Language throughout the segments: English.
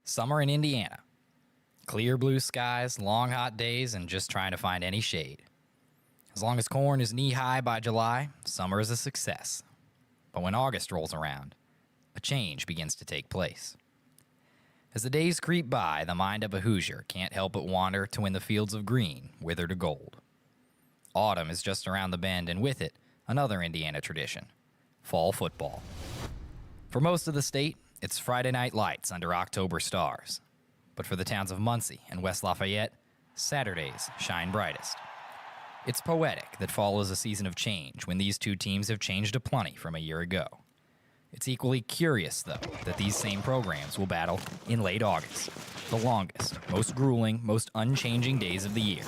Summer in Indiana. Clear blue skies, long hot days, and just trying to find any shade. As long as corn is knee-high by July, summer is a success. But when August rolls around, a change begins to take place. As the days creep by, the mind of a Hoosier can't help but wander to when the fields of green wither to gold. Autumn is just around the bend, and with it, another Indiana tradition, fall football. For most of the state, it's Friday night lights under October stars. But for the towns of Muncie and West Lafayette, Saturdays shine brightest. It's poetic that fall is a season of change when these two teams have changed aplenty from a year ago. It's equally curious, though, that these same programs will battle in late August, the longest, most grueling, most unchanging days of the year.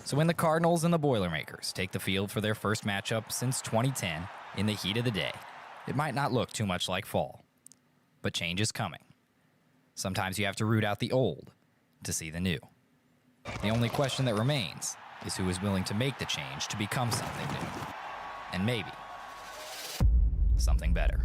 So when the Cardinals and the Boilermakers take the field for their first matchup since 2010 in the heat of the day, it might not look too much like fall. But change is coming. Sometimes you have to root out the old to see the new. The only question that remains is who is willing to make the change to become something new. And maybe something better.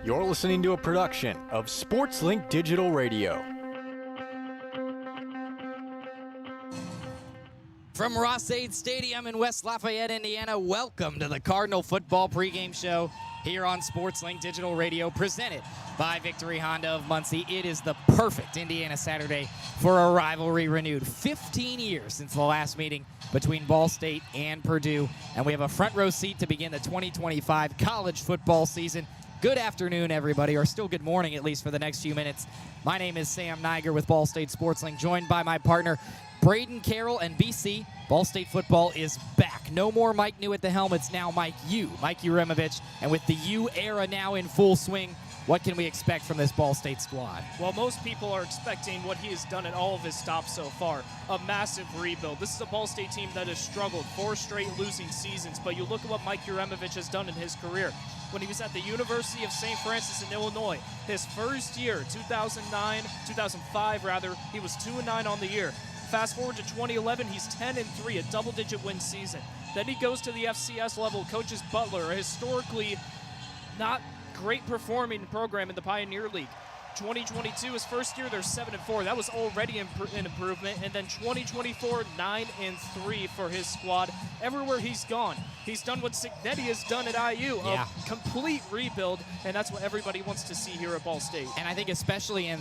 You're listening to a production of SportsLink Digital Radio. From Ross-Ade Stadium in West Lafayette, Indiana, welcome to the Cardinal Football pregame show here on SportsLink Digital Radio, presented by Victory Honda of Muncie. It is the perfect Indiana Saturday for a rivalry renewed. 15 years since the last meeting between Ball State and Purdue, and we have a front row seat to begin the 2025 college football season. Good afternoon, everybody, or still good morning, at least for the next few minutes. My name is Sam Neiger with Ball State Sports Link, joined by my partner, Brayden, Carroll, and BC. Ball State football is back. No more Mike New at the helm. It's now Mike Urimovich. And with the U era now in full swing, what can we expect from this Ball State squad? Well, most people are expecting what he has done at all of his stops so far, a massive rebuild. This is a Ball State team that has struggled 4 straight losing seasons, but you look at what Mike Urimovich has done in his career. When he was at the University of St. Francis in Illinois, his first year, 2005 rather, he was 2-9 on the year. Fast forward to 2011, he's 10-3, a double-digit win season. Then he goes to the FCS level, coaches Butler, a historically not great performing program in the Pioneer League. 2022, his first year, they're 7-4. That was already an improvement. And then 2024, 9-3 for his squad. Everywhere he's gone, he's done what Cignetti has done at IU, a complete rebuild, and that's what everybody wants to see here at Ball State. And I think especially in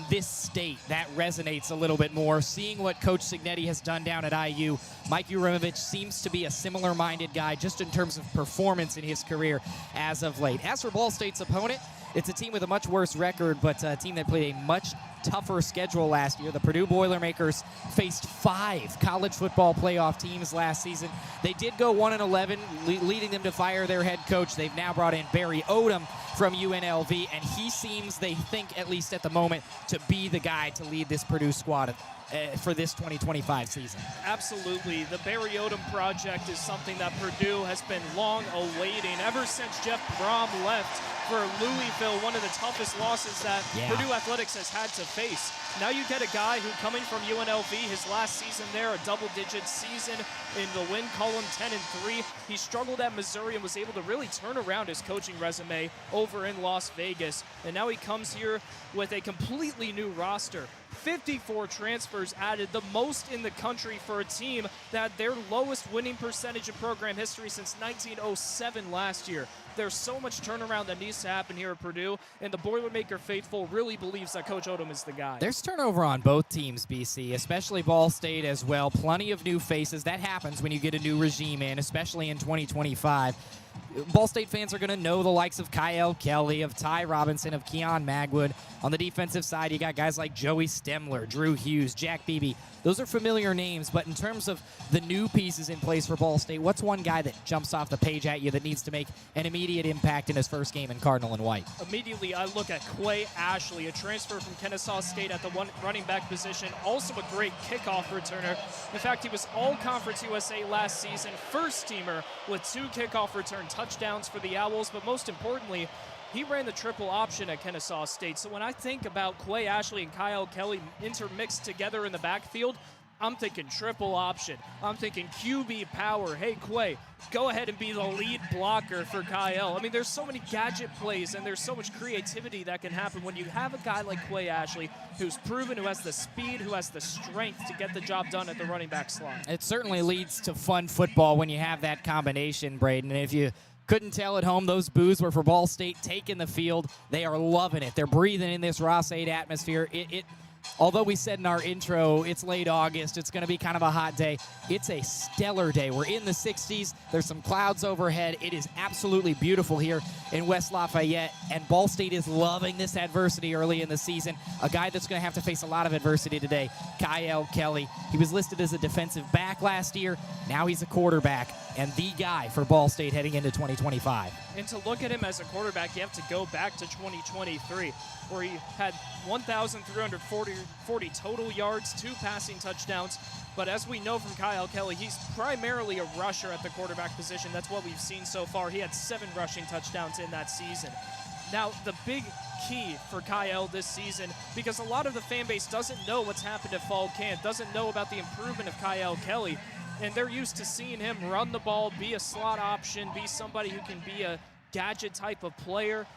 this state, that resonates a little bit more. Seeing what Coach Cignetti has done down at IU, Mike Urimovich seems to be a similar-minded guy just in terms of performance in his career as of late. As for Ball State's opponent, it's a team with a much worse record, but a team that played a much tougher schedule last year. The Purdue Boilermakers faced 5 college football playoff teams last season. They did go 1-11, leading them to fire their head coach. They've now brought in Barry Odom from UNLV, and he seems, they think, at least at the moment, to be the guy to lead this Purdue squad for this 2025 season. Absolutely. The Barry Odom project is something that Purdue has been long awaiting ever since Jeff Brom left for Louisville, one of the toughest losses that Purdue Athletics has had to face. Now you get a guy who, coming from UNLV, his last season there, a double-digit season in the win column, 10-3. He struggled at Missouri and was able to really turn around his coaching resume over in Las Vegas. And now he comes here with a completely new roster. 54 transfers added, the most in the country for a team that had their lowest winning percentage in program history since 1907 last year. There's so much turnaround that needs to happen here at Purdue, and the Boilermaker faithful really believes that Coach Odom is the guy. There's turnover on both teams, BC, especially Ball State as well. Plenty of new faces. That happens when you get a new regime in, especially in 2025. Ball State fans are going to know the likes of Kyle Kelly, of Ty Robinson, of Keon Magwood. On the defensive side, you got guys like Joey Stemler, Drew Hughes, Jack Beebe. Those are familiar names, but in terms of the new pieces in place for Ball State, what's one guy that jumps off the page at you that needs to make an immediate impact in his first game in Cardinal and White? Immediately, I look at Quay Ashley, a transfer from Kennesaw State at the running back position, also a great kickoff returner. In fact, he was All-Conference USA last season, first-teamer with 2 kickoff return touchdowns for the Owls, but most importantly, he ran the triple option at Kennesaw State. So when I think about Quay Ashley and Kyle Kelly intermixed together in the backfield, I'm thinking triple option. I'm thinking QB power. Hey, Quay, go ahead and be the lead blocker for Kyle. I mean, there's so many gadget plays and there's so much creativity that can happen when you have a guy like Quay Ashley who's proven, who has the speed, who has the strength to get the job done at the running back slot. It certainly leads to fun football when you have that combination, Brayden. And if you couldn't tell at home, those boos were for Ball State taking the field. They are loving it. They're breathing in this Ross-Ade atmosphere. Although we said in our intro, it's late August, it's going to be kind of a hot day. It's a stellar day. We're in the 60s. There's some clouds overhead. It is absolutely beautiful here in West Lafayette, and Ball State is loving this adversity early in the season. A guy that's going to have to face a lot of adversity today, Kyle Kelly. He was listed as a defensive back last year. Now he's a quarterback and the guy for Ball State heading into 2025. And to look at him as a quarterback, you have to go back to 2023, where he had 1,340 total yards, 2 passing touchdowns. But as we know from Kyle Kelly, he's primarily a rusher at the quarterback position. That's what we've seen so far. He had 7 rushing touchdowns in that season. Now, the big key for Kyle this season, because a lot of the fan base doesn't know what's happened at fall camp, doesn't know about the improvement of Kyle Kelly, and they're used to seeing him run the ball, be a slot option, be somebody who can be a gadget type of player.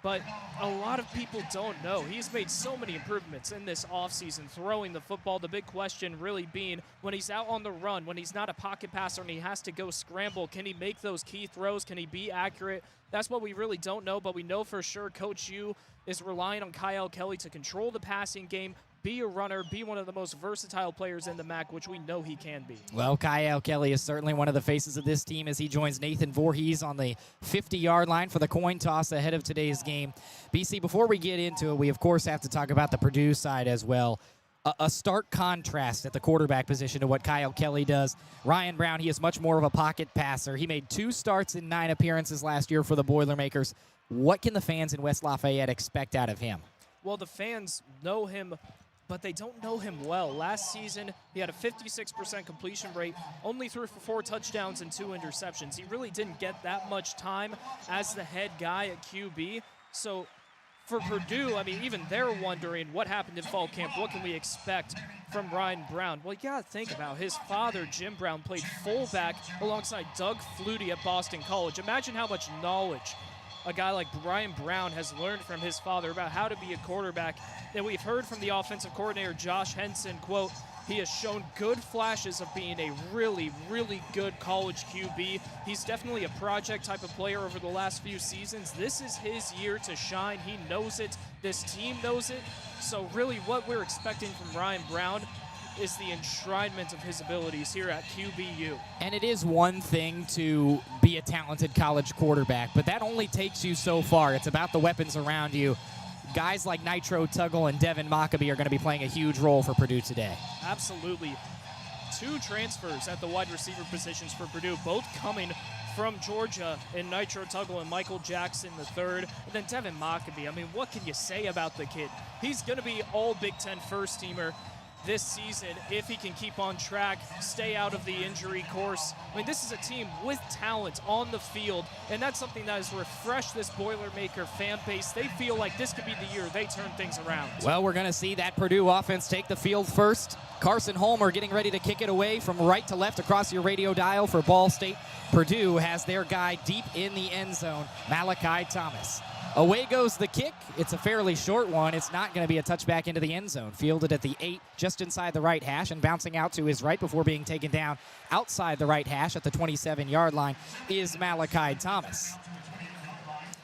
But a lot of people don't know. He's made so many improvements in this offseason, throwing the football. The big question really being, when he's out on the run, when he's not a pocket passer and he has to go scramble, can he make those key throws? Can he be accurate? That's what we really don't know, but we know for sure Coach U is relying on Kyle Kelly to control the passing game, be a runner, be one of the most versatile players in the MAC, which we know he can be. Well, Kyle Kelly is certainly one of the faces of this team as he joins Nathan Voorhees on the 50-yard line for the coin toss ahead of today's game. BC, before we get into it, we of course have to talk about the Purdue side as well. A stark contrast at the quarterback position to what Kyle Kelly does. Ryan Brown, he is much more of a pocket passer. He made 2 starts in 9 appearances last year for the Boilermakers. What can the fans in West Lafayette expect out of him? Well, the fans know him, but they don't know him well. Last season, he had a 56% completion rate, only threw for 4 touchdowns and 2 interceptions. He really didn't get that much time as the head guy at QB. So for Purdue, I mean, even they're wondering what happened in fall camp. What can we expect from Ryan Brown? Well, you got to think about his father, Jim Brown, played fullback alongside Doug Flutie at Boston College. Imagine how much knowledge a guy like Ryan Brown has learned from his father about how to be a quarterback. And we've heard from the offensive coordinator, Josh Henson, quote, he has shown good flashes of being a really, really good college QB. He's definitely a project type of player over the last few seasons. This is his year to shine. He knows it. This team knows it. So really what we're expecting from Ryan Brown is the enshrinement of his abilities here at QBU. And it is one thing to be a talented college quarterback, but that only takes you so far. It's about the weapons around you. Guys like Nitro Tuggle and Devin Mockabee are going to be playing a huge role for Purdue today. Absolutely. 2 transfers at the wide receiver positions for Purdue, both coming from Georgia in Nitro Tuggle and Michael Jackson III. And then Devin Mockabee, I mean, what can you say about the kid? He's going to be all Big Ten first-teamer this season if he can keep on track, stay out of the injury course. I mean, this is a team with talent on the field, and that's something that has refreshed this Boilermaker fan base. They feel like this could be the year they turn things around. Well, we're going to see that Purdue offense take the field first. Carson Holmer getting ready to kick it away from right to left across your radio dial for Ball State. Purdue has their guy deep in the end zone, Malachi Thomas. Away goes the kick. It's a fairly short one. It's not going to be a touchback into the end zone. Fielded at the 8, just inside the right hash, and bouncing out to his right before being taken down outside the right hash at the 27-yard line is Malachi Thomas.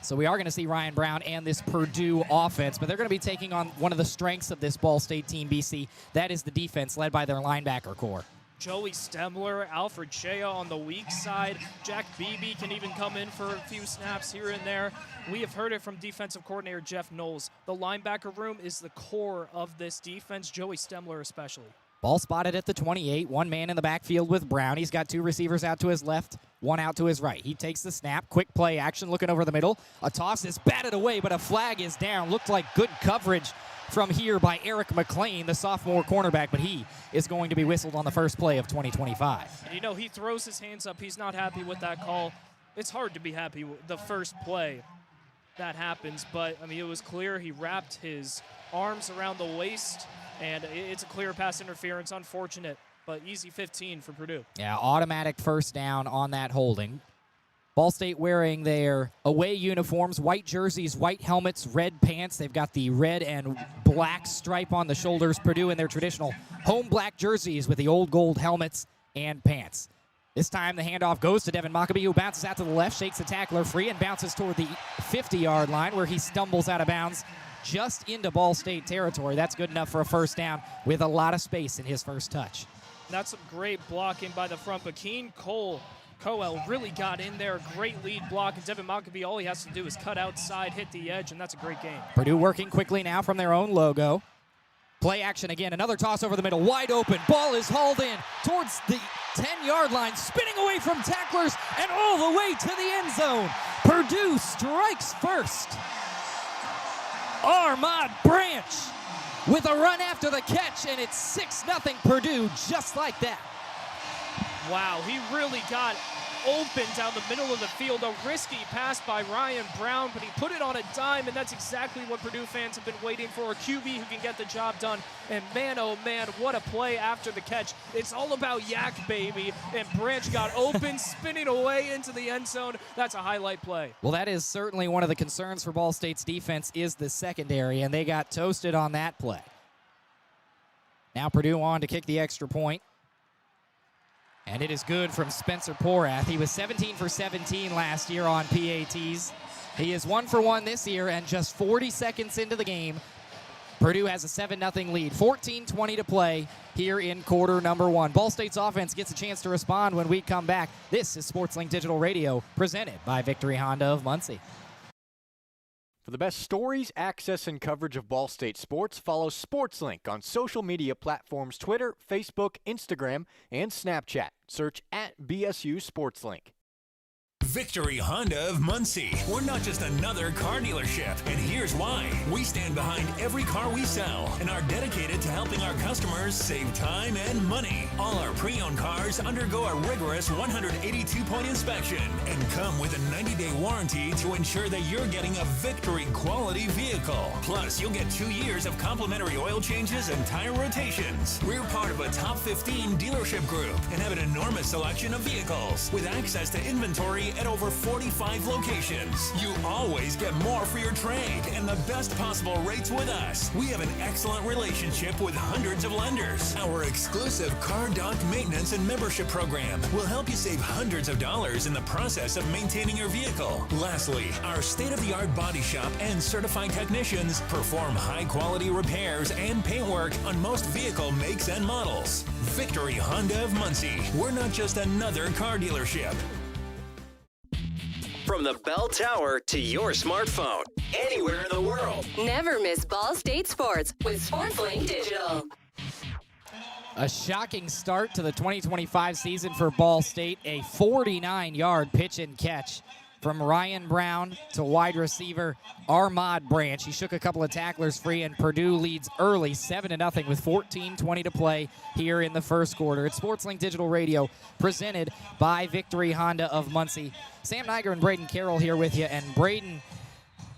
So we are going to see Ryan Brown and this Purdue offense, but they're going to be taking on one of the strengths of this Ball State team, BC. That is the defense led by their linebacker core. Joey Stemler, Alfred Shea on the weak side. Jack Beebe can even come in for a few snaps here and there. We have heard it from defensive coordinator Jeff Knowles. The linebacker room is the core of this defense, Joey Stemler especially. Ball spotted at the 28, 1 man in the backfield with Brown. He's got 2 receivers out to his left, 1 out to his right. He takes the snap, quick play action, looking over the middle. A toss is batted away, but a flag is down. Looked like good coverage from here by Eric McLean, the sophomore cornerback, but he is going to be whistled on the first play of 2025. And you know, he throws his hands up. He's not happy with that call. It's hard to be happy with the first play that happens, but I mean, it was clear he wrapped his arms around the waist, and it's a clear pass interference. Unfortunate, but easy 15 for Purdue. Yeah, automatic first down on that holding. Ball State wearing their away uniforms, white jerseys, white helmets, red pants. They've got the red and black stripe on the shoulders. Purdue in their traditional home black jerseys with the old gold helmets and pants. This time the handoff goes to Devin Mockabee, who bounces out to the left, shakes the tackler free, and bounces toward the 50-yard line where he stumbles out of bounds just into Ball State territory. That's good enough for a first down with a lot of space in his first touch. That's some great blocking by the front, but Keen Coel really got in there. Great lead block, and Devin Mockabee, all he has to do is cut outside, hit the edge, and that's a great game. Purdue working quickly now from their own logo. Play action again. Another toss over the middle. Wide open. Ball is hauled in towards the 10-yard line, spinning away from tacklers and all the way to the end zone. Purdue strikes first. Armand Branch with a run after the catch, and it's 6-0 Purdue just like that. Wow, he really got open down the middle of the field. A risky pass by Ryan Brown, but he put it on a dime, and that's exactly what Purdue fans have been waiting for, a QB who can get the job done. And man, oh man, what a play after the catch. It's all about yak, baby, and Branch got open, spinning away into the end zone. That's a highlight play. Well, that is certainly one of the concerns for Ball State's defense is the secondary, and they got toasted on that play. Now Purdue on to kick the extra point. And it is good from Spencer Porath. He was 17 for 17 last year on PATs. He is 1 for 1 this year, and just 40 seconds into the game, Purdue has a 7-0 lead. 14:20 to play here in quarter number 1. Ball State's offense gets a chance to respond when we come back. This is SportsLink Digital Radio, presented by Victory Honda of Muncie. For the best stories, access, and coverage of Ball State sports, follow SportsLink on social media platforms Twitter, Facebook, Instagram, and Snapchat. Search @BSU SportsLink. Victory Honda of Muncie. We're not just another car dealership, and here's why. We stand behind every car we sell and are dedicated to helping our customers save time and money. All our pre-owned cars undergo a rigorous 182-point inspection and come with a 90-day warranty to ensure that you're getting a Victory quality vehicle. Plus, you'll get 2 years of complimentary oil changes and tire rotations. We're part of a top 15 dealership group and have an enormous selection of vehicles with access to inventory at over 45 locations. You always get more for your trade and the best possible rates with us. We have an excellent relationship with hundreds of lenders. Our exclusive car dock maintenance and membership program will help you save hundreds of dollars in the process of maintaining your vehicle. Lastly, our state-of-the-art body shop and certified technicians perform high-quality repairs and paintwork on most vehicle makes and models. Victory Honda of Muncie. We're not just another car dealership. From the bell tower to your smartphone, anywhere in the world. Never miss Ball State sports with SportsLink Digital. A shocking start to the 2025 season for Ball State. A 49-yard pitch and catch from Ryan Brown to wide receiver Armad Branch. He shook a couple of tacklers free, and Purdue leads early 7-0 with 14:20 to play here in the first quarter. It's SportsLink Digital Radio, presented by Victory Honda of Muncie. Sam Neiger and Brayden Carroll here with you. And Brayden,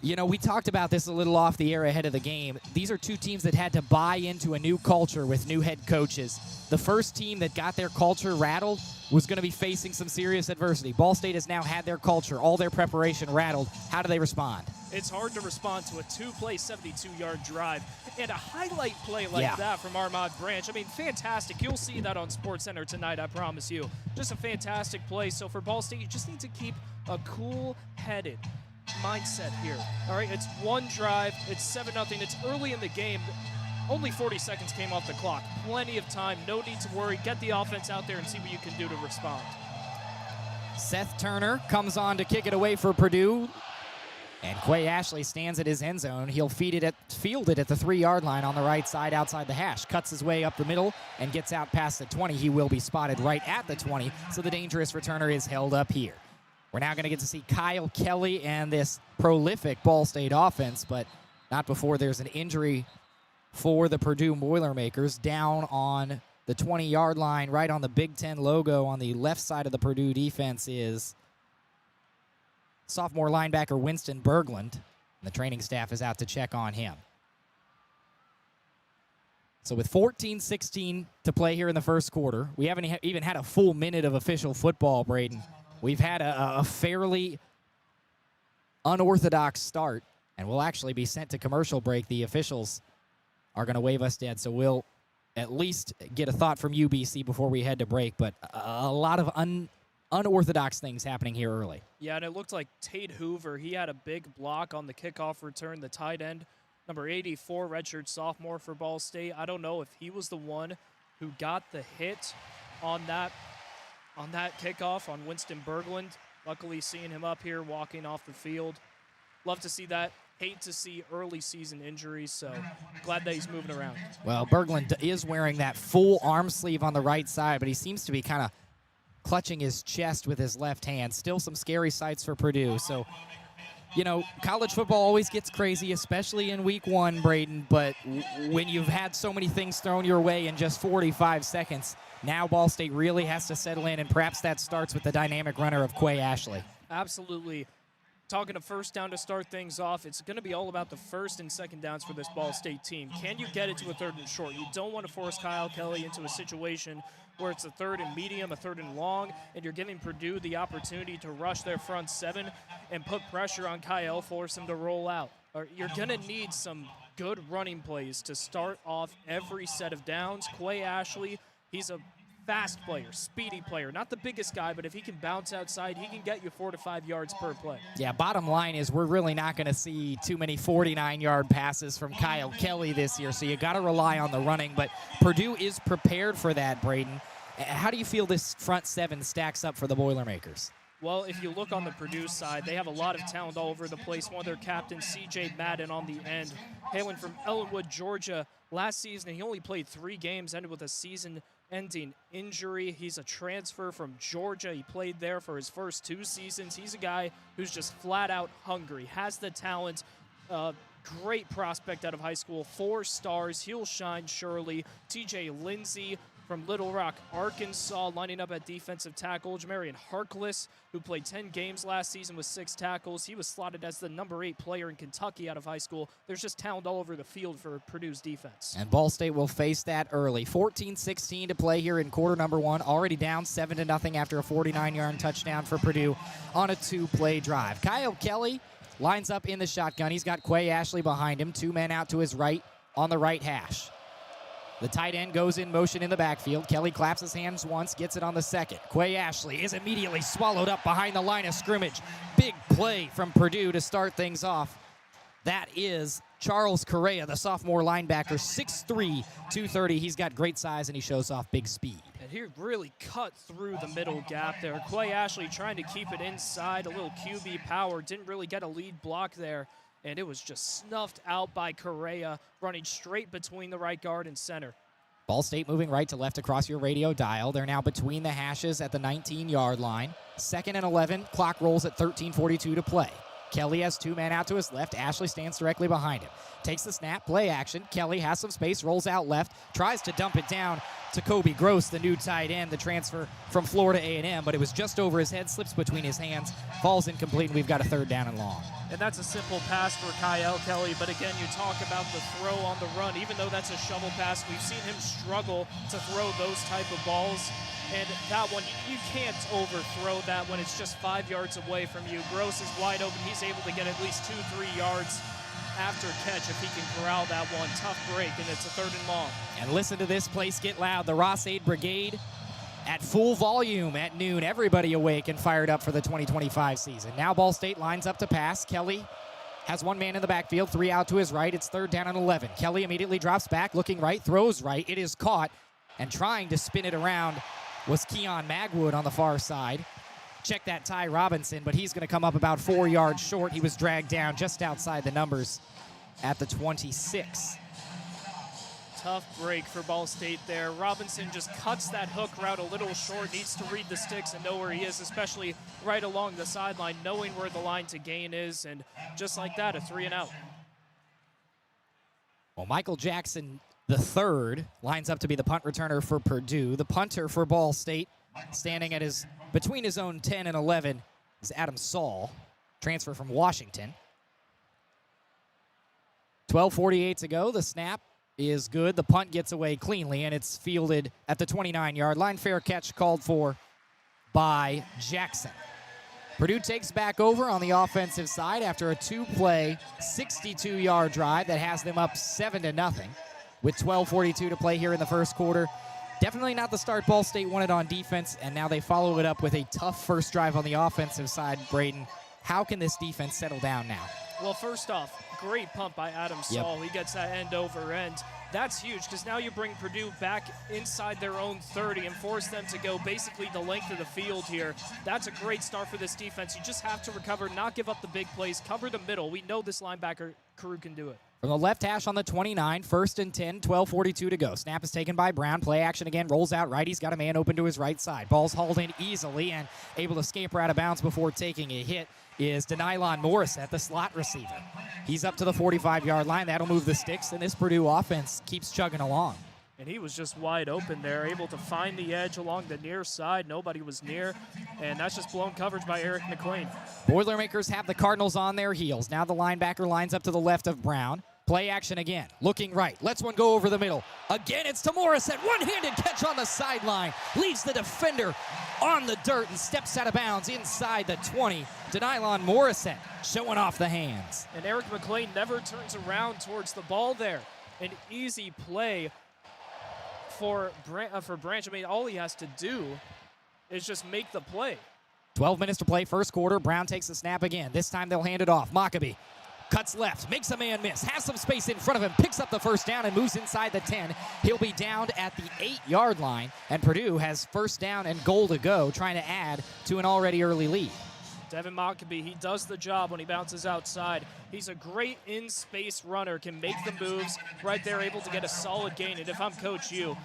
you know, we talked about this a little off the air ahead of the game. These are two teams that had to buy into a new culture with new head coaches. The first team that got their culture rattled was going to be facing some serious adversity. Ball State has now had their culture, all their preparation rattled. How do they respond? It's hard to respond to a two-play 72-yard drive and a highlight play like that from Armad Branch. I mean, fantastic. You'll see that on SportsCenter tonight, I promise you. Just a fantastic play. So for Ball State, you just need to keep a cool-headed mindset here. All right, it's one drive. It's 7-0. It's early in the game. Only 40 seconds came off the clock. Plenty of time. No need to worry. Get the offense out there and see what you can do to respond. Seth Turner comes on to kick it away for Purdue. And Quay Ashley stands at his end zone. He'll field it at the 3-yard line on the right side outside the hash. Cuts his way up the middle and gets out past the 20. He will be spotted right at the 20, so the dangerous returner is held up here. We're now going to get to see Kyle Kelly and this prolific Ball State offense, but not before there's an injury for the Purdue Boilermakers. Down on the 20-yard line, right on the Big Ten logo on the left side of the Purdue defense, is sophomore linebacker Winston Berglund. The training staff is out to check on him. So with 14-16 to play here in the first quarter, we haven't even had a full minute of official football, Brayden. We've had a fairly unorthodox start, and we'll actually be sent to commercial break. The officials are going to wave us dead, so we'll at least get a thought from UBC before we head to break, but a lot of unorthodox things happening here early. Yeah, and it looked like Tate Hoover, he had a big block on the kickoff return, the tight end, number 84, redshirt sophomore for Ball State. I don't know if he was the one who got the hit on that kickoff on Winston Berglund. Luckily, seeing him up here walking off the field. Love to see that. Hate to see early season injuries, so glad that he's moving around. Well, Berglund is wearing that full arm sleeve on the right side, but he seems to be kind of clutching his chest with his left hand. Still some scary sights for Purdue. So, you know, college football always gets crazy, especially in week one, Brayden, but when you've had so many things thrown your way in just 45 seconds, now Ball State really has to settle in, and perhaps that starts with the dynamic runner of Quay Ashley. Absolutely. Talking to first down to start things off, it's going to be all about the first and second downs for this Ball State team. Can you get it to a third and short? You don't want to force Kyle Kelly into a situation where it's a third and medium, a third and long, and you're giving Purdue the opportunity to rush their front seven and put pressure on Kyle, force him to roll out. Or you're going to need some good running plays to start off every set of downs. Quay Ashley, he's a fast player, speedy player. Not the biggest guy, but if he can bounce outside, he can get you 4 to 5 yards per play. Yeah, bottom line is we're really not going to see too many 49-yard passes from Kyle Kelly this year, so you got to rely on the running. But Purdue is prepared for that, Brayden. How do you feel this front seven stacks up for the Boilermakers? Well, if you look on the Purdue side, they have a lot of talent all over the place. One of their captains, C.J. Madden, on the end, hailing from Ellenwood, Georgia. Last season, he only played 3 games, ended with a season-ending injury. He's a transfer from Georgia. He played there for his first 2 seasons. He's a guy who's just flat-out hungry, has the talent, great prospect out of high school, 4 stars. He'll shine surely. T.J. Lindsey from Little Rock, Arkansas, lining up at defensive tackle. Jamarian Harkless, who played 10 games last season with 6 tackles. He was slotted as the number 8 player in Kentucky out of high school. There's just talent all over the field for Purdue's defense. And Ball State will face that early. 14-16 to play here in quarter number 1. Already down 7-0 after a 49-yard touchdown for Purdue on a 2-play drive. Kyle Kelly lines up in the shotgun. He's got Quay Ashley behind him. 2 men out to his right on the right hash. The tight end goes in motion in the backfield. Kelly claps his hands once, gets it on the second. Quay Ashley is immediately swallowed up behind the line of scrimmage. Big play from Purdue to start things off. That is Charles Correa, the sophomore linebacker, 6'3", 230. He's got great size, and he shows off big speed. And he really cut through the middle gap there. Quay Ashley trying to keep it inside, a little QB power. Didn't really get a lead block there. And it was just snuffed out by Correa, running straight between the right guard and center. Ball State moving right to left across your radio dial. They're now between the hashes at the 19-yard line. 2nd and 11. Clock rolls at 13:42 to play. Kelly has 2 men out to his left. Ashley stands directly behind him. Takes the snap, play action. Kelly has some space, rolls out left, tries to dump it down to Kobe Gross, the new tight end, the transfer from Florida A&M, but it was just over his head, slips between his hands, falls incomplete, and we've got a 3rd down and long. And that's a simple pass for Kyle Kelly, but again, you talk about the throw on the run. Even though that's a shovel pass, we've seen him struggle to throw those type of balls. And that one, you can't overthrow that when it's just 5 yards away from you. Gross is wide open. He's able to get at least 2-3 yards after catch if he can corral that one. Tough break, and it's a 3rd and long. And listen to this place get loud. The Ross-Ade Brigade at full volume at noon. Everybody awake and fired up for the 2025 season. Now Ball State lines up to pass. Kelly has 1 man in the backfield, 3 out to his right. It's 3rd down and 11. Kelly immediately drops back, looking right, throws right. It is caught, and trying to spin it around was Keon Magwood on the far side. Check that Ty Robinson, but he's going to come up about 4 yards short. He was dragged down just outside the numbers at the 26. Tough break for Ball State there. Robinson just cuts that hook route a little short, needs to read the sticks and know where he is, especially right along the sideline, knowing where the line to gain is, and just like that, a 3 and out. Well, Michael Jackson the third lines up to be the punt returner for Purdue. The punter for Ball State, standing at between his own 10 and 11, is Adam Saul, transfer from Washington. 12:48 to go. The snap is good. The punt gets away cleanly, and it's fielded at the 29-yard line. Fair catch called for by Jackson. Purdue takes back over on the offensive side after a 2-play, 62-yard drive that has them up 7-0 with 12:42 to play here in the first quarter. Definitely not the start Ball State wanted on defense, and now they follow it up with a tough first drive on the offensive side. Brayden, how can this defense settle down now? Well, first off, great punt by Adam Saul. He gets that end over end. That's huge because now you bring Purdue back inside their own 30 and force them to go basically the length of the field here. That's a great start for this defense. You just have to recover, not give up the big plays, cover the middle. We know this linebacker crew can do it. From the left hash on the 29, 1st and 10, 12:42 to go. Snap is taken by Brown. Play action again, rolls out right. He's got a man open to his right side. Ball's hauled in easily and able to scamper out of bounds before taking a hit is Denylon Morissette, the slot receiver. He's up to the 45-yard line. That'll move the sticks, and this Purdue offense keeps chugging along. And he was just wide open there, able to find the edge along the near side. Nobody was near, and that's just blown coverage by Eric McLean. Boilermakers have the Cardinals on their heels. Now the linebacker lines up to the left of Brown. Play action again, looking right, lets one go over the middle. Again, it's to Morissette, one-handed catch on the sideline. Leaves the defender on the dirt and steps out of bounds inside the 20. Denylon Morissette showing off the hands. And Eric McLean never turns around towards the ball there. An easy play for Branch, I mean, all he has to do is just make the play. 12 minutes to play, first quarter. Brown takes the snap again. This time they'll hand it off. Maccabee cuts left, makes a man miss, has some space in front of him, picks up the first down and moves inside the 10. He'll be downed at the 8-yard line, and Purdue has first down and goal to go, trying to add to an already early lead. Devin Maccabee, he does the job when he bounces outside. He's a great in-space runner, can make the moves right there, able to get a solid gain. And if I'm Coach U,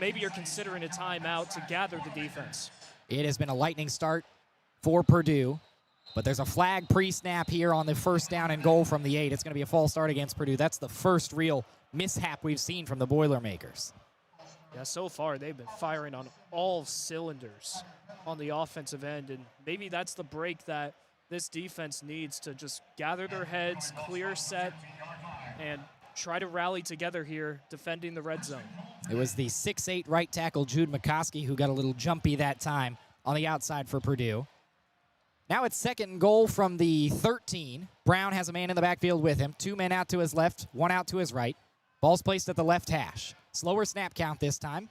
maybe you're considering a timeout to gather the defense. It has been a lightning start for Purdue, but there's a flag pre-snap here on the first down and goal from the 8. It's going to be a false start against Purdue. That's the first real mishap we've seen from the Boilermakers. Yeah, so far they've been firing on all cylinders on the offensive end, and maybe that's the break that this defense needs to just gather their heads, clear set, and try to rally together here defending the red zone. It was the 6'8" right tackle Jude McCoskey who got a little jumpy that time on the outside for Purdue. Now it's second and goal from the 13. Brown has a man in the backfield with him. 2 men out to his left, 1 out to his right. Ball's placed at the left hash. Slower snap count this time.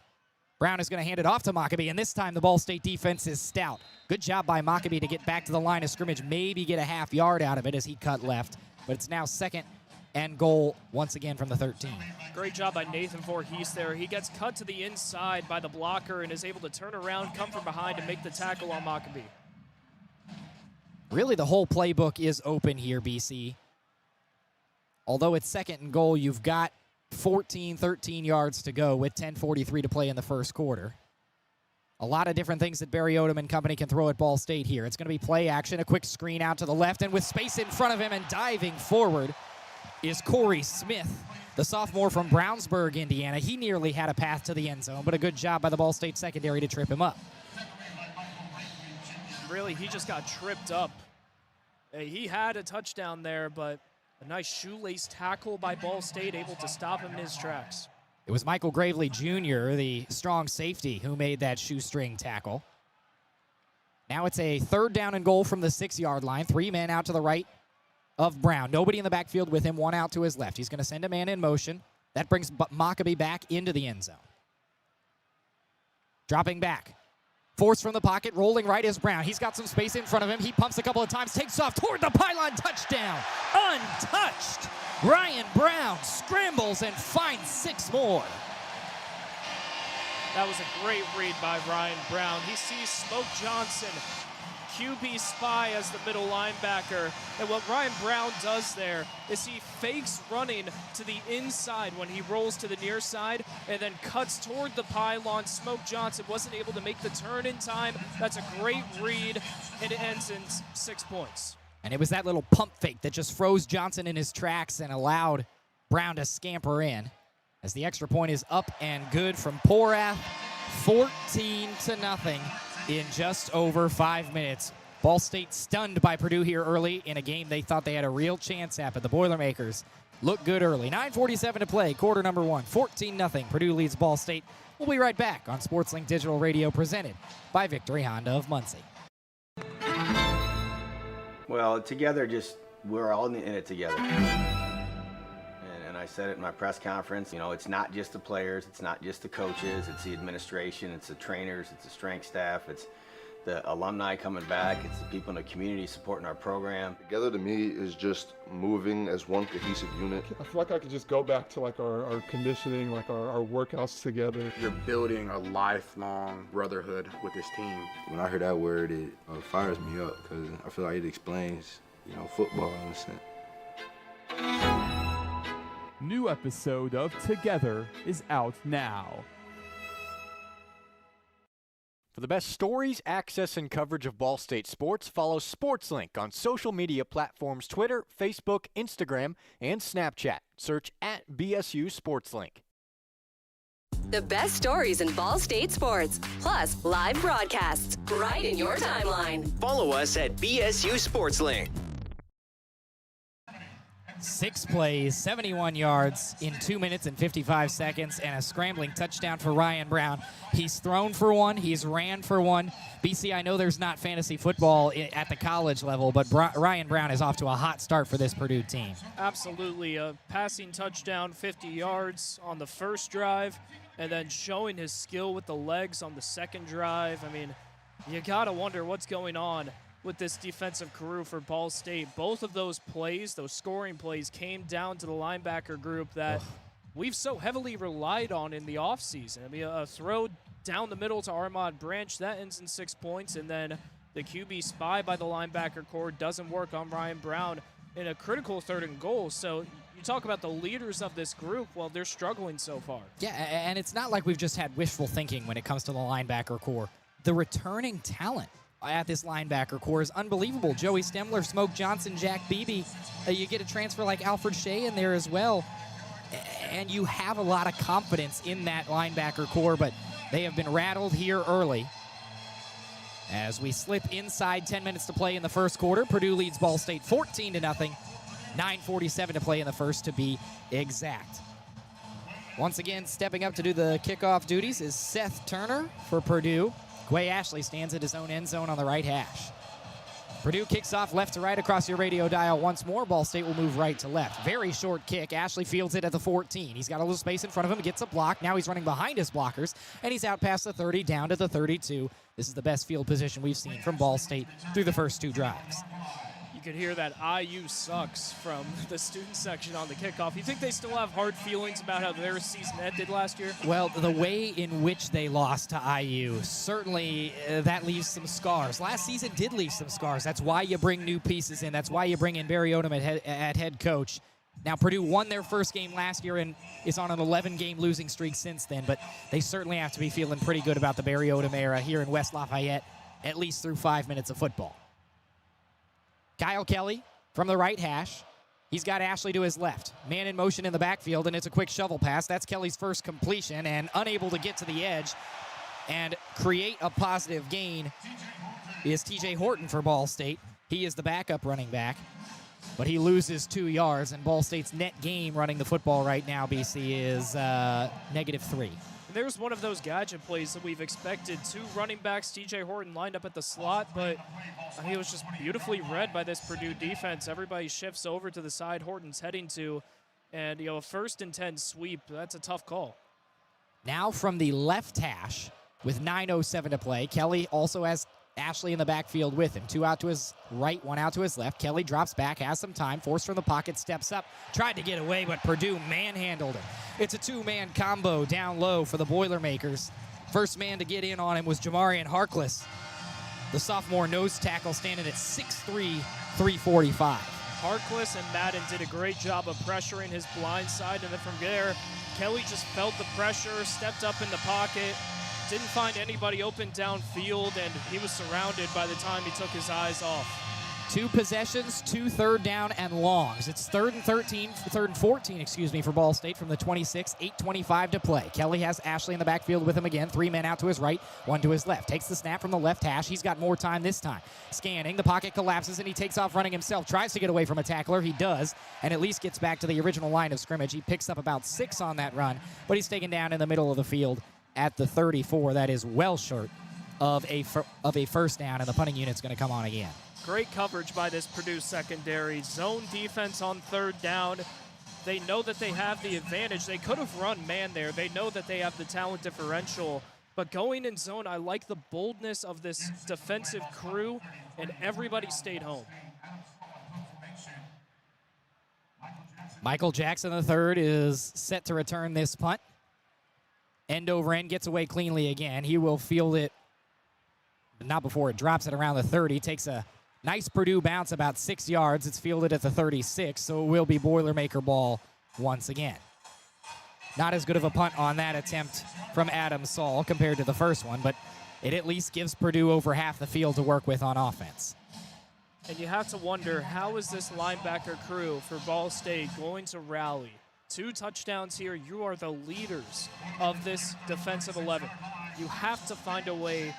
Brown is going to hand it off to Maccabee, and this time the Ball State defense is stout. Good job by Maccabee to get back to the line of scrimmage, maybe get a half yard out of it as he cut left. But it's now second and goal once again from the 13. Great job by Nathan Voorhees there. He gets cut to the inside by the blocker and is able to turn around, come from behind, and make the tackle on Maccabee. Really, the whole playbook is open here, BC. Although it's second and goal, you've got 13 yards to go with 10:43 to play in the first quarter. A lot of different things that Barry Odom and company can throw at Ball State here. It's going to be play action, a quick screen out to the left, and with space in front of him and diving forward is Corey Smith, the sophomore from Brownsburg, Indiana. He nearly had a path to the end zone, but a good job by the Ball State secondary to trip him up. Really, he just got tripped up. He had a touchdown there, but a nice shoelace tackle by Ball State, able to stop him in his tracks. It was Michael Gravely Jr., the strong safety, who made that shoestring tackle. Now it's a third down and goal from the 6-yard line. 3 men out to the right of Brown. Nobody in the backfield with him, 1 out to his left. He's going to send a man in motion. That brings Maccabee back into the end zone. Dropping back. Force from the pocket, rolling right is Brown. He's got some space in front of him. He pumps a couple of times, takes off toward the pylon, touchdown. Untouched. Ryan Brown scrambles and finds 6 more. That was a great read by Ryan Brown. He sees Smoke Johnson, QB spy as the middle linebacker. And what Ryan Brown does there is he fakes running to the inside when he rolls to the near side and then cuts toward the pylon. Smoke Johnson wasn't able to make the turn in time. That's a great read, and it ends in 6 points. And it was that little pump fake that just froze Johnson in his tracks and allowed Brown to scamper in. As the extra point is up and good from Porath, 14-0 in just over 5 minutes. Ball State stunned by Purdue here early in a game they thought they had a real chance at, but the Boilermakers look good early. 9:47 to play, quarter number 1, 14-0. Purdue leads Ball State. We'll be right back on SportsLink Digital Radio, presented by Victory Honda of Muncie. Well, together, we're all in it together. And I said it in my press conference, it's not just the players, it's not just the coaches, it's the administration, it's the trainers, it's the strength staff, it's the alumni coming back, it's the people in the community supporting our program. Together to me is just moving as one cohesive unit. I feel like I could just go back to our conditioning, our workouts together. You're building a lifelong brotherhood with this team. When I hear that word, it fires me up because I feel like it explains, football in a sense. New episode of Together is out now. For the best stories, access, and coverage of Ball State sports, follow SportsLink on social media platforms Twitter, Facebook, Instagram, and Snapchat. Search @BSU SportsLink. The best stories in Ball State sports, plus live broadcasts right in your timeline. Follow us at BSU SportsLink. 6 plays, 71 yards in 2 minutes and 55 seconds, and a scrambling touchdown for Ryan Brown. He's thrown for one, he's ran for one. BC, I know there's not fantasy football at the college level, but Ryan Brown is off to a hot start for this Purdue team. Absolutely. A passing touchdown, 50 yards on the first drive, and then showing his skill with the legs on the second drive. I mean, you got to wonder what's going on with this defensive crew for Ball State. Both of those plays, those scoring plays, came down to the linebacker group that we've so heavily relied on in the offseason. I mean, a throw down the middle to Armand Branch, that ends in 6 points, and then the QB spy by the linebacker core doesn't work on Ryan Brown in a critical 3rd and goal. So you talk about the leaders of this group, well, they're struggling so far. Yeah, and it's not like we've just had wishful thinking when it comes to the linebacker core. The returning talent at this linebacker core is unbelievable. Joey Stemler, Smoke Johnson, Jack Beebe. You get a transfer like Alfred Shea in there as well. And you have a lot of confidence in that linebacker core, but they have been rattled here early. As we slip inside 10 minutes to play in the first quarter, Purdue leads Ball State 14-0. 9:47 to play in the first, to be exact. Once again, stepping up to do the kickoff duties is Seth Turner for Purdue. Quay Ashley stands at his own end zone on the right hash. Purdue kicks off left to right across your radio dial once more. Ball State will move right to left. Very short kick. Ashley fields it at the 14. He's got a little space in front of him, gets a block. Now he's running behind his blockers, and he's out past the 30, down to the 32. This is the best field position we've seen from Ball State through the first 2 drives. You could hear that IU sucks from the student section on the kickoff. You think they still have hard feelings about how their season ended last year? Well, the way in which they lost to IU, certainly that leaves some scars. Last season did leave some scars. That's why you bring new pieces in. That's why you bring in Barry Odom at head coach. Now, Purdue won their first game last year and is on an 11-game losing streak since then, but they certainly have to be feeling pretty good about the Barry Odom era here in West Lafayette, at least through 5 minutes of football. Kyle Kelly from the right hash. He's got Ashley to his left. Man in motion in the backfield, and it's a quick shovel pass. That's Kelly's first completion, and unable to get to the edge and create a positive gain is TJ Horton for Ball State. He is the backup running back, but he loses 2 yards, and Ball State's net gain running the football right now, BC, is -3. There's one of those gadget plays that we've expected. 2 running backs, TJ Horton lined up at the slot, but I mean, it was just beautifully read by this Purdue defense. Everybody shifts over to the side Horton's heading to, and, a 1st and 10 sweep, that's a tough call. Now from the left hash with 9:07 to play, Kelly also has Ashley in the backfield with him. 2 out to his right, 1 out to his left. Kelly drops back, has some time, forced from the pocket, steps up, tried to get away, but Purdue manhandled him. It's a 2-man combo down low for the Boilermakers. First man to get in on him was Jamarian Harkless, the sophomore nose tackle, standing at 6'3", 345. Harkless and Madden did a great job of pressuring his blind side, and then from there, Kelly just felt the pressure, stepped up in the pocket, didn't find anybody open downfield, and he was surrounded by the time he took his eyes off. 2 possessions, 2 third down and longs. It's 3rd and 14, for Ball State from the 26, 8:25 to play. Kelly has Ashley in the backfield with him again. 3 men out to his right, 1 to his left. Takes the snap from the left hash. He's got more time this time. Scanning, the pocket collapses, and he takes off running himself. Tries to get away from a tackler. He does, and at least gets back to the original line of scrimmage. He picks up about 6 on that run, but he's taken down in the middle of the field at the 34. That is well short of a first down, and the punting unit's going to come on again. Great coverage by this Purdue secondary. Zone defense on 3rd down. They know that they have the advantage. They could have run man there. They know that they have the talent differential. But going in zone, I like the boldness of this defensive crew, and everybody stayed home. Michael Jackson III is set to return this punt. End over end, gets away cleanly again. He will field it, but not before it drops it around the 30. Takes a nice Purdue bounce about 6 yards. It's fielded at the 36, so it will be Boilermaker ball once again. Not as good of a punt on that attempt from Adam Saul compared to the first one, but it at least gives Purdue over half the field to work with on offense. And you have to wonder, how is this linebacker crew for Ball State going to rally? 2 touchdowns here. You are the leaders of this defensive 11. You have to find a way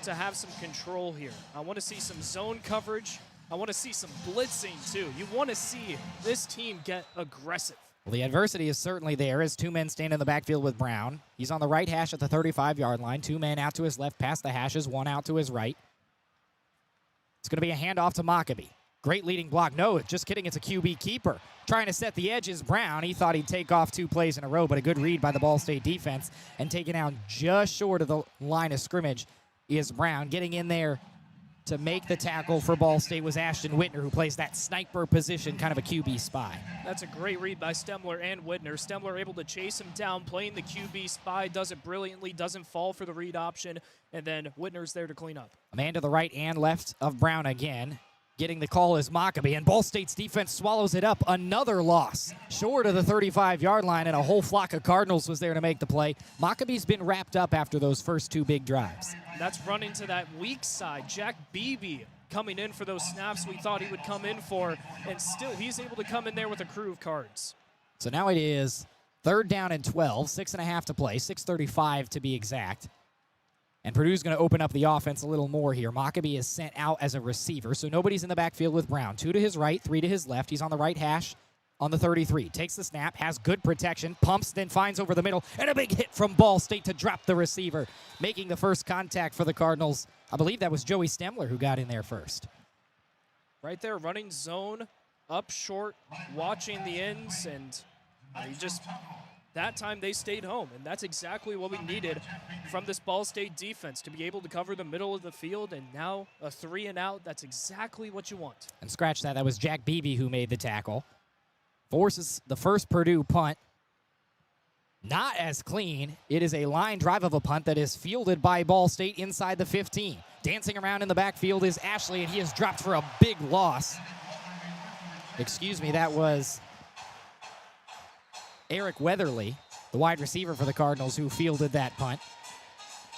to have some control here. I want to see some zone coverage. I want to see some blitzing, too. You want to see this team get aggressive. Well, the adversity is certainly there as 2 men stand in the backfield with Brown. He's on the right hash at the 35-yard line. 2 men out to his left, past the hashes, 1 out to his right. It's going to be a handoff to Mockabee. Great leading block. No, just kidding. It's a QB keeper. Trying to set the edge is Brown. He thought he'd take off 2 plays in a row, but a good read by the Ball State defense. And taken down just short of the line of scrimmage is Brown. Getting in there to make the tackle for Ball State was Ashton Whitner, who plays that sniper position, kind of a QB spy. That's a great read by Stemler and Whitner. Stemler able to chase him down, playing the QB spy, does it brilliantly, doesn't fall for the read option, and then Whitner's there to clean up. A man to the right and left of Brown again. Getting the call is Maccabee, and Ball State's defense swallows it up. Another loss short of the 35-yard line, and a whole flock of Cardinals was there to make the play. Maccabee's been wrapped up after those first 2 big drives. That's running to that weak side. Jack Beebe coming in for those snaps we thought he would come in for, and still he's able to come in there with a crew of cards. So now it is 3rd down and 12, 6.5 to play, 6:35 to be exact. And Purdue's going to open up the offense a little more here. Maccabee is sent out as a receiver, so nobody's in the backfield with Brown. 2 to his right, 3 to his left. He's on the right hash on the 33. Takes the snap, has good protection, pumps, then finds over the middle, and a big hit from Ball State to drop the receiver. Making the first contact for the Cardinals. I believe that was Joey Stemler who got in there first. Right there, running zone, up short, watching the ends, and he just... That time they stayed home, and that's exactly what we needed from this Ball State defense, to be able to cover the middle of the field, and now a 3 and out. That's exactly what you want. And scratch that. That was Jack Beebe who made the tackle. Forces the first Purdue punt. Not as clean. It is a line drive of a punt that is fielded by Ball State inside the 15. Dancing around in the backfield is Ashley, and he is dropped for a big loss. Excuse me, that was Eric Weatherly, the wide receiver for the Cardinals, who fielded that punt.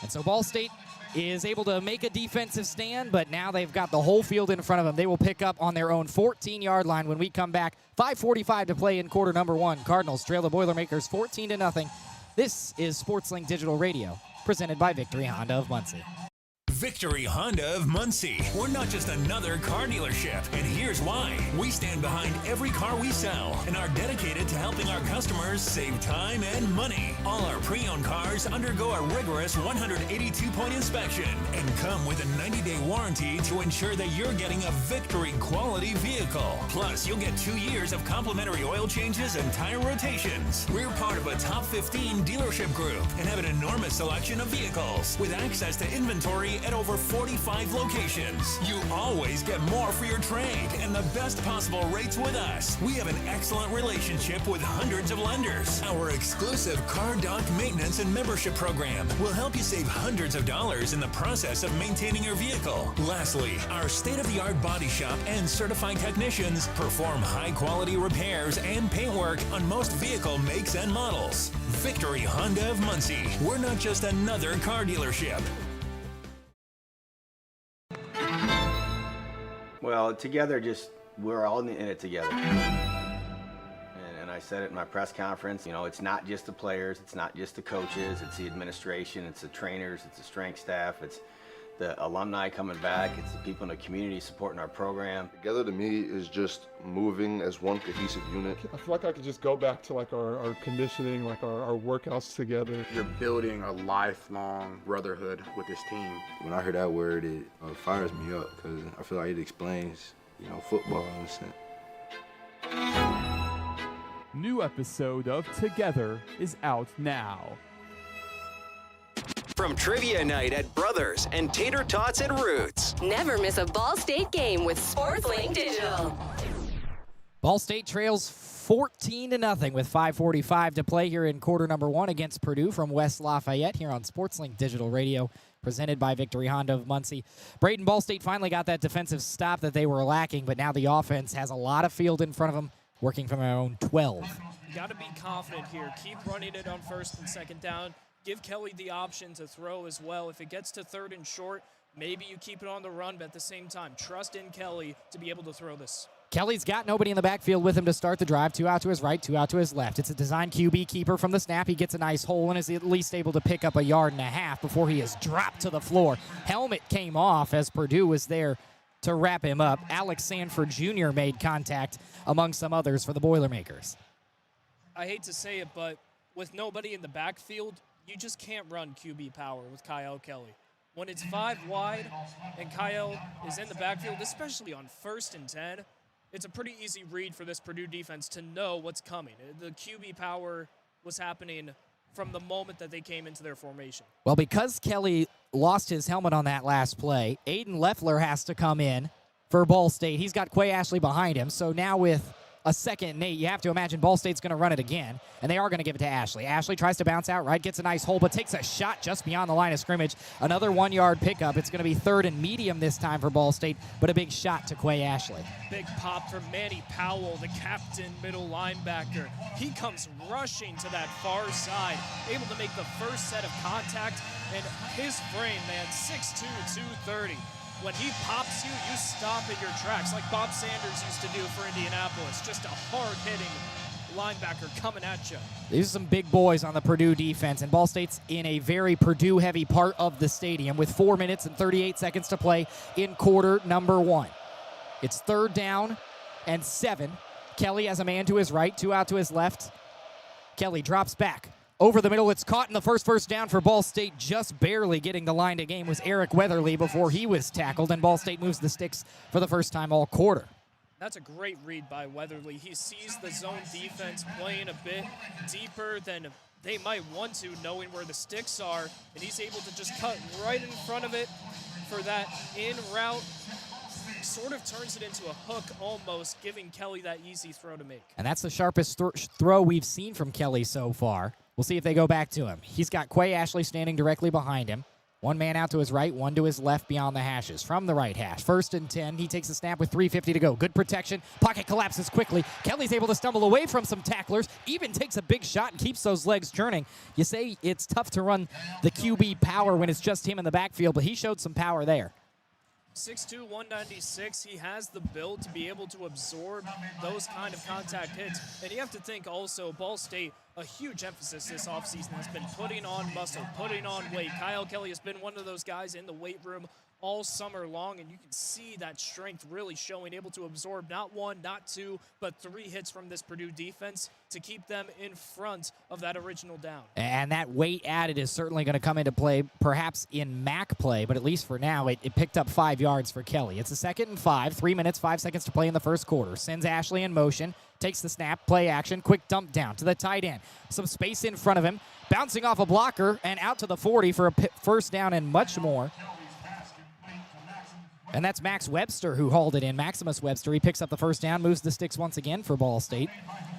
And so Ball State is able to make a defensive stand, but now they've got the whole field in front of them. They will pick up on their own 14-yard line when we come back. 5:45 to play in quarter number 1. Cardinals trail the Boilermakers 14-0. This is SportsLink Digital Radio, presented by Victory Honda of Muncie. Victory Honda of Muncie. We're not just another car dealership, and here's why. We stand behind every car we sell and are dedicated to helping our customers save time and money. All our pre-owned cars undergo a rigorous 182-point inspection and come with a 90-day warranty to ensure that you're getting a Victory quality vehicle. Plus, you'll get 2 years of complimentary oil changes and tire rotations. We're part of a top 15 dealership group and have an enormous selection of vehicles with access to inventory at over 45 locations. You always get more for your trade and the best possible rates with us. We have an excellent relationship with hundreds of lenders. Our exclusive Car Doc maintenance and membership program will help you save hundreds of dollars in the process of maintaining your vehicle. Lastly, our state-of-the-art body shop and certified technicians perform high-quality repairs and paint work on most vehicle makes and models. Victory Honda of Muncie. We're not just another car dealership. Well, together, we're all in it together. And I said it in my press conference, it's not just the players, it's not just the coaches, it's the administration, it's the trainers, it's the strength staff, it's the alumni coming back, it's the people in the community supporting our program. Together to me is just moving as one cohesive unit. I feel like I could just go back to like our conditioning, like our workouts together. You're building a lifelong brotherhood with this team. When I hear that word, it fires me up because I feel like it explains, football in a sense. New episode of Together is out now. From trivia night at Brothers and tater tots at Roots. Never miss a Ball State game with SportsLink Digital. Ball State trails 14-0 with 5:45 to play here in quarter number 1 against Purdue from West Lafayette here on SportsLink Digital Radio, presented by Victory Honda of Muncie. Brayden, Ball State finally got that defensive stop that they were lacking, but now the offense has a lot of field in front of them, working from their own 12. You got to be confident here. Keep running it on 1st and 2nd down. Give Kelly the option to throw as well. If it gets to 3rd and short, maybe you keep it on the run, but at the same time, trust in Kelly to be able to throw this. Kelly's got nobody in the backfield with him to start the drive. 2 out to his right, 2 out to his left. It's a design QB keeper from the snap. He gets a nice hole and is at least able to pick up a 1.5 yards before he is dropped to the floor. Helmet came off as Purdue was there to wrap him up. Alex Sanford Jr. made contact among some others for the Boilermakers. I hate to say it, but with nobody in the backfield, you just can't run QB power with Kyle Kelly. When it's 5 wide and Kyle is in the backfield, especially on 1st and 10, it's a pretty easy read for this Purdue defense to know what's coming. The QB power was happening from the moment that they came into their formation. Well, because Kelly lost his helmet on that last play, Aiden Leffler has to come in for Ball State. He's got Quay Ashley behind him, so now with a 2nd and 8, you have to imagine Ball State's going to run it again, and they are going to give it to Ashley. Ashley tries to bounce out right, gets a nice hole, but takes a shot just beyond the line of scrimmage. Another 1-yard pickup. It's going to be 3rd and medium this time for Ball State, but a big shot to Quay Ashley. Big pop from Manny Powell, the captain middle linebacker. He comes rushing to that far side, able to make the first set of contact, and his frame, man, 6'2", 230. When he pops you, you stop at your tracks, like Bob Sanders used to do for Indianapolis. Just a hard-hitting linebacker coming at you. These are some big boys on the Purdue defense, and Ball State's in a very Purdue-heavy part of the stadium with 4 minutes and 38 seconds to play in quarter number 1. It's 3rd down and 7. Kelly has a man to his right, 2 out to his left. Kelly drops back. Over the middle, it's caught in the first down for Ball State. Just barely getting the line to game was Eric Weatherly before he was tackled, and Ball State moves the sticks for the first time all quarter. That's a great read by Weatherly. He sees the zone defense playing a bit deeper than they might want to, knowing where the sticks are, and he's able to just cut right in front of it for that in route. Sort of turns it into a hook almost, giving Kelly that easy throw to make. And that's the sharpest throw we've seen from Kelly so far. We'll see if they go back to him. He's got Quay Ashley standing directly behind him. 1 man out to his right, 1 to his left beyond the hashes. From the right hash, 1st and 10. He takes a snap with 3:50 to go. Good protection. Pocket collapses quickly. Kelly's able to stumble away from some tacklers. Even takes a big shot and keeps those legs churning. You say it's tough to run the QB power when it's just him in the backfield, but he showed some power there. 6'2", 196, he has the build to be able to absorb those kind of contact hits. And you have to think also, Ball State, a huge emphasis this offseason has been putting on muscle, putting on weight. Kyle Kelly has been one of those guys in the weight room all summer long, and you can see that strength really showing, able to absorb not 1, not 2, but 3 hits from this Purdue defense to keep them in front of that original down. And that weight added is certainly going to come into play, perhaps in MAC play, but at least for now, it picked up 5 yards for Kelly. It's a 2nd and 5, 3 minutes, 5 seconds to play in the first quarter. Sends Ashley in motion, takes the snap, play action, quick dump down to the tight end. Some space in front of him, bouncing off a blocker, and out to the 40 for a first down and much more. And that's Max Webster who hauled it in. Maximus Webster, he picks up the first down, moves the sticks once again for Ball State.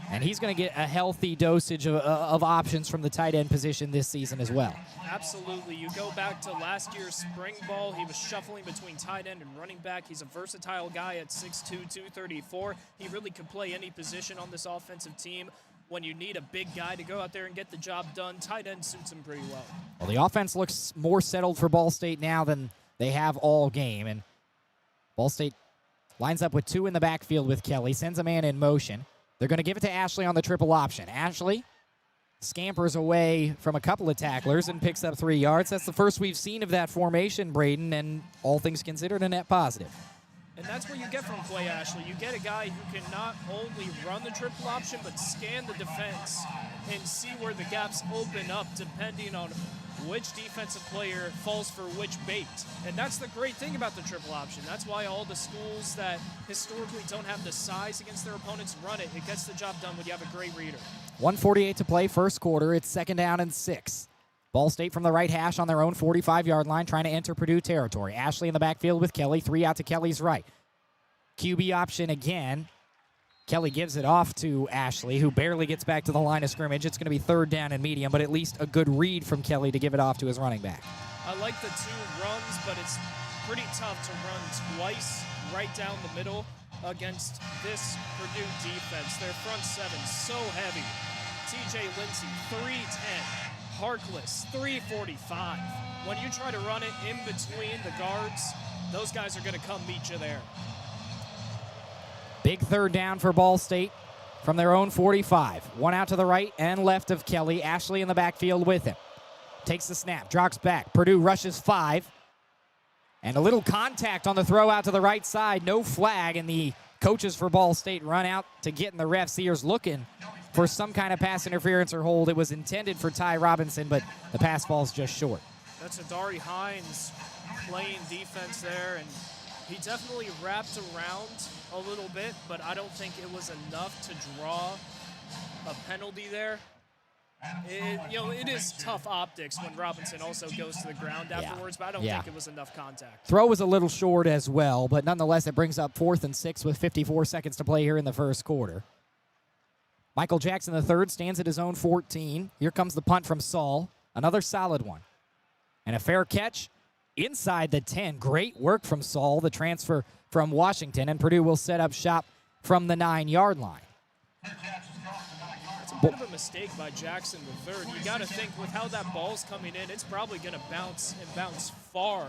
And he's going to get a healthy dosage of options from the tight end position this season as well. Absolutely. You go back to last year's spring ball, he was shuffling between tight end and running back. He's a versatile guy at 6'2", 234. He really could play any position on this offensive team. When you need a big guy to go out there and get the job done, tight end suits him pretty well. Well, the offense looks more settled for Ball State now than they have all game. And Ball State lines up with 2 in the backfield with Kelly, sends a man in motion. They're going to give it to Ashley on the triple option. Ashley scampers away from a couple of tacklers and picks up 3 yards. That's the first we've seen of that formation, Brayden, and all things considered, a net positive. And that's what you get from Quay Ashley. You get a guy who can not only run the triple option, but scan the defense and see where the gaps open up depending on which defensive player falls for which bait. And that's the great thing about the triple option. That's why all the schools that historically don't have the size against their opponents run it. It gets the job done when you have a great reader. 1:48 to play, first quarter. It's 2nd down and 6. Ball State from the right hash on their own 45-yard line, trying to enter Purdue territory. Ashley in the backfield with Kelly, 3 out to Kelly's right. QB option again. Kelly gives it off to Ashley, who barely gets back to the line of scrimmage. It's going to be 3rd down and medium, but at least a good read from Kelly to give it off to his running back. I like the 2 runs, but it's pretty tough to run twice right down the middle against this Purdue defense. Their front 7 so heavy. TJ Lindsey, 310. Harkless, 345. When you try to run it in between the guards, those guys are going to come meet you there. Big 3rd down for Ball State from their own 45. 1 out to the right and left of Kelly. Ashley in the backfield with him. Takes the snap, drops back. Purdue rushes 5. And a little contact on the throw out to the right side. No flag, and the coaches for Ball State run out to get in the ref's ears looking for some kind of pass interference or hold. It was intended for Ty Robinson, but the pass falls just short. That's Adari Hines playing defense there, and he definitely wrapped around a little bit, but I don't think it was enough to draw a penalty there. It is tough optics when Robinson also goes to the ground afterwards, but I don't think it was enough contact. Throw was a little short as well, but nonetheless, it brings up 4th and 6 with 54 seconds to play here in the first quarter. Michael Jackson III stands at his own 14. Here comes the punt from Saul. Another solid one. And a fair catch inside the 10. Great work from Saul, the transfer from Washington, and Purdue will set up shop from the 9-yard line. It's a bit of a mistake by Jackson III. You got to think with how that ball's coming in, it's probably going to bounce far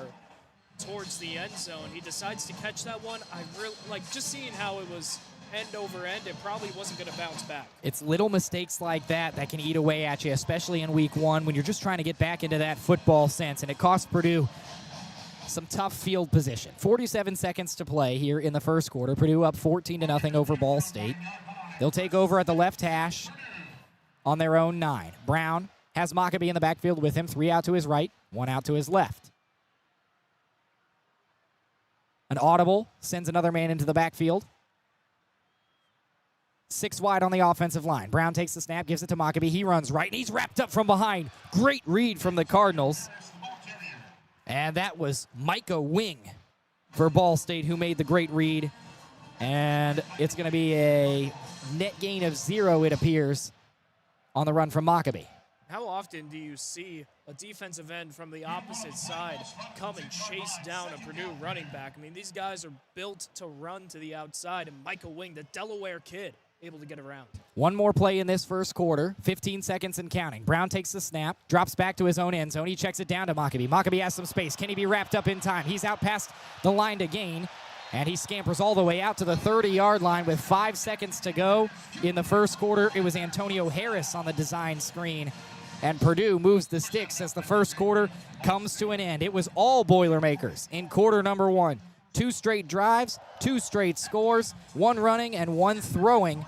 towards the end zone. He decides to catch that one. I really just seeing how it was end over end, it probably wasn't going to bounce back. It's little mistakes like that that can eat away at you, especially in week 1 when you're just trying to get back into that football sense, and it cost Purdue some tough field position. 47 seconds to play here in the first quarter. Purdue up 14-0 over Ball State. They'll take over at the left hash on their own 9. Brown has Mockabee in the backfield with him. 3 out to his right, 1 out to his left. An audible sends another man into the backfield. 6 wide on the offensive line. Brown takes the snap, gives it to Mockabee. He runs right, and he's wrapped up from behind. Great read from the Cardinals. And that was Micah Wing for Ball State who made the great read. And it's going to be a net gain of 0, it appears, on the run from Mockabee. How often do you see a defensive end from the opposite side come and chase down a Purdue running back? I mean, these guys are built to run to the outside, and Micah Wing, the Delaware kid, able to get around. One more play in this first quarter, 15 seconds and counting. Brown takes the snap, drops back to his own end zone. He checks it down to Mockabee. Mockabee has some space. Can he be wrapped up in time? He's out past the line to gain, and he scampers all the way out to the 30-yard line with 5 seconds to go in the first quarter. It was Antonio Harris on the design screen, and Purdue moves the sticks as the first quarter comes to an end. It was all Boilermakers in quarter number 1. 2 straight drives, 2 straight scores, 1 running and 1 throwing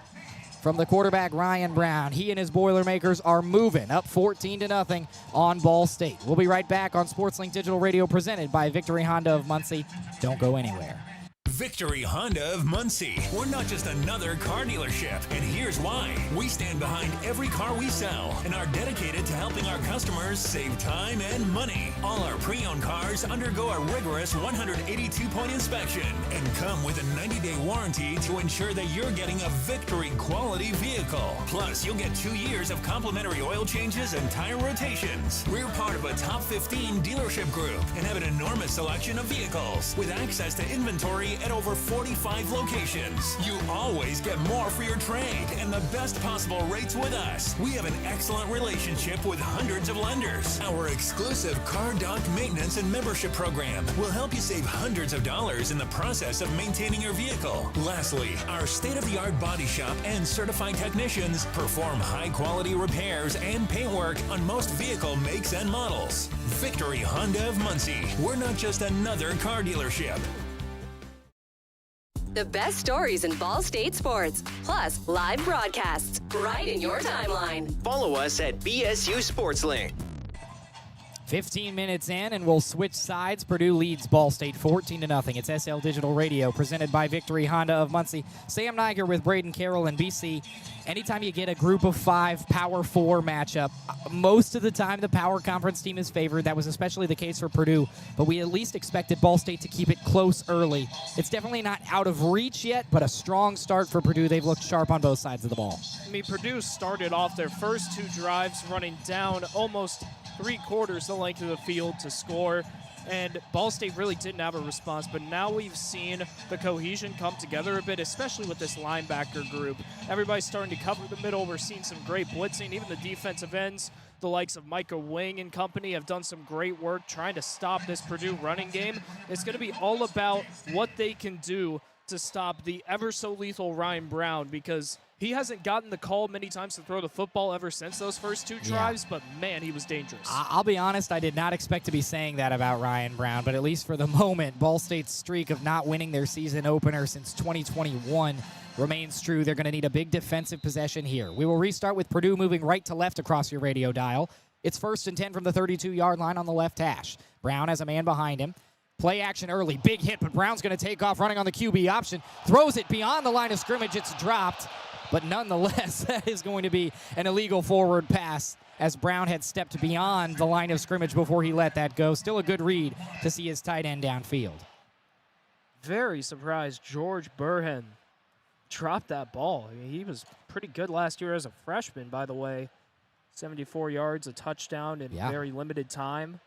from the quarterback Ryan Brown. He and his Boilermakers are moving up 14-0 on Ball State. We'll be right back on SportsLink Digital Radio presented by Victory Honda of Muncie. Don't go anywhere. Victory Honda of Muncie. We're not just another car dealership, and here's why. We stand behind every car we sell and are dedicated to helping our customers save time and money. All our pre-owned cars undergo a rigorous 182-point inspection and come with a 90-day warranty to ensure that you're getting a Victory quality vehicle. Plus, you'll get 2 years of complimentary oil changes and tire rotations. We're part of a top 15 dealership group and have an enormous selection of vehicles with access to inventory at over 45 locations. You always get more for your trade and the best possible rates with us. We have an excellent relationship with hundreds of lenders. Our exclusive Car Doc maintenance and membership program will help you save hundreds of dollars in the process of maintaining your vehicle. Lastly, our state-of-the-art body shop and certified technicians perform high-quality repairs and paint work on most vehicle makes and models. Victory Honda of Muncie. We're not just another car dealership. The best stories in Ball State sports, plus live broadcasts right in your timeline. Follow us at BSU SportsLink. 15 minutes in, and we'll switch sides. Purdue leads Ball State 14-0. It's SL Digital Radio, presented by Victory Honda of Muncie. Sam Neiger with Brayden, Carroll, and BC. Anytime you get a group of 5 Power 4 matchup, most of the time the Power Conference team is favored. That was especially the case for Purdue, but we at least expected Ball State to keep it close early. It's definitely not out of reach yet, but a strong start for Purdue. They've looked sharp on both sides of the ball. I mean, Purdue started off their first 2 drives running down almost 3/4 the length of the field to score, and Ball State really didn't have a response, but now we've seen the cohesion come together a bit, especially with this linebacker group. Everybody's starting to cover the middle. We're seeing some great blitzing. Even the defensive ends, the likes of Micah Wing and company, have done some great work trying to stop this Purdue running game. It's going to be all about what they can do to stop the ever-so-lethal Ryan Brown, because he hasn't gotten the call many times to throw the football ever since those first 2 drives, but, man, he was dangerous. I'll be honest, I did not expect to be saying that about Ryan Brown, but at least for the moment, Ball State's streak of not winning their season opener since 2021 remains true. They're going to need a big defensive possession here. We will restart with Purdue moving right to left across your radio dial. It's 1st and 10 from the 32-yard line on the left hash. Brown has a man behind him. Play action early. Big hit, but Brown's going to take off running on the QB option. Throws it beyond the line of scrimmage. It's dropped, but nonetheless, that is going to be an illegal forward pass as Brown had stepped beyond the line of scrimmage before he let that go. Still a good read to see his tight end downfield. Very surprised George Burhan dropped that ball. I mean, he was pretty good last year as a freshman, by the way. 74 yards, a touchdown in very limited time.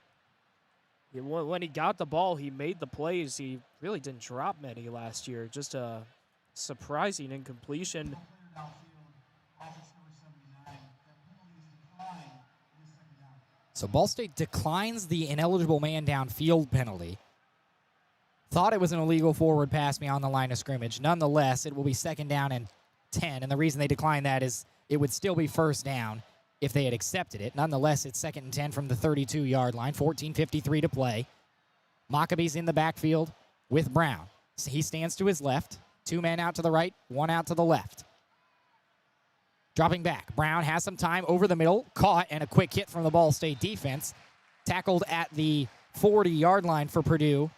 When he got the ball, he made the plays. He really didn't drop many last year. Just a surprising incompletion. So Ball State declines the ineligible man downfield penalty. Thought it was an illegal forward pass beyond the line of scrimmage. Nonetheless, it will be 2nd down and 10. And the reason they declined that is it would still be 1st down if they had accepted it. Nonetheless, it's 2nd and 10 from the 32-yard line. 14:53 to play. Maccabees in the backfield with Brown. So he stands to his left. 2 men out to the right, 1 out to the left. Dropping back. Brown has some time over the middle. Caught, and a quick hit from the Ball State defense. Tackled at the 40-yard line for Purdue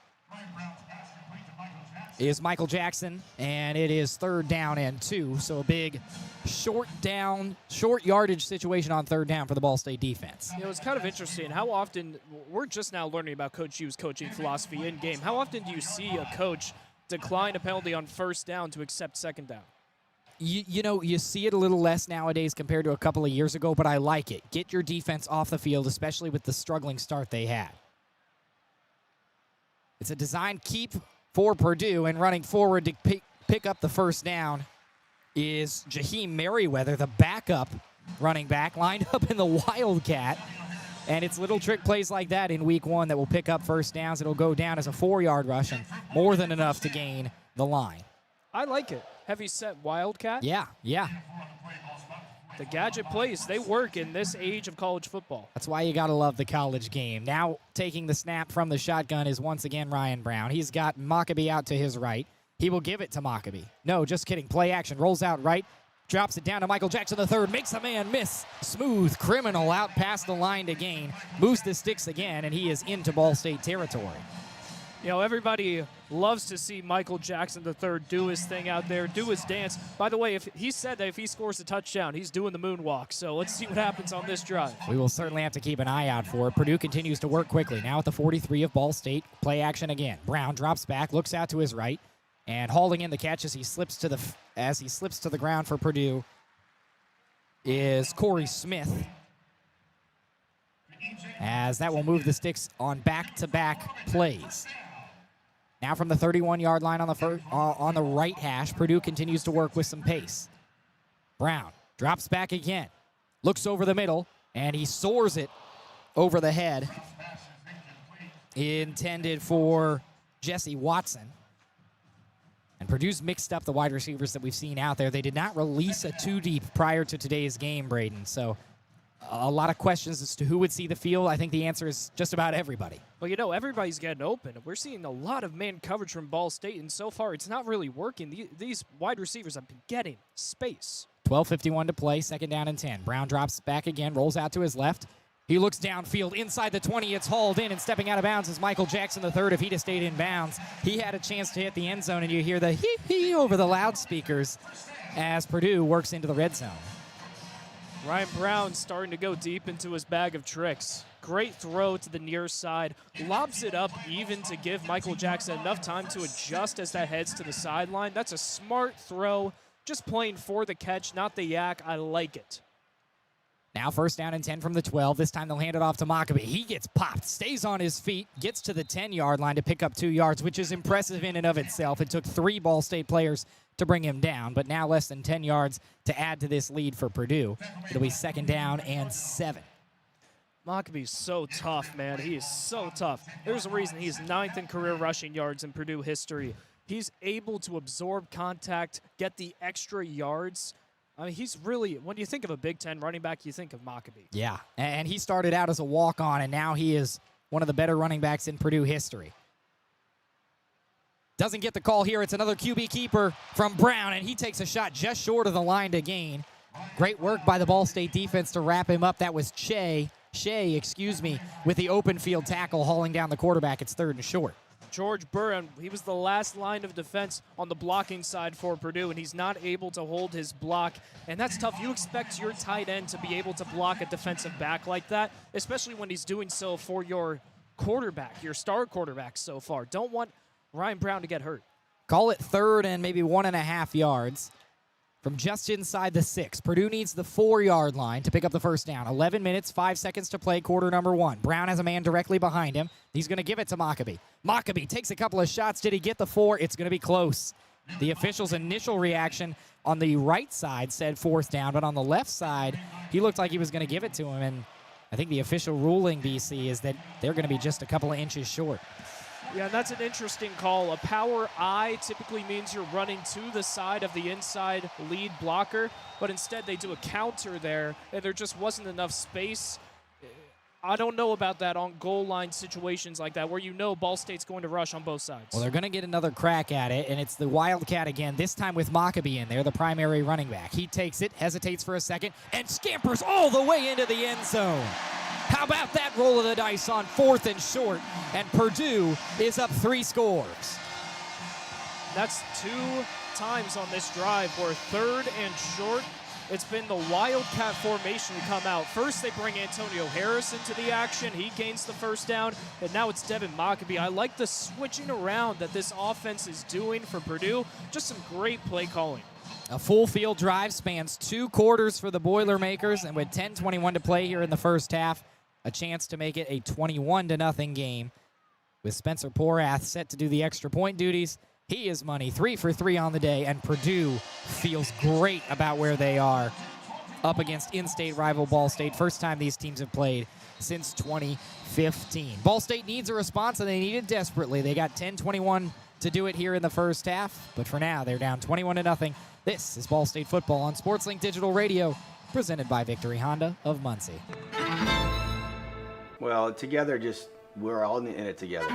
is Michael Jackson, and it is 3rd down and 2. So a big short yardage situation on 3rd down for the Ball State defense. You know, it's kind of interesting how often, we're just now learning about Coach U's coaching philosophy in game. How often do you see a coach decline a penalty on 1st down to accept 2nd down? You know, you see it a little less nowadays compared to a couple of years ago, but I like it. Get your defense off the field, especially with the struggling start they had. It's a design keep for Purdue, and running forward to pick up the 1st down is Jaheim Merriweather, the backup running back, lined up in the Wildcat. And it's little trick plays like that in week 1 that will pick up 1st downs. It'll go down as a 4-yard rush, and more than enough to gain the line. I like it. Heavy set Wildcat? Yeah. The gadget plays, they work in this age of college football. That's why you got to love the college game. Now taking the snap from the shotgun is once again Ryan Brown. He's got Maccabee out to his right. He will give it to Maccabee. No, just kidding. Play action. Rolls out right. Drops it down to Michael Jackson III. Makes a man miss. Smooth criminal out past the line to gain. Moves the sticks again, and he is into Ball State territory. You know, everybody loves to see Michael Jackson III do his thing out there, do his dance. By the way, if he said that if he scores a touchdown, he's doing the moonwalk. So let's see what happens on this drive. We will certainly have to keep an eye out for it. Purdue continues to work quickly. Now at the 43 of Ball State. Play action again. Brown drops back, looks out to his right, and hauling in the catch as he slips to the ground for Purdue is Corey Smith. As that will move the sticks on back-to-back plays. Now from the 31-yard line on the right hash, Purdue continues to work with some pace. Brown drops back again, looks over the middle, and he soars it over the head. Intended for Jesse Watson. And Purdue's mixed up the wide receivers that we've seen out there. They did not release a 2-deep prior to today's game, Brayden. So a lot of questions as to who would see the field. I think the answer is just about everybody. Well, you know, everybody's getting open. We're seeing a lot of man coverage from Ball State, and so far it's not really working. These wide receivers have been getting space. 12:51 to play, 2nd down and 10. Brown drops back again, rolls out to his left. He looks downfield inside the 20. It's hauled in, and stepping out of bounds is Michael Jackson III. If he'd have stayed in bounds, he had a chance to hit the end zone, and you hear the hee-hee over the loudspeakers as Purdue works into the red zone. Ryan Brown starting to go deep into his bag of tricks. Great throw to the near side. Lobs it up even to give Michael Jackson enough time to adjust as that heads to the sideline. That's a smart throw. Just playing for the catch, not the yak. I like it. Now 1st down and 10 from the 12. This time they'll hand it off to Maccabee. He gets popped, stays on his feet, gets to the 10-yard line to pick up 2 yards, which is impressive in and of itself. It took 3 Ball State players to bring him down, but now less than 10 yards to add to this lead for Purdue. It'll be 2nd down and 7. Maccabee's so tough, man. He is so tough. There's a reason he's 9th in career rushing yards in Purdue history. He's able to absorb contact, get the extra yards. I mean, he's really, when you think of a Big Ten running back, you think of Maccabee. Yeah, and he started out as a walk-on, and now he is one of the better running backs in Purdue history. Doesn't get the call here. It's another QB keeper from Brown, and he takes a shot just short of the line to gain. Great work by the Ball State defense to wrap him up. That was Che Shea, with the open field tackle hauling down the quarterback. It's 3rd and short. George Burr, he was the last line of defense on the blocking side for Purdue, and he's not able to hold his block, and that's tough. You expect your tight end to be able to block a defensive back like that, especially when he's doing so for your quarterback, your star quarterback so far. Don't want Ryan Brown to get hurt. Call it 3rd and maybe 1.5 yards from just inside the 6. Purdue needs the 4-yard line to pick up the first down. 11 minutes, 5 seconds to play, quarter number 1. Brown has a man directly behind him. He's going to give it to Mockabee. Mockabee takes a couple of shots. Did he get the 4? It's going to be close. The official's initial reaction on the right side said 4th down, but on the left side, he looked like he was going to give it to him, and I think the official ruling, BC, is that they're going to be just a couple of inches short. Yeah, that's an interesting call. A power I typically means you're running to the side of the inside lead blocker, but instead they do a counter there, and there just wasn't enough space. I don't know about that on goal line situations like that where you know Ball State's going to rush on both sides. Well, they're going to get another crack at it, and it's the Wildcat again, this time with Mockabee in there, the primary running back. He takes it, hesitates for a second, and scampers all the way into the end zone. How about that roll of the dice on 4th and short, and Purdue is up 3 scores. That's 2 times on this drive where 3rd and short, it's been the Wildcat formation to come out. First, they bring Antonio Harris into the action. He gains the first down, and now it's Devin Mockabee. I like the switching around that this offense is doing for Purdue. Just some great play calling. A full field drive spans 2 quarters for the Boilermakers, and with 10:21 to play here in the first half, a chance to make it a 21-0 game. With Spencer Porath set to do the extra point duties, he is money, 3 for 3 on the day, and Purdue feels great about where they are up against in-state rival Ball State. First time these teams have played since 2015. Ball State needs a response, and they need it desperately. They got 10:21 to do it here in the first half, but for now, they're down 21-0. This is Ball State football on SportsLink Digital Radio, presented by Victory Honda of Muncie. Well, together, we're all in it together.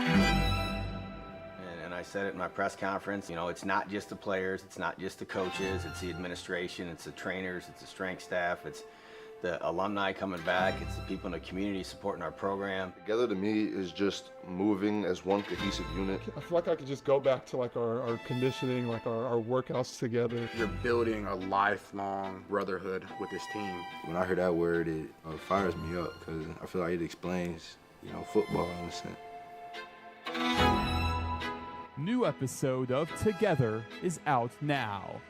And I said it in my press conference, it's not just the players, it's not just the coaches, it's the administration, it's the trainers, it's the strength staff, it's the alumni coming back, it's the people in the community supporting our program. Together to me is just moving as one cohesive unit. I feel like I could just go back to like our conditioning, like our workouts together. You're building a lifelong brotherhood with this team. When I hear that word, it fires me up because I feel like it explains, football in a sense. New episode of Together is out now.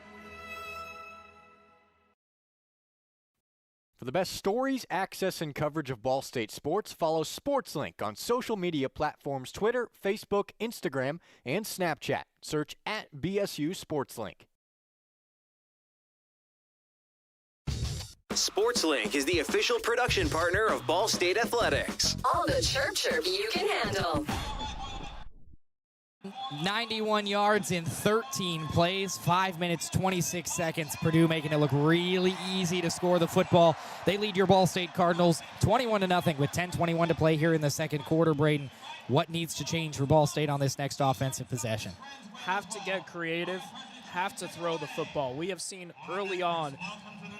For the best stories, access, and coverage of Ball State sports, follow SportsLink on social media platforms Twitter, Facebook, Instagram, and Snapchat. Search @BSU SportsLink. SportsLink is the official production partner of Ball State Athletics. All the chirp you can handle. 91 yards in 13 plays, 5 minutes, 26 seconds. Purdue making it look really easy to score the football. They lead your Ball State Cardinals 21-0 with 10:21 to play here in the second quarter. Brayden, what needs to change for Ball State on this next offensive possession? Have to get creative, have to throw the football. We have seen early on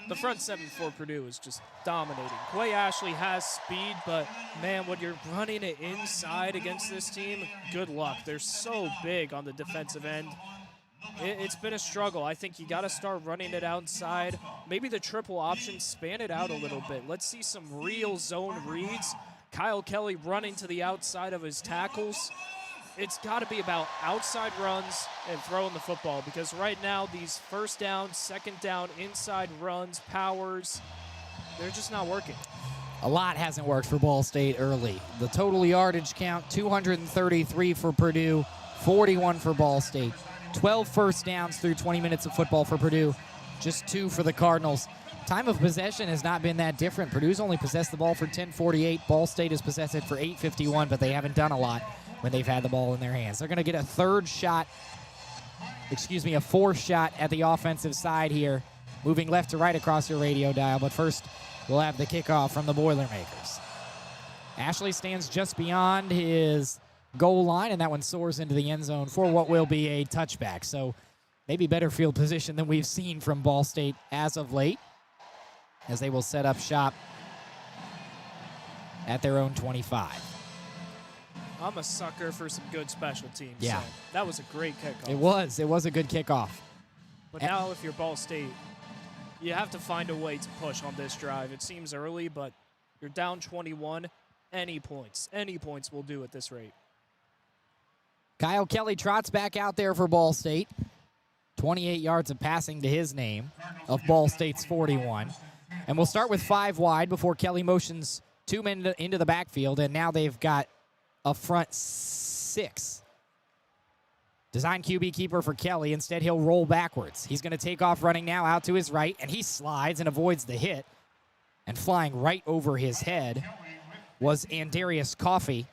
the front seven for Purdue is just dominating. Quay Ashley has speed, but man, when you're running it inside against this team, good luck. They're so big on the defensive end. It's been a struggle. I think you got to start running it outside. Maybe the triple option, span it out a little bit. Let's see some real zone reads. Kyle Kelly running to the outside of his tackles. It's got to be about outside runs and throwing the football, because right now these first down, second down, inside runs, powers, they're just not working. A lot hasn't worked for Ball State early. The total yardage count, 233 for Purdue, 41 for Ball State. 12 first downs through 20 minutes of football for Purdue, just 2 for the Cardinals. Time of possession has not been that different. Purdue's only possessed the ball for 10:48. Ball State has possessed it for 8:51, but they haven't done a lot when they've had the ball in their hands. They're going to get a fourth shot at the offensive side here, moving left to right across your radio dial. But first, we'll have the kickoff from the Boilermakers. Ashley stands just beyond his goal line, and that one soars into the end zone for what will be a touchback. So maybe better field position than we've seen from Ball State as of late, as they will set up shop at their own 25. I'm a sucker for some good special teams. Yeah. So that was a great kickoff. It was a good kickoff. But now if you're Ball State, you have to find a way to push on this drive. It seems early, but you're down 21. Any points will do at this rate. Kyle Kelly trots back out there for Ball State. 28 yards of passing to his name of Ball State's 41. And we'll start with 5 wide before Kelly motions 2 men into the backfield, and now they've got a front 6. Design QB keeper for Kelly. Instead, he'll roll backwards. He's going to take off running now out to his right, and he slides and avoids the hit. And flying right over his head was Andarius Coffey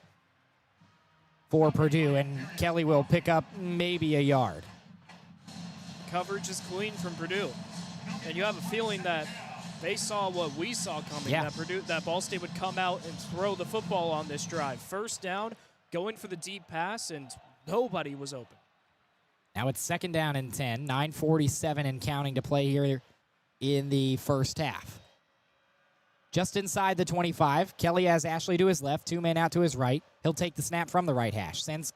for Purdue, and Kelly will pick up maybe a yard. Coverage is clean from Purdue. And you have a feeling that they saw what we saw coming, that Ball State would come out and throw the football on this drive. First down, going for the deep pass, and nobody was open. Now it's 2nd down and 10, 9:47 and counting to play here in the first half. Just inside the 25, Kelly has Ashley to his left, 2 men out to his right. He'll take the snap from the right hash, sends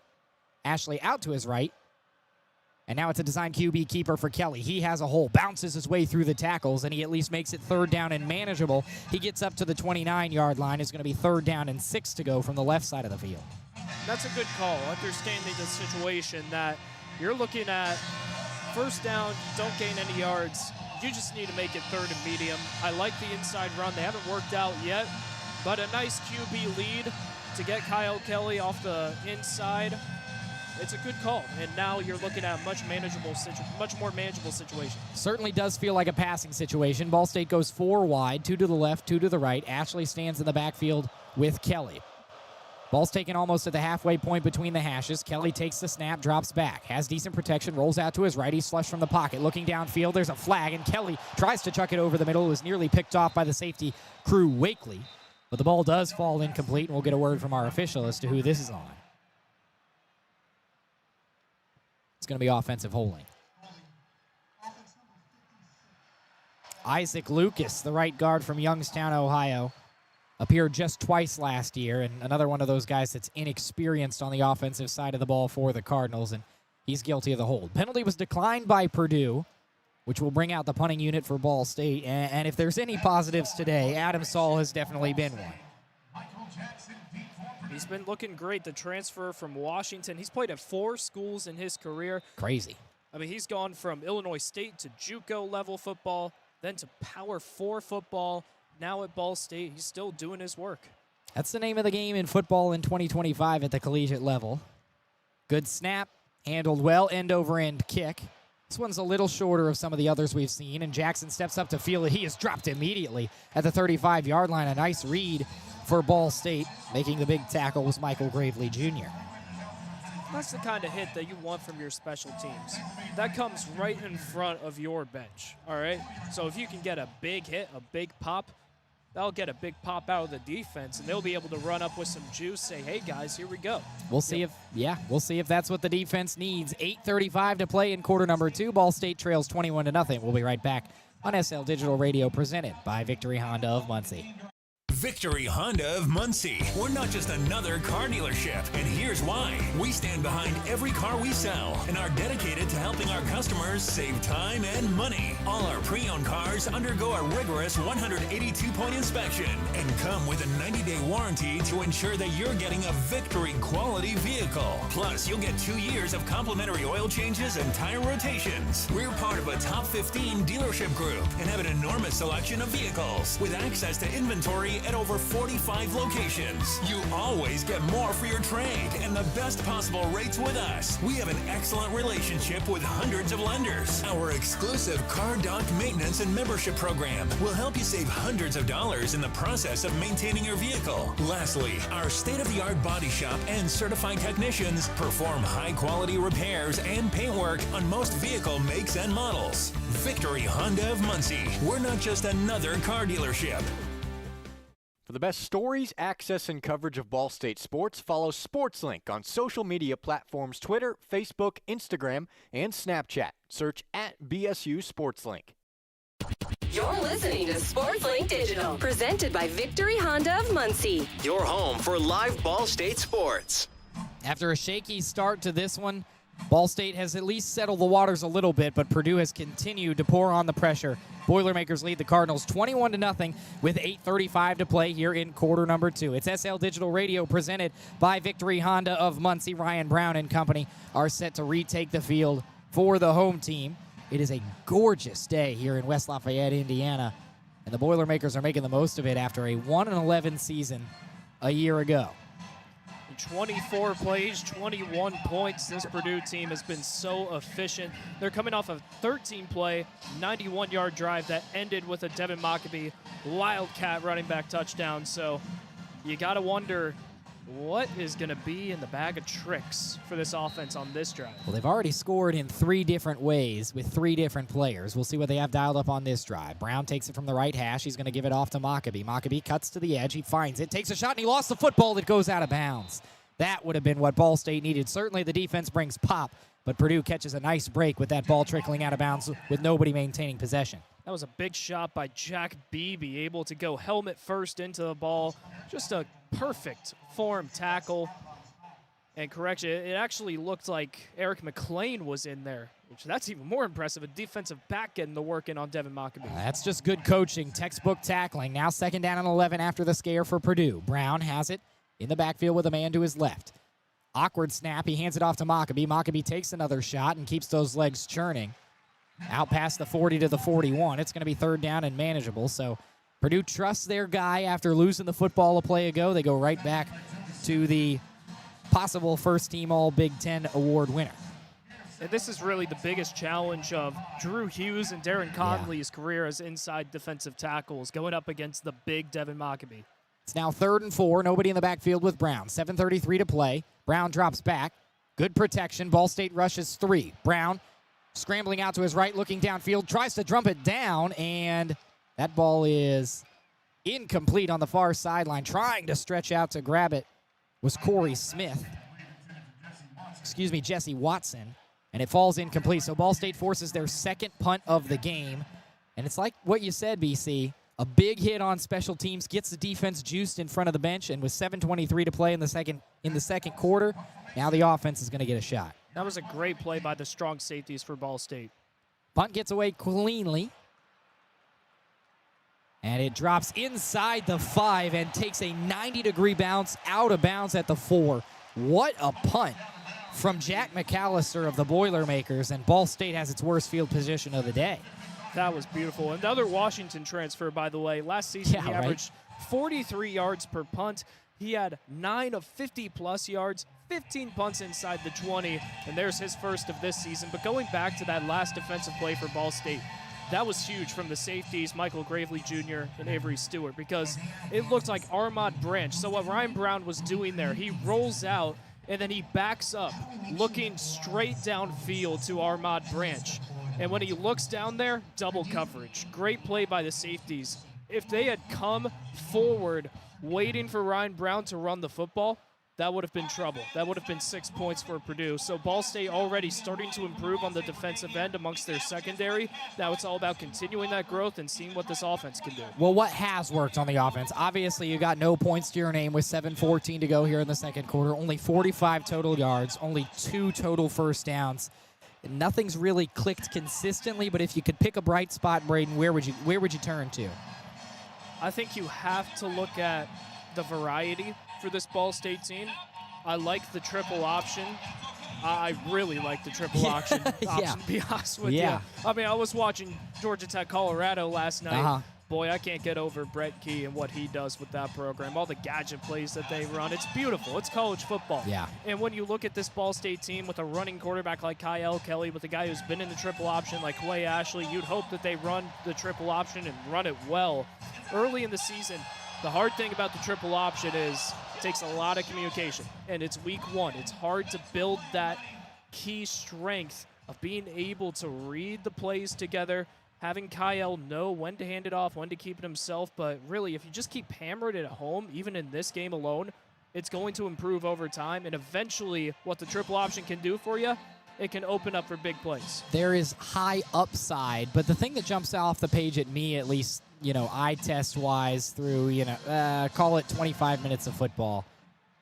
Ashley out to his right, and now it's a design QB keeper for Kelly. He has a hole, bounces his way through the tackles, and he at least makes it 3rd down and manageable. He gets up to the 29-yard line. It's going to be 3rd down and 6 to go from the left side of the field. That's a good call, understanding the situation that you're looking at. First down, don't gain any yards. You just need to make it 3rd and medium. I like the inside run. They haven't worked out yet, but a nice QB lead to get Kyle Kelly off the inside. It's a good call, and now you're looking at a much more manageable situation. Certainly does feel like a passing situation. Ball State goes 4 wide, 2 to the left, 2 to the right. Ashley stands in the backfield with Kelly. Ball's taken almost at the halfway point between the hashes. Kelly takes the snap, drops back, has decent protection, rolls out to his right. He's flushed from the pocket, looking downfield. There's a flag, and Kelly tries to chuck it over the middle. It was nearly picked off by the safety, Crew Wakely. But the ball does fall incomplete, and we'll get a word from our official as to who this is on. It's going to be offensive holding. Isaac Lucas, the right guard from Youngstown, Ohio, appeared just twice last year, and another one of those guys that's inexperienced on the offensive side of the ball for the Cardinals, and he's guilty of the hold. Penalty was declined by Purdue, which will bring out the punting unit for Ball State, and if there's any positives today, Adam Saul has definitely been one. He's been looking great. The transfer from Washington. He's played at 4 schools in his career. Crazy. I mean, he's gone from Illinois State to JUCO level football, then to Power 4 football. Now at Ball State, he's still doing his work. That's the name of the game in football in 2025 at the collegiate level. Good snap, handled well, end-over-end kick. This one's a little shorter of some of the others we've seen, and Jackson steps up to field it. He is dropped immediately at the 35-yard line. A nice read for Ball State. Making the big tackle was Michael Gravely Jr. That's the kind of hit that you want from your special teams. That comes right in front of your bench, all right? So if you can get a big hit, a big pop, that'll get a big pop out of the defense, and they'll be able to run up with some juice, say, hey, guys, here we go. We'll see if that's what the defense needs. 8:35 to play in quarter number 2. Ball State trails 21-0. We'll be right back on SL Digital Radio, presented by Victory Honda of Muncie. Victory Honda of Muncie. We're not just another car dealership, and here's why. We stand behind every car we sell and are dedicated to helping our customers save time and money. All our pre-owned cars undergo a rigorous 182-point inspection and come with a 90-day warranty to ensure that you're getting a Victory quality vehicle. Plus, you'll get 2 years of complimentary oil changes and tire rotations. We're part of a top 15 dealership group and have an enormous selection of vehicles with access to inventory at over 45 locations. You always get more for your trade and the best possible rates with us. We have an excellent relationship with hundreds of lenders. Our exclusive Car Doc maintenance and membership program will help you save hundreds of dollars in the process of maintaining your vehicle. Lastly, our state-of-the-art body shop and certified technicians perform high-quality repairs and paint work on most vehicle makes and models. Victory Honda of Muncie. We're not just another car dealership. For the best stories, access, and coverage of Ball State sports, follow SportsLink on social media platforms Twitter, Facebook, Instagram, and Snapchat. Search @BSU SportsLink. You're listening to SportsLink Digital, presented by Victory Honda of Muncie. Your home for live Ball State sports. After a shaky start to this one, Ball State has at least settled the waters a little bit, but Purdue has continued to pour on the pressure. Boilermakers lead the Cardinals 21-0 with 8:35 to play here in quarter number 2. It's SL Digital Radio presented by Victory Honda of Muncie. Ryan Brown and company are set to retake the field for the home team. It is a gorgeous day here in West Lafayette, Indiana, and the Boilermakers are making the most of it after a 1-11 season a year ago. 24 plays, 21 points. This Purdue team has been so efficient. They're coming off a 13-play, 91-yard drive that ended with a Devin Mockabee Wildcat running back touchdown. So you got to wonder what is going to be in the bag of tricks for this offense on this drive. Well, they've already scored in 3 different ways with 3 different players. We'll see what they have dialed up on this drive. Brown takes it from the right hash. He's going to give it off to Mockabee. Mockabee cuts to the edge. He finds it, takes a shot, and he lost the football that goes out of bounds. That would have been what Ball State needed. Certainly the defense brings pop, but Purdue catches a nice break with that ball trickling out of bounds with nobody maintaining possession. That was a big shot by Jack Beebe, able to go helmet first into the ball. Just a perfect form tackle. And correction, it actually looked like Eric McLean was in there, which that's even more impressive. A defensive back getting the work in on Devin Mockabee. That's just good coaching, textbook tackling. Now 2nd down and 11 after the scare for Purdue. Brown has it in the backfield with a man to his left. Awkward snap. He hands it off to Mockabee. Mockabee takes another shot and keeps those legs churning. Out past the 40 to the 41. It's going to be 3rd down and manageable. So Purdue trusts their guy after losing the football a play ago. They go right back to the possible first-team All-Big Ten award winner. And this is really the biggest challenge of Drew Hughes and Darren Conley's career as inside defensive tackles, going up against the big Devin Mockabee. It's now 3rd and 4. Nobody in the backfield with Brown. 7:33 to play. Brown drops back. Good protection. Ball State rushes 3. Brown scrambling out to his right, looking downfield, tries to drum it down, and that ball is incomplete on the far sideline. Trying to stretch out to grab it was Jesse Watson, and it falls incomplete. So Ball State forces their 2nd punt of the game, and it's like what you said, BC. A big hit on special teams gets the defense juiced in front of the bench, and with 7:23 to play in the second quarter, now the offense is going to get a shot. That was a great play by the strong safeties for Ball State. Punt gets away cleanly, and it drops inside the 5 and takes a 90-degree bounce out of bounds at the 4. What a punt from Jack McAllister of the Boilermakers, and Ball State has its worst field position of the day. That was beautiful. Another Washington transfer, by the way. Last season, he averaged 43 yards per punt. He had 9 of 50-plus yards, 15 punts inside the 20, and there's his first of this season. But going back to that last defensive play for Ball State, that was huge from the safeties, Michael Gravely Jr. and Avery Stewart, because it looked like Armand Branch. So what Ryan Brown was doing there, he rolls out, and then he backs up, looking straight downfield to Armand Branch. And when he looks down there, double coverage. Great play by the safeties. If they had come forward waiting for Ryan Brown to run the football, that would have been trouble. That would have been 6 points for Purdue. So Ball State already starting to improve on the defensive end amongst their secondary. Now it's all about continuing that growth and seeing what this offense can do. Well, what has worked on the offense? Obviously, you got no points to your name with 7:14 to go here in the second quarter. Only 45 total yards, only 2 total first downs. Nothing's really clicked consistently, but if you could pick a bright spot, Brayden, where would you turn to? I think you have to look at the variety for this Ball State team. I like the triple option. I really like the triple option, to be honest with you. I mean, I was watching Georgia Tech Colorado last night. Boy, I can't get over Brett Key and what he does with that program. All the gadget plays that they run. It's beautiful. It's college football. Yeah. And when you look at this Ball State team with a running quarterback like Kyle Kelly, with a guy who's been in the triple option like Clay Ashley, you'd hope that they run the triple option and run it well. Early in the season, the hard thing about the triple option is it takes a lot of communication, and it's week 1. It's hard to build that key strength of being able to read the plays together, having Kyle know when to hand it off, when to keep it himself. But really, if you just keep hammering it at home, even in this game alone, it's going to improve over time. And eventually, what the triple option can do for you it can open up for big plays. There is high upside, but the thing that jumps off the page at me, at least, eye test wise through, call it 25 minutes of football,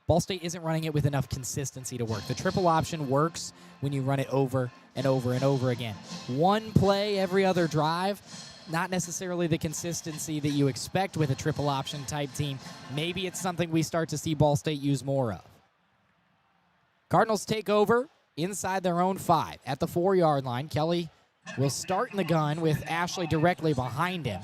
Ball State isn't running it with enough consistency to work. The triple option works when you run it over and over and over again. One play every other drive, not necessarily the consistency that you expect with a triple option type team. Maybe it's something we start to see Ball State use more of. Cardinals take over inside their own 5 at the 4-yard line. Kelly will start in the gun with Ashley directly behind him.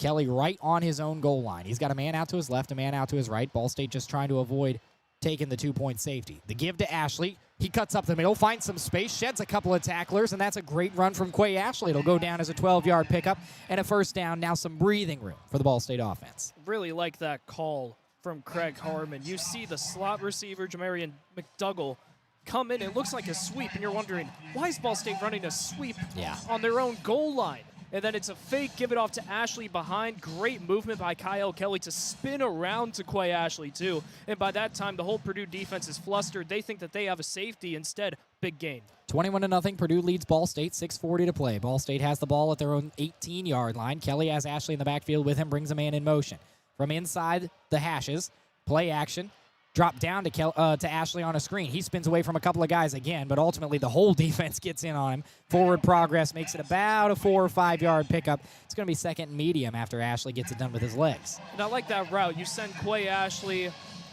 Kelly right on his own goal line. He's got a man out to his left, a man out to his right. Ball State just trying to avoid taking the 2-point safety. The give to Ashley. He cuts up the middle, finds some space, sheds a couple of tacklers, and that's a great run from Quay Ashley. It'll go down as a 12-yard pickup and a first down. Now some breathing room for the Ball State offense. Really like that call from Craig Harmon. You see the slot receiver, Jamarian McDougall, come in. It looks like a sweep, and you're wondering, why is Ball State running a sweep on their own goal line? And then it's a fake, give it off to Ashley behind. Great movement by Kyle Kelly to spin around to Quay Ashley, too. And by that time, the whole Purdue defense is flustered. They think that they have a safety. Instead, big gain. 21-0, Purdue leads Ball State, 6:40 to play. Ball State has the ball at their own 18-yard line. Kelly has Ashley in the backfield with him, brings a man in motion. From inside the hashes, play action. Drop down to Ashley on a screen. He spins away from a couple of guys again, but ultimately the whole defense gets in on him. Forward progress makes it about a 4 or 5 yard pickup. It's going to be second and medium after Ashley gets it done with his legs. And I like that route. You send Quay Ashley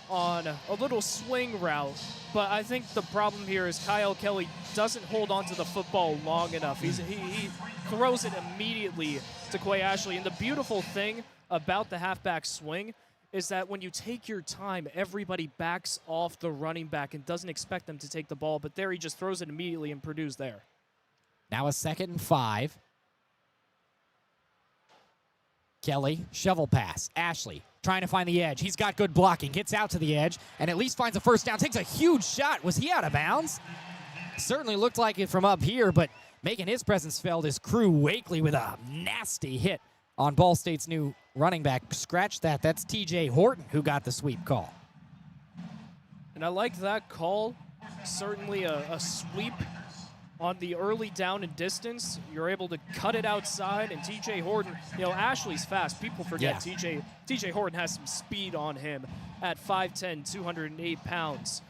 on a little swing route, but I think the problem here is Kyle Kelly doesn't hold on to the football long enough. He throws it immediately to Quay Ashley. And the beautiful thing about the halfback swing is that when you take your time, everybody backs off the running back and doesn't expect them to take the ball. But there he just throws it immediately and Purdue's there. Now a 2nd and 5. Kelly, shovel pass. Ashley trying to find the edge. He's got good blocking. Gets out to the edge and at least finds a first down. Takes a huge shot. Was he out of bounds? Certainly looked like it from up here, but making his presence felt is Crew Wakely with a nasty hit on Ball State's new running back. Scratch that. That's TJ Horton who got the sweep call. And I like that call. Certainly a sweep on the early down and distance. You're able to cut it outside, and TJ Horton, Ashley's fast. People forget TJ Horton has some speed on him at 5'10", 208 pounds.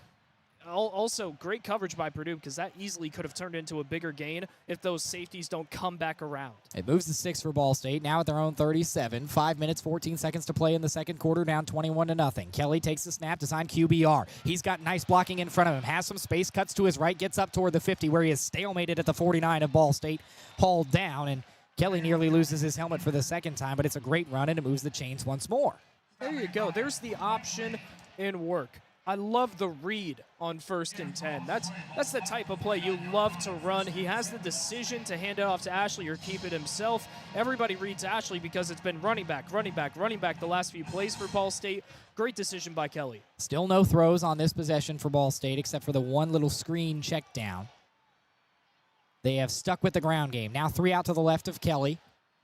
Also, great coverage by Purdue because that easily could have turned into a bigger gain if those safeties don't come back around. It moves to 6 for Ball State, now at their own 37. 5 minutes, 14 seconds to play in the second quarter, down 21-0. Kelly takes the snap, design QBR. He's got nice blocking in front of him, has some space, cuts to his right, gets up toward the 50 where he is stalemated at the 49 of Ball State, hauled down, and Kelly nearly loses his helmet for the second time, but it's a great run, and it moves the chains once more. There you go. There's the option in work. I love the read on 1st and 10. That's the type of play you love to run. He has the decision to hand it off to Ashley or keep it himself. Everybody reads Ashley because it's been running back the last few plays for Ball State. Great decision by Kelly. Still no throws on this possession for Ball State except for the one little screen check down. They have stuck with the ground game. Now 3 out to the left of Kelly.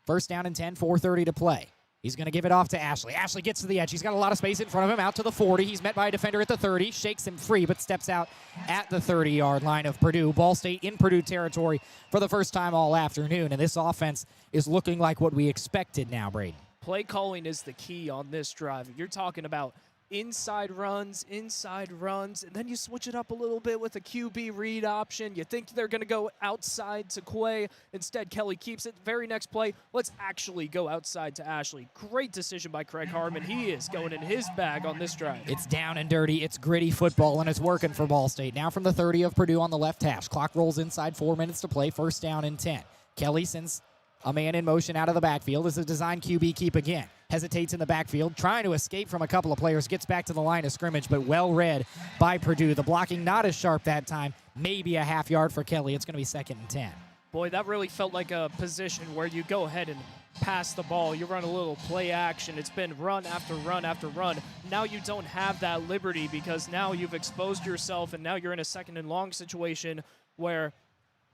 First down and 10, 4:30 to play. He's going to give it off to Ashley. Ashley gets to the edge. He's got a lot of space in front of him, out to the 40. He's met by a defender at the 30, shakes him free, but steps out at the 30-yard line of Purdue. Ball State in Purdue territory for the first time all afternoon, and this offense is looking like what we expected now, Brayden. Play calling is the key on this drive. You're talking about inside runs, and then you switch it up a little bit with a QB read option. You think they're going to go outside to Quay. Instead, Kelly keeps it. Very next play, let's actually go outside to Ashley. Great decision by Craig Harmon. He is going in his bag on this drive. It's down and dirty. It's gritty football, and it's working for Ball State. Now from the 30 of Purdue on the left hash. Clock rolls inside, 4 minutes to play. First down and 10. Kelly sends a man in motion out of the backfield as a design QB keep again. Hesitates in the backfield, trying to escape from a couple of players, gets back to the line of scrimmage, but well read by Purdue. The blocking not as sharp that time, maybe a half yard for Kelly. It's going to be 2nd and 10. Boy, that really felt like a position where you go ahead and pass the ball. You run a little play action. It's been run after run after run. Now you don't have that liberty because now you've exposed yourself, and now you're in a 2nd and long situation where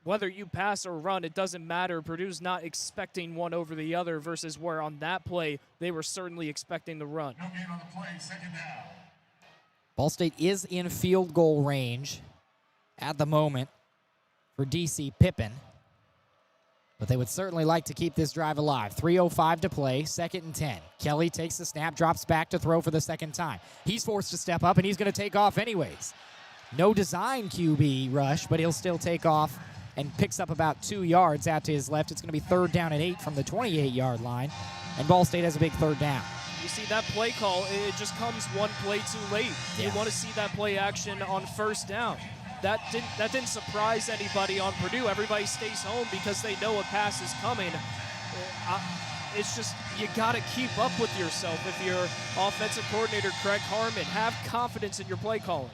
whether you pass or run, it doesn't matter. Purdue's not expecting one over the other versus where on that play, they were certainly expecting the run. Ball State is in field goal range at the moment for DC Pippin. But they would certainly like to keep this drive alive. 3:05 to play, 2nd and 10. Kelly takes the snap, drops back to throw for the second time. He's forced to step up, and he's going to take off anyways. No design QB rush, but he'll still take off and picks up about 2 yards out to his left. It's going to be 3rd down and 8 from the 28-yard line, and Ball State has a big 3rd down. You see that play call, it just comes one play too late. Yeah. You want to see that play action on 1st down. That didn't surprise anybody on Purdue. Everybody stays home because they know a pass is coming. It's just, you got to keep up with yourself. If you're offensive coordinator Craig Harmon, have confidence in your play calling.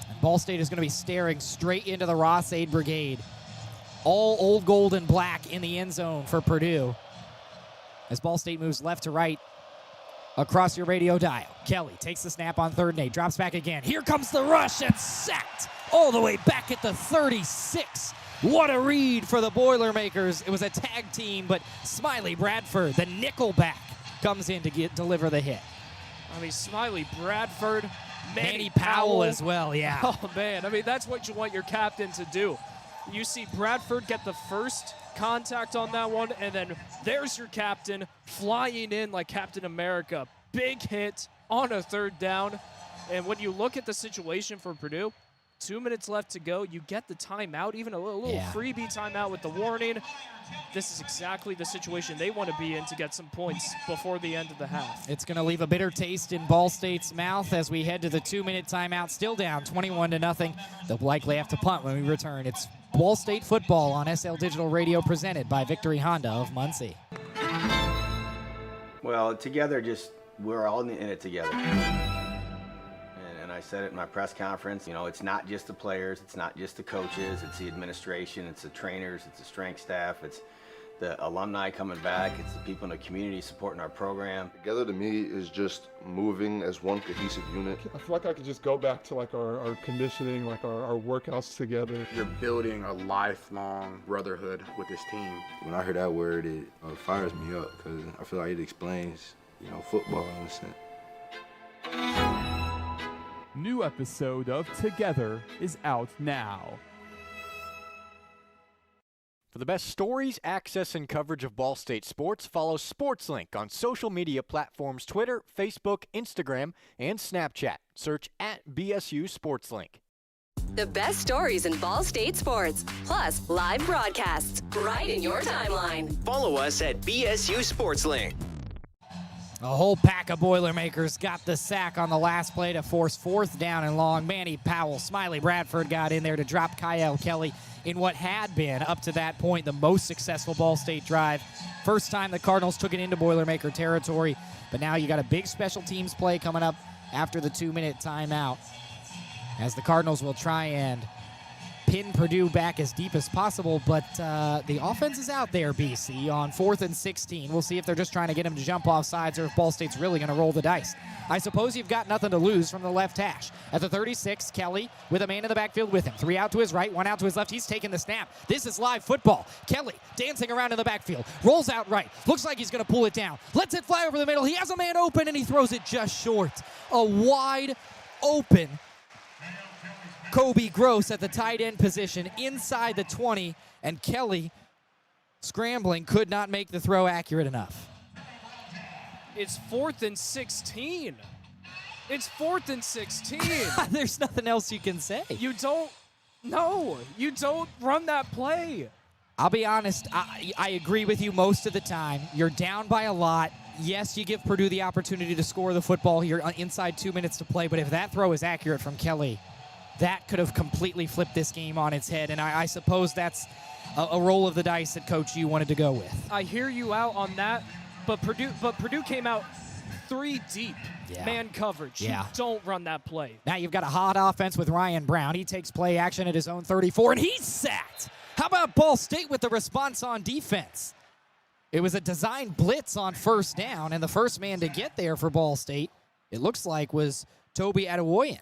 And Ball State is going to be staring straight into the Ross-Ade Brigade. All old gold and black in the end zone for Purdue. As Ball State moves left to right across your radio dial. Kelly takes the snap on 3rd and 8, drops back again. Here comes the rush, and sacked all the way back at the 36. What a read for the Boilermakers. It was a tag team, but Smiley Bradford, the nickelback, comes in to deliver the hit. I mean, Smiley Bradford, Manny Powell as well, yeah. Oh, man. I mean, that's what you want your captain to do. You see Bradford get the first contact on that one, and then there's your captain flying in like Captain America. Big hit on a 3rd down. And when you look at the situation for Purdue, 2 minutes left to go. You get the timeout, even a little freebie timeout with the warning. This is exactly the situation they want to be in to get some points before the end of the half. It's going to leave a bitter taste in Ball State's mouth as we head to the 2-minute timeout. Still down 21-0. They'll likely have to punt when we return. It's Ball State football on SL Digital Radio, presented by Victory Honda of Muncie. Well, together, we're all in it together. And I said it in my press conference, it's not just the players, it's not just the coaches, it's the administration, it's the trainers, it's the strength staff, it's the alumni coming back, it's the people in the community supporting our program. Together to me is just moving as one cohesive unit. I feel like I could just go back to like our conditioning, like our workouts together. You're building a lifelong brotherhood with this team. When I hear that word, it fires me up because I feel like it explains, football in a sense. New episode of Together is out now. For the best stories, access, and coverage of Ball State sports, follow SportsLink on social media platforms Twitter, Facebook, Instagram, and Snapchat. Search @BSU SportsLink. The best stories in Ball State sports, plus live broadcasts, right in your timeline. Follow us at BSU SportsLink. A whole pack of Boilermakers got the sack on the last play to force 4th down and long. Manny Powell, Smiley Bradford got in there to drop Kyle Kelly in what had been, up to that point, the most successful Ball State drive. First time the Cardinals took it into Boilermaker territory, but now you got a big special teams play coming up after the 2-minute timeout, as the Cardinals will try and pin Purdue back as deep as possible, but the offense is out there, BC, on 4th and 16. We'll see if they're just trying to get him to jump off sides or if Ball State's really going to roll the dice. I suppose you've got nothing to lose from the left hash. At the 36, Kelly with a man in the backfield with him. 3 out to his right, 1 out to his left. He's taking the snap. This is live football. Kelly dancing around in the backfield. Rolls out right. Looks like he's going to pull it down. Lets it fly over the middle. He has a man open, and he throws it just short. A wide open Kobe Gross at the tight end position inside the 20, and Kelly, scrambling, could not make the throw accurate enough. It's 4th and 16. It's 4th and 16. There's nothing else you can say. You don't run that play. I'll be honest, I agree with you most of the time. You're down by a lot. Yes, you give Purdue the opportunity to score the football here inside 2 minutes to play, but if that throw is accurate from Kelly, that could have completely flipped this game on its head, and I suppose that's a roll of the dice that Coach U wanted to go with. I hear you out on that, but Purdue came out 3 deep. Yeah. Man coverage. Yeah. You don't run that play. Now you've got a hot offense with Ryan Brown. He takes play action at his own 34, and he's sacked. How about Ball State with the response on defense? It was a design blitz on 1st down, and the first man to get there for Ball State, it looks like, was Toby Adewoyan.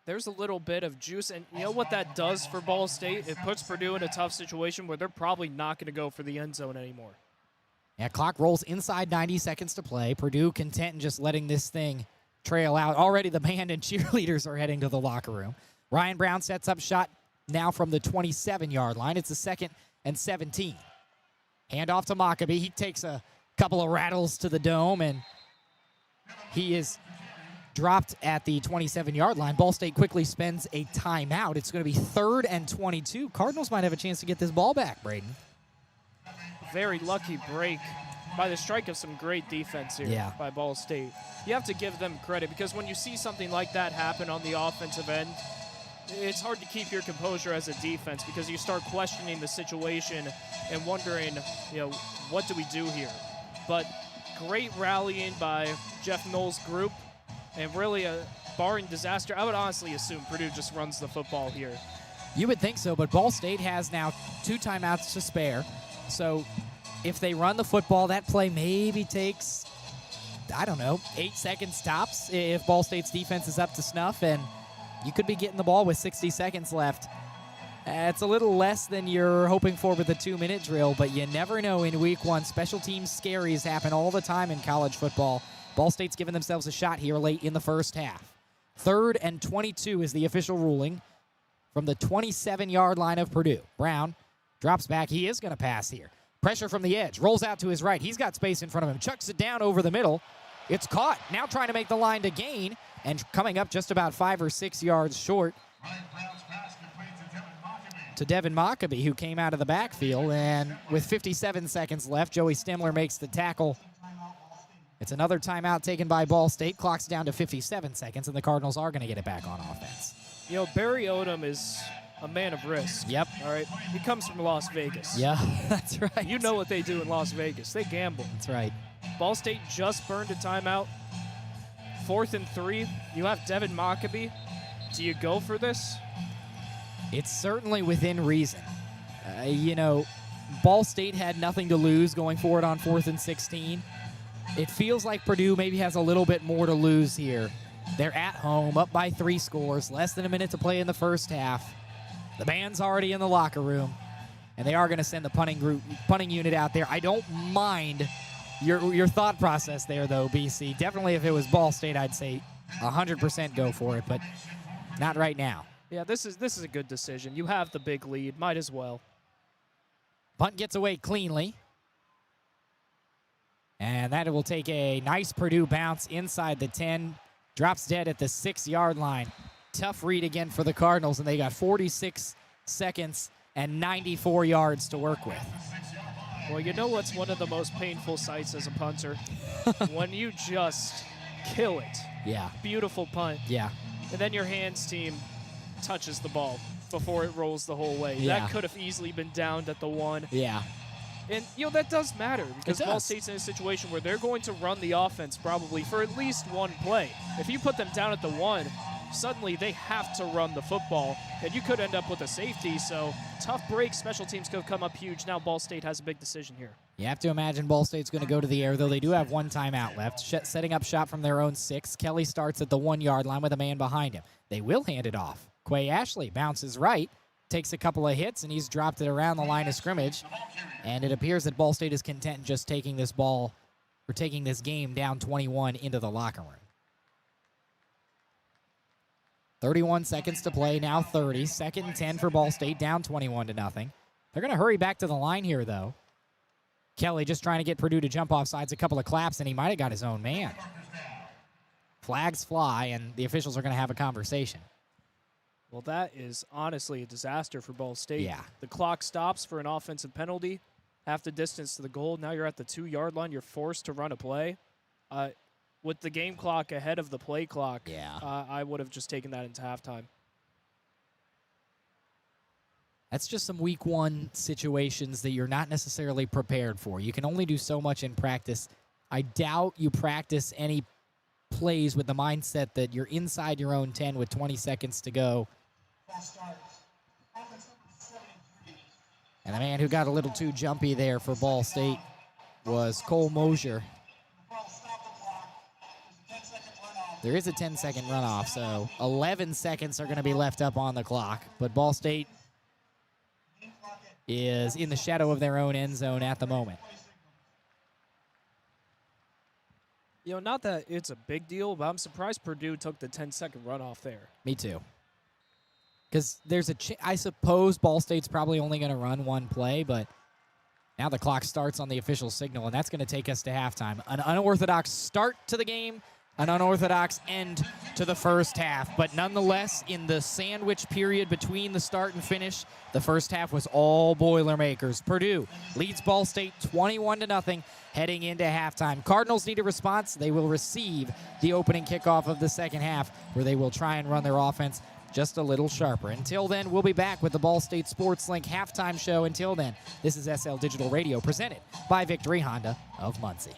There's a little bit of juice, and you know what that does for Ball State? It puts Purdue in a tough situation where they're probably not going to go for the end zone anymore. Yeah, clock rolls inside 90 seconds to play. Purdue content in just letting this thing trail out. Already the band and cheerleaders are heading to the locker room. Ryan Brown sets up shot now from the 27-yard line. It's a 2nd and 17. Hand off to Mockabee. He takes a couple of rattles to the dome, and he is dropped at the 27-yard line. Ball State quickly spends a timeout. It's going to be 3rd and 22. Cardinals might have a chance to get this ball back, Brayden. Very lucky break by the strike of some great defense here by Ball State. You have to give them credit, because when you see something like that happen on the offensive end, it's hard to keep your composure as a defense, because you start questioning the situation and wondering, what do we do here? But great rallying by Jeff Knoll's group, and really, barring disaster, I would honestly assume Purdue just runs the football here. You would think so, but Ball State has now 2 timeouts to spare. So if they run the football, that play maybe takes, 8 seconds tops if Ball State's defense is up to snuff, and you could be getting the ball with 60 seconds left. It's a little less than you're hoping for with the 2-minute drill, but you never know in week 1. Special teams scaries happen all the time in college football. Ball State's giving themselves a shot here late in the first half. 3rd and 22 is the official ruling from the 27-yard line of Purdue. Brown drops back. He is going to pass here. Pressure from the edge. Rolls out to his right. He's got space in front of him. Chucks it down over the middle. It's caught. Now trying to make the line to gain, and coming up just about 5 or 6 yards short to Devin Mockabee, who came out of the backfield. And with 57 seconds left, Joey Stemler makes the tackle. It's another timeout taken by Ball State. Clock's down to 57 seconds, and the Cardinals are going to get it back on offense. Barry Odom is a man of risk. Yep. All right. He comes from Las Vegas. Yeah, that's right. You know what they do in Las Vegas. They gamble. That's right. Ball State just burned a timeout. 4th and 3. You have Devin Mockabee. Do you go for this? It's certainly within reason. Ball State had nothing to lose going forward on 4th and 16. It feels like Purdue maybe has a little bit more to lose here. They're at home, up by 3 scores, less than a minute to play in the first half. The band's already in the locker room, and they are going to send the punting unit out there. I don't mind your thought process there, though, BC. Definitely if it was Ball State, I'd say 100% go for it, but not right now. Yeah, this is a good decision. You have the big lead. Might as well. Punt gets away cleanly. And that will take a nice Purdue bounce inside the 10. Drops dead at the 6-yard line. Tough read again for the Cardinals, and they got 46 seconds and 94 yards to work with. Well, you know what's one of the most painful sights as a punter? When you just kill it. Yeah. Beautiful punt. Yeah. And then your hands team touches the ball before it rolls the whole way. Yeah. That could have easily been downed at the 1. Yeah. And, that does matter, because Ball State's in a situation where they're going to run the offense probably for at least 1 play. If you put them down at the 1, suddenly they have to run the football, and you could end up with a safety. So tough break. Special teams could come up huge. Now Ball State has a big decision here. You have to imagine Ball State's going to go to the air, though they do have 1 timeout left. Setting up shot from their own 6. Kelly starts at the 1-yard line with a man behind him. They will hand it off. Quay Ashley bounces right, takes a couple of hits, and he's dropped it around the line of scrimmage. And it appears that Ball State is content just taking this game down 21 into the locker room. 31 seconds to play, now 30. 2nd and 10 for Ball State, down 21-0. They're going to hurry back to the line here, though. Kelly just trying to get Purdue to jump off sides, a couple of claps, and he might have got his own man. Flags fly, and the officials are going to have a conversation. Well, that is honestly a disaster for Ball State. Yeah. The clock stops for an offensive penalty. Half the distance to the goal. Now you're at the 2-yard line. You're forced to run a play. With the game clock ahead of the play clock, I would have just taken that into halftime. That's just some week 1 situations that you're not necessarily prepared for. You can only do so much in practice. I doubt you practice any plays with the mindset that you're inside your own 10 with 20 seconds to go. And the man who got a little too jumpy there for Ball State was Cole Mosier. There is a 10-second runoff, so 11 seconds are going to be left up on the clock. But Ball State is in the shadow of their own end zone at the moment. Not that it's a big deal, but I'm surprised Purdue took the 10-second runoff there. Me too. Because there's I suppose Ball State's probably only going to run one play, but now the clock starts on the official signal, and that's going to take us to halftime. An unorthodox start to the game, an unorthodox end to the first half. But nonetheless, in the sandwich period between the start and finish, the first half was all Boilermakers. Purdue leads Ball State 21-0 heading into halftime. Cardinals need a response. They will receive the opening kickoff of the second half, where they will try and run their offense just a little sharper. Until then, we'll be back with the Ball State Sports Link halftime show. Until then, this is SL Digital Radio presented by Victory Honda of Muncie.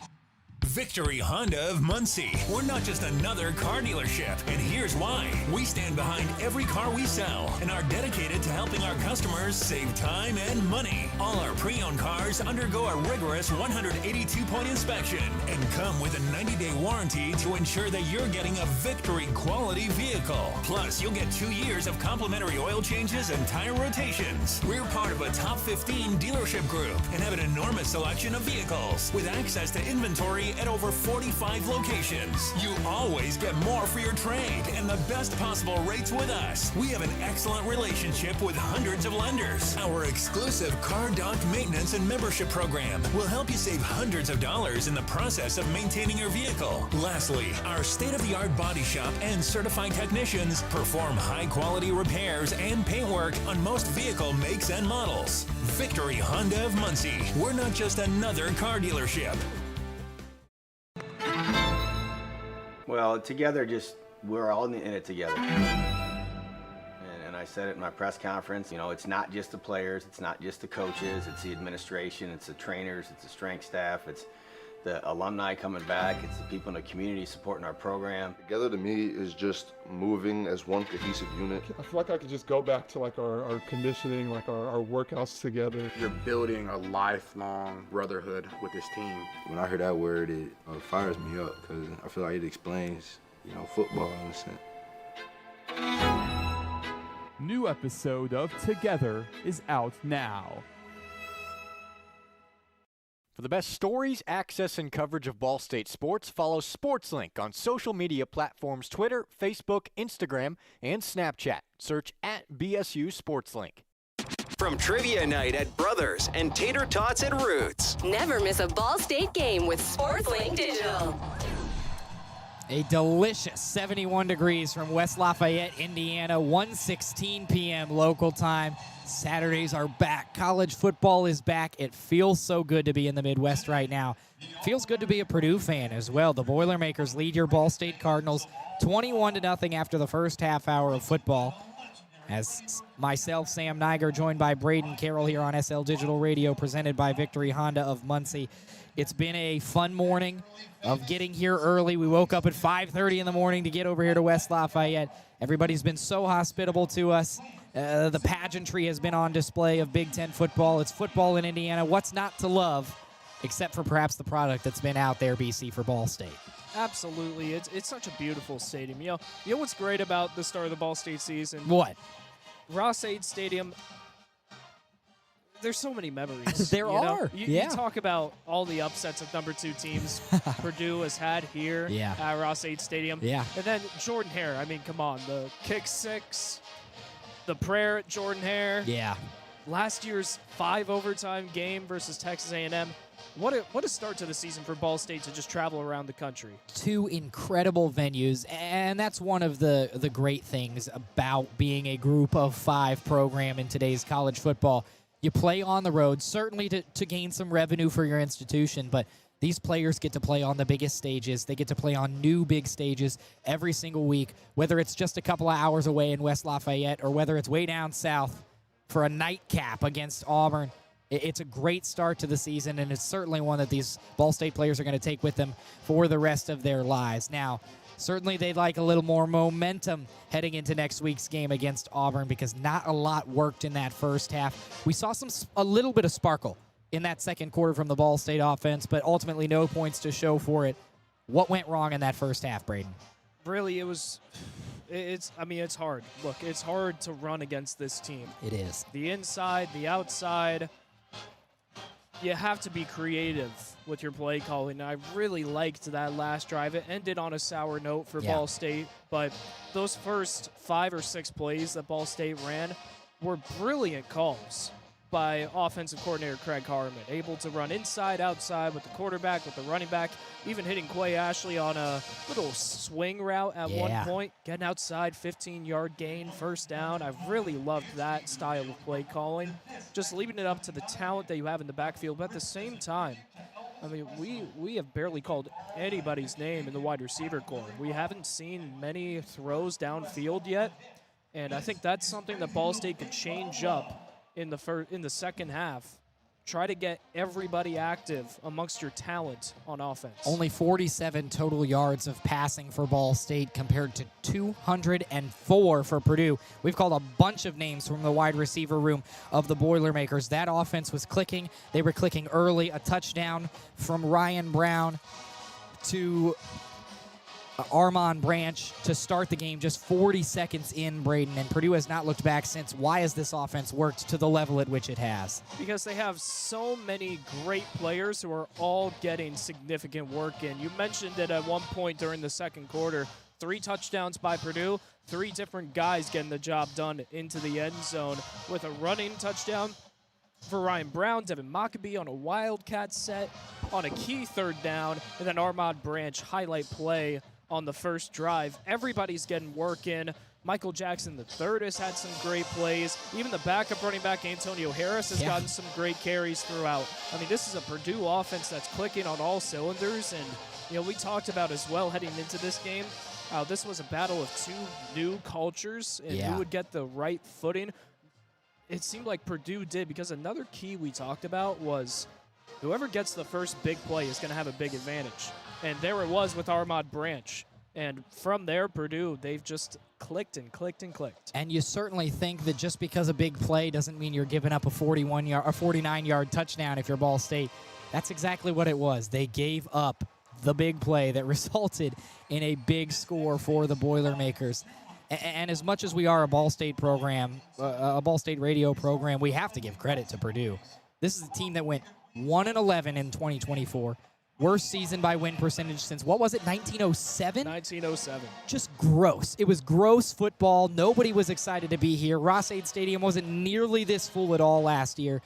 Victory Honda of Muncie. We're not just another car dealership, and here's why. We stand behind every car we sell and are dedicated to helping our customers save time and money. All our pre-owned cars undergo a rigorous 182-point inspection and come with a 90-day warranty to ensure that you're getting a Victory quality vehicle. Plus, you'll get 2 years of complimentary oil changes and tire rotations. We're part of a top 15 dealership group and have an enormous selection of vehicles with access to inventory at over 45 locations. You always get more for your trade and the best possible rates with us. We have an excellent relationship with hundreds of lenders. Our exclusive Car Doc maintenance and membership program will help you save hundreds of dollars in the process of maintaining your vehicle. Lastly, our state-of-the-art body shop and certified technicians perform high-quality repairs and paintwork on most vehicle makes and models. Victory Honda of Muncie. We're not just another car dealership. Well, together, we're all in it together. And I said it in my press conference, it's not just the players, it's not just the coaches, it's the administration, it's the trainers, it's the strength staff, it's the alumni coming back, it's the people in the community supporting our program. Together to me is just moving as one cohesive unit. I feel like I could just go back to like our conditioning, like our workouts together. You're building a lifelong brotherhood with this team. When I hear that word, it fires me up because I feel like it explains, football in a sense. New episode of Together is out now. For the best stories, access, and coverage of Ball State sports, follow SportsLink on social media platforms Twitter, Facebook, Instagram, and Snapchat. Search @BSU SportsLink. From trivia night at Brothers and tater tots at Roots. Never miss a Ball State game with SportsLink Digital. A delicious 71 degrees from West Lafayette, Indiana, 1:16 p.m. local time. Saturdays are back. College football is back. It feels so good to be in the Midwest right now. Feels good to be a Purdue fan as well. The Boilermakers lead your Ball State Cardinals 21-0 after the first half hour of football. As myself, Sam Neiger, joined by Brayden, Carroll here on SL Digital Radio, presented by Victory Honda of Muncie. It's been a fun morning of getting here early. We woke up at 5:30 in the morning to get over here to West Lafayette. Everybody's been so hospitable to us. The pageantry has been on display of Big Ten football. It's football in Indiana. What's not to love, except for perhaps the product that's been out there, BC, for Ball State? Absolutely. It's such a beautiful stadium. You know what's great about the start of the Ball State season? What? Ross-Ade Stadium. There's so many memories. There are. You talk about all the upsets of number 2 teams Purdue has had here at Ross-Ade Stadium. Yeah. And then Jordan Hare. I mean, come on. The kick 6, the prayer at Jordan Hare. Yeah. Last year's 5 overtime game versus Texas A&M. What a start to the season for Ball State to just travel around the country. 2 incredible venues, and that's one of the great things about being a group of 5 program in today's college football. You play on the road, certainly to gain some revenue for your institution, but these players get to play on the biggest stages. They get to play on new big stages every single week, whether it's just a couple of hours away in West Lafayette or whether it's way down south for a nightcap against Auburn. It's a great start to the season, and it's certainly one that these Ball State players are going to take with them for the rest of their lives. Now, certainly they'd like a little more momentum heading into next week's game against Auburn because not a lot worked in that first half. We saw a little bit of sparkle in that second quarter from the Ball State offense, but ultimately no points to show for it. What went wrong in that first half, Brayden? Really, it's hard. Look, it's hard to run against this team. It is. The inside, the outside. You have to be creative with your play calling. I really liked that last drive. It ended on a sour note for Ball State, but those first 5 or 6 plays that Ball State ran were brilliant calls by offensive coordinator Craig Harmon, able to run inside, outside with the quarterback, with the running back, even hitting Quay Ashley on a little swing route at one point, getting outside, 15-yard gain, first down. I really loved that style of play calling, just leaving it up to the talent that you have in the backfield. But at the same time, I mean, we have barely called anybody's name in the wide receiver corps. We haven't seen many throws downfield yet, and I think that's something that Ball State could change up in the second half. Try to get everybody active amongst your talent on offense. Only 47 total yards of passing for Ball State compared to 204 for Purdue. We've called a bunch of names from the wide receiver room of the Boilermakers. That offense was clicking. They were clicking early. A touchdown from Ryan Brown to Armand Branch to start the game just 40 seconds in, Brayden, and Purdue has not looked back since. Why has this offense worked to the level at which it has? Because they have so many great players who are all getting significant work in. You mentioned it at one point during the second quarter. 3 touchdowns by Purdue, 3 different guys getting the job done into the end zone with a running touchdown for Ryan Brown, Devin Maccabee on a Wildcat set on a key third down, and then Armand Branch highlight play on the first drive. Everybody's getting work in. Michael Jackson III has had some great plays. Even the backup running back, Antonio Harris, has gotten some great carries throughout. I mean, this is a Purdue offense that's clicking on all cylinders. And, you know, we talked about as well heading into this game, this was a battle of 2 new cultures and who would get the right footing. It seemed like Purdue did, because another key we talked about was whoever gets the first big play is going to have a big advantage. And there it was with Armand Branch. And from there, Purdue, they've just clicked and clicked and clicked. And you certainly think that just because a big play doesn't mean you're giving up a 49-yard touchdown if you're Ball State. That's exactly what it was. They gave up the big play that resulted in a big score for the Boilermakers. And as much as we are a Ball State program, a Ball State radio program, we have to give credit to Purdue. This is a team that went 1-11 in 2024. Worst season by win percentage since, what was it, 1907? 1907. Just gross. It was gross football. Nobody was excited to be here. Ross-Ade Stadium wasn't nearly this full at all last year.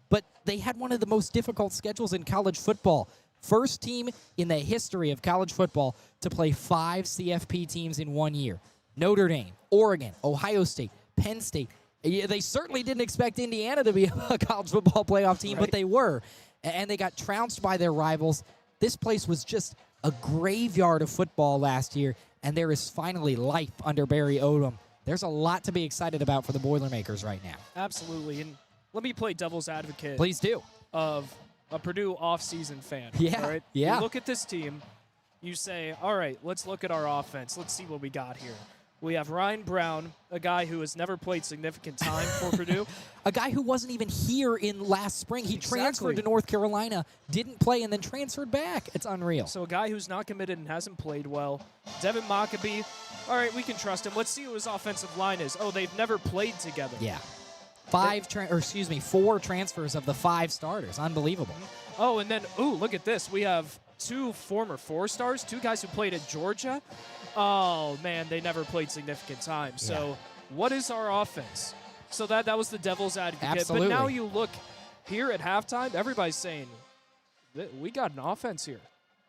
But they had one of the most difficult schedules in college football. First team in the history of college football to play 5 CFP teams in 1 year. Notre Dame, Oregon, Ohio State, Penn State. They certainly didn't expect Indiana to be a college football playoff team, but they were. And they got trounced by their rivals. This place was just a graveyard of football last year, and there is finally life under Barry Odom. There's a lot to be excited about for the Boilermakers right now. Absolutely. And let me play devil's advocate. Please do. Of a Purdue offseason fan. Yeah. All right? Yeah. You look at this team, you say, all right, let's look at our offense. Let's see what we got here. We have Ryan Brown, a guy who has never played significant time for Purdue. A guy who wasn't even here in last spring. He transferred to North Carolina, didn't play, and then transferred back. It's unreal. So a guy who's not committed and hasn't played well. Devin Maccabee, all right, we can trust him. Let's see who his offensive line is. Oh, they've never played together. Yeah. 4 transfers of the 5 starters. Unbelievable. Oh, and then, look at this. We have 2 former 4-stars, 2 guys who played at Georgia. Oh, man, they never played significant time. So what is our offense? So that was the devil's advocate. Absolutely. But now you look here at halftime, everybody's saying, we got an offense here.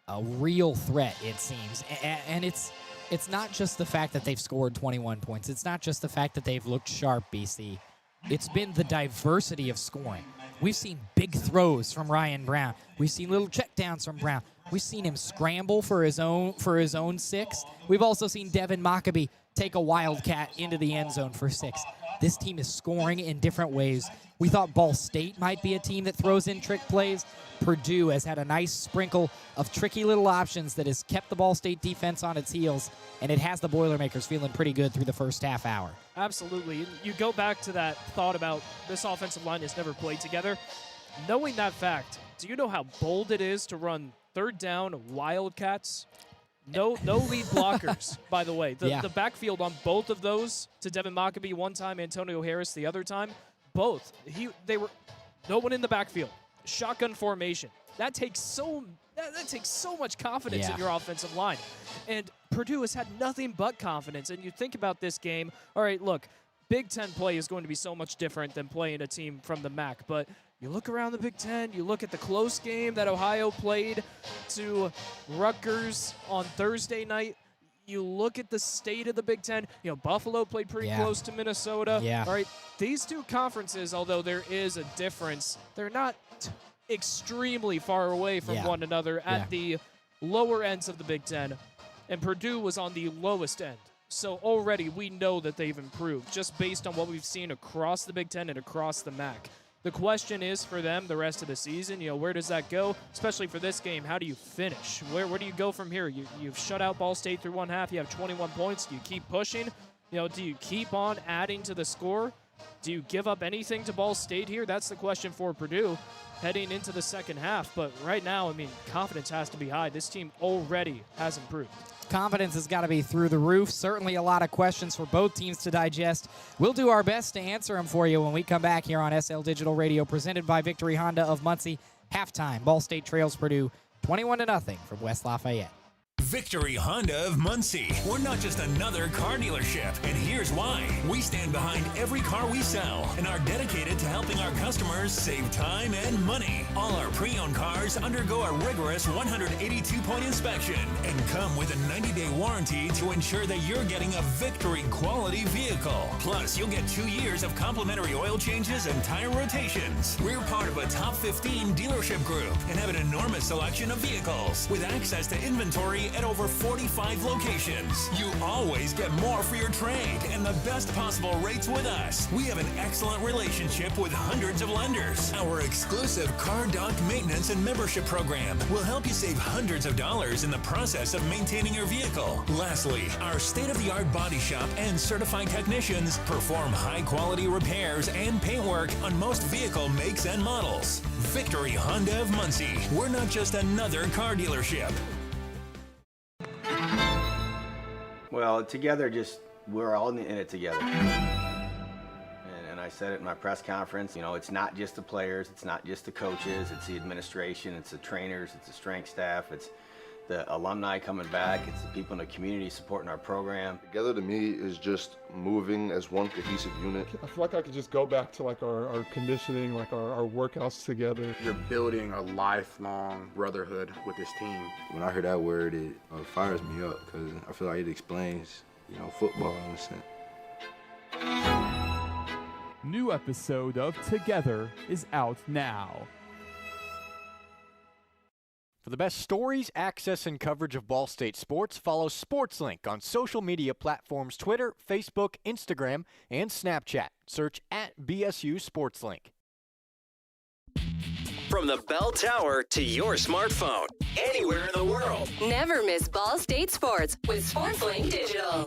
A real threat, it seems. And it's not just the fact that they've scored 21 points. It's not just the fact that they've looked sharp, BC. It's been the diversity of scoring. We've seen big throws from Ryan Brown. We've seen little checkdowns from Brown. We've seen him scramble for his own 6. We've also seen Devin Maccabee take a wildcat into the end zone for 6. This team is scoring in different ways. We thought Ball State might be a team that throws in trick plays. Purdue has had a nice sprinkle of tricky little options that has kept the Ball State defense on its heels, and it has the Boilermakers feeling pretty good through the first half hour. Absolutely. You go back to that thought about this offensive line has never played together. Knowing that fact, do you know how bold it is to run third down wildcats? No lead blockers, by the way. The backfield on both of those, to Devin Maccabee one time, Antonio Harris the other time, both. They were no one in the backfield. Shotgun formation. That takes so much confidence in your offensive line. And Purdue has had nothing but confidence. And you think about this game, all right, look, Big Ten play is going to be so much different than playing a team from the MAC. But you look around the Big Ten, you look at the close game that Ohio played to Rutgers on Thursday night. You look at the state of the Big Ten. Buffalo played pretty close to Minnesota. All right, these two conferences, although there is a difference, they're not extremely far away from one another at the lower ends of the Big Ten. And Purdue was on the lowest end. So already we know that they've improved just based on what we've seen across the Big Ten and across the MAC. The question is for them the rest of the season, where does that go? Especially for this game, how do you finish? Where do you go from here? You've shut out Ball State through one half. You have 21 points. Do you keep pushing? Do you keep on adding to the score? Do you give up anything to Ball State here? That's the question for Purdue heading into the second half. But right now, confidence has to be high. This team already has improved. Confidence has got to be through the roof. Certainly a lot of questions for both teams to digest. We'll do our best to answer them for you when we come back here on SL Digital Radio, presented by Victory Honda of Muncie. Halftime, Ball State trails Purdue 21-0 from West Lafayette. Victory Honda of Muncie. We're not just another car dealership, and here's why. We stand behind every car we sell and are dedicated to helping our customers save time and money. All our pre-owned cars undergo a rigorous 182-point inspection and come with a 90-day warranty to ensure that you're getting a Victory quality vehicle. Plus, you'll get 2 years of complimentary oil changes and tire rotations. We're part of a top 15 dealership group and have an enormous selection of vehicles with access to inventory at over 45 locations. You always get more for your trade and the best possible rates with us. We have an excellent relationship with hundreds of lenders. Our exclusive Car Doc maintenance and membership program will help you save hundreds of dollars in the process of maintaining your vehicle. Lastly, our state-of-the-art body shop and certified technicians perform high-quality repairs and paint work on most vehicle makes and models. Victory Honda of Muncie. We're not just another car dealership. Well, together, we're all in it together. And I said it in my press conference, it's not just the players, it's not just the coaches, it's the administration, it's the trainers, it's the strength staff, it's the alumni coming back, it's the people in the community supporting our program. Together to me is just moving as one cohesive unit. I feel like I could just go back to our conditioning, our workouts together. You're building a lifelong brotherhood with this team. When I hear that word, it fires me up because I feel like it explains, football in a sense. New episode of Together is out now. For the best stories, access, and coverage of Ball State sports, follow SportsLink on social media platforms Twitter, Facebook, Instagram, and Snapchat. Search @BSU SportsLink. From the bell tower to your smartphone, anywhere in the world. Never miss Ball State sports with SportsLink Digital.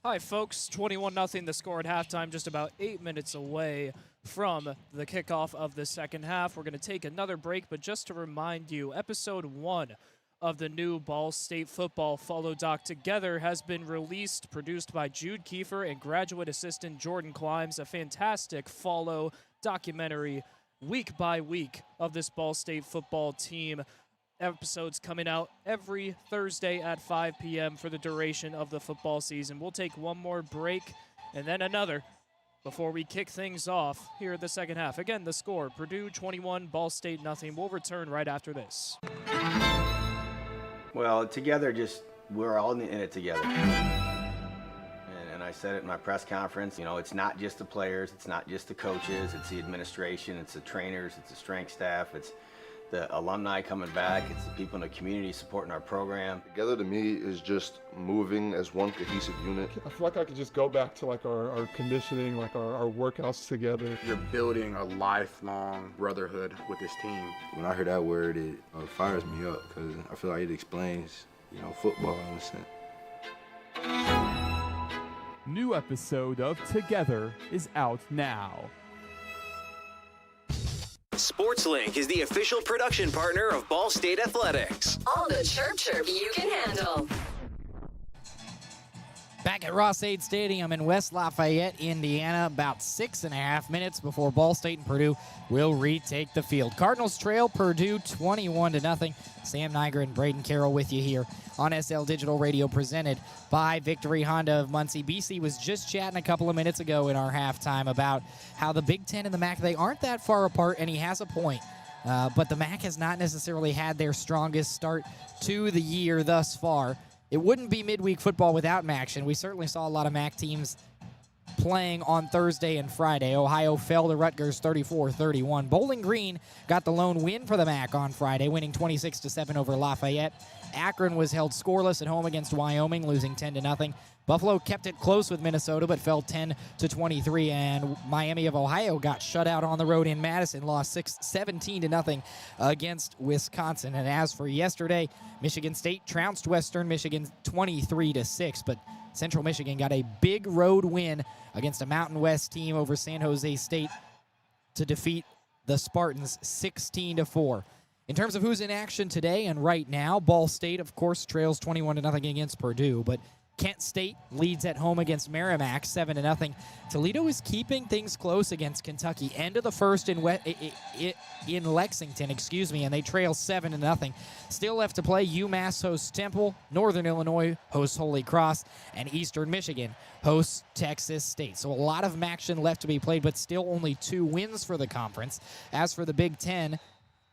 Hi, folks. 21-0 the score at halftime, just about 8 minutes away from the kickoff of the second half. We're going to take another break, but just to remind you, episode 1 of the new Ball State football follow doc Together has been released, produced by Jude Kiefer and graduate assistant Jordan Climbs, a fantastic follow documentary week by week of this Ball State football team. Episodes coming out every Thursday at 5 p.m. for the duration of the football season. We'll take one more break and then another before we kick things off here at the second half. Again, the score, Purdue 21, Ball State nothing. We'll return right after this. Well, together, we're all in it together. And I said it in my press conference, it's not just the players, it's not just the coaches, it's the administration, it's the trainers, it's the strength staff, it's the alumni coming back, it's the people in the community supporting our program. Together to me is just moving as one cohesive unit. I feel like I could just go back to our conditioning, our workouts together. You're building a lifelong brotherhood with this team. When I hear that word, it fires me up because I feel like it explains, football in a sense. New episode of Together is out now. SportsLink is the official production partner of Ball State Athletics. All the chirp you can handle. Back at Ross-Ade Stadium in West Lafayette, Indiana, about 6.5 minutes before Ball State and Purdue will retake the field. Cardinals trail Purdue 21-0. Sam Neiger and Brayden Carroll with you here on SL Digital Radio, presented by Victory Honda of Muncie. BC was just chatting a couple of minutes ago in our halftime about how the Big Ten and the MAC, they aren't that far apart, and he has a point. But the MAC has not necessarily had their strongest start to the year thus far. It wouldn't be midweek football without MAC, and we certainly saw a lot of MAC teams playing on Thursday and Friday. Ohio fell to Rutgers 34-31. Bowling Green got the lone win for the MAC on Friday, winning 26-7 over Lafayette. Akron was held scoreless at home against Wyoming, losing 10-0. Buffalo kept it close with Minnesota, but fell 10-23, and Miami of Ohio got shut out on the road in Madison, lost 17-0 against Wisconsin. And as for yesterday, Michigan State trounced Western Michigan 23-6, but Central Michigan got a big road win against a Mountain West team over San Jose State to defeat the Spartans 16-4. In terms of who's in action today and right now, Ball State, of course, trails 21-0 against Purdue, but Kent State leads at home against Merrimack 7-0. Toledo is keeping things close against Kentucky. End of the first in Lexington, and they trail 7-0. Still left to play, UMass hosts Temple, Northern Illinois hosts Holy Cross, and Eastern Michigan hosts Texas State. So a lot of action left to be played, but still only 2 wins for the conference. As for the Big Ten,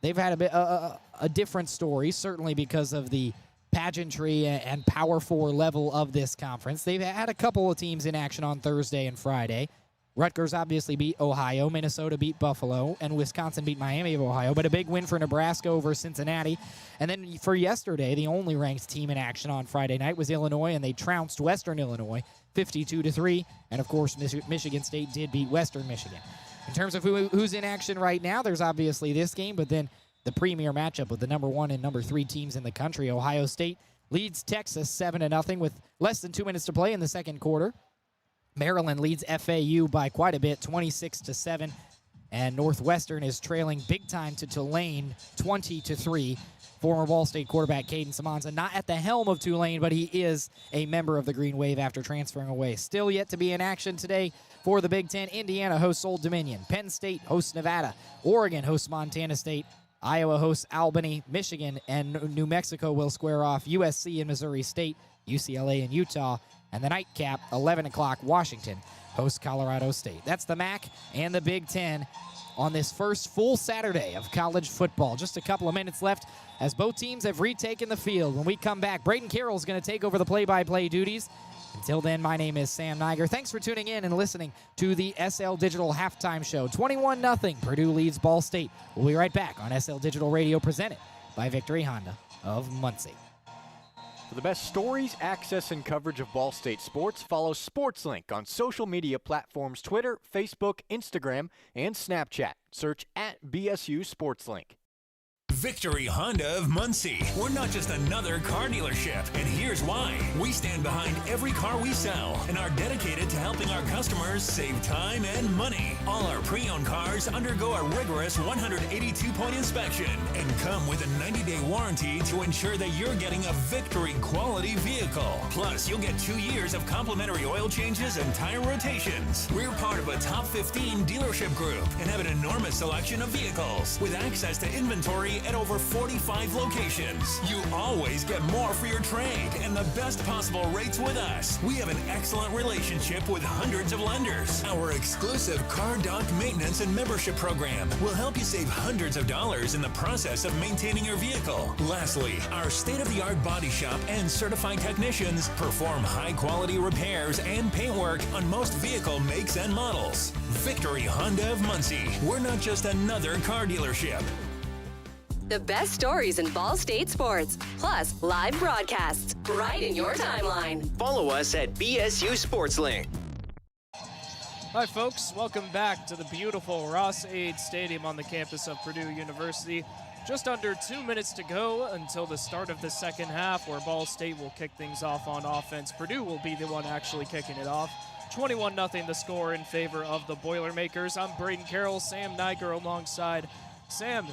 they've had a different story, certainly because of the pageantry and Power 4 level of this conference. They've had a couple of teams in action on Thursday and Friday. Rutgers obviously beat Ohio, Minnesota beat Buffalo, and Wisconsin beat Miami of Ohio, but a big win for Nebraska over Cincinnati. And then for yesterday, the only ranked team in action on Friday night was Illinois, and they trounced Western Illinois 52-3, and of course Michigan State did beat Western Michigan. In terms of who's in action right now, there's obviously this game, but then the premier matchup with the number 1 and number 3 teams in the country. Ohio State leads Texas 7-0 with less than 2 minutes to play in the second quarter. Maryland leads FAU by quite a bit, 26-7. And Northwestern is trailing big time to Tulane, 20-3. Former Ball State quarterback Caden Samanza not at the helm of Tulane, but he is a member of the Green Wave after transferring away. Still yet to be in action today for the Big Ten. Indiana hosts Old Dominion. Penn State hosts Nevada. Oregon hosts Montana State. Iowa hosts Albany. Michigan and New Mexico will square off. USC and Missouri State. UCLA and Utah. And the nightcap, 11 o'clock, Washington hosts Colorado State. That's the MAC and the Big Ten on this first full Saturday of college football. Just a couple of minutes left as both teams have retaken the field. When we come back, Brayden Carroll is going to take over the play-by-play duties. Until then, my name is Sam Neiger. Thanks for tuning in and listening to the SL Digital Halftime Show. 21-0, Purdue leads Ball State. We'll be right back on SL Digital Radio, presented by Victory Honda of Muncie. For the best stories, access, and coverage of Ball State sports, follow SportsLink on social media platforms Twitter, Facebook, Instagram, and Snapchat. Search @BSU SportsLink. Victory Honda of Muncie. We're not just another car dealership, and here's why. We stand behind every car we sell and are dedicated to helping our customers save time and money. All our pre-owned cars undergo a rigorous 182-point inspection and come with a 90-day warranty to ensure that you're getting a Victory quality vehicle. Plus, you'll get 2 years of complimentary oil changes and tire rotations. We're part of a top 15 dealership group and have an enormous selection of vehicles with access to inventory at over 45 locations. You always get more for your trade and the best possible rates with us. We have an excellent relationship with hundreds of lenders. Our exclusive Car Doc maintenance and membership program will help you save hundreds of dollars in the process of maintaining your vehicle. Lastly, our state-of-the-art body shop and certified technicians perform high-quality repairs and paint work on most vehicle makes and models. Victory Honda of Muncie. We're not just another car dealership. The best stories in Ball State sports, plus live broadcasts, right in your timeline. Follow us at BSU SportsLink. Hi, folks. Welcome back to the beautiful Ross-Ade Stadium on the campus of Purdue University. Just under 2 minutes to go until the start of the second half, where Ball State will kick things off on offense. Purdue will be the one actually kicking it off. 21-0 the score in favor of the Boilermakers. I'm Brayden Carroll, Sam Neiger alongside. Sam,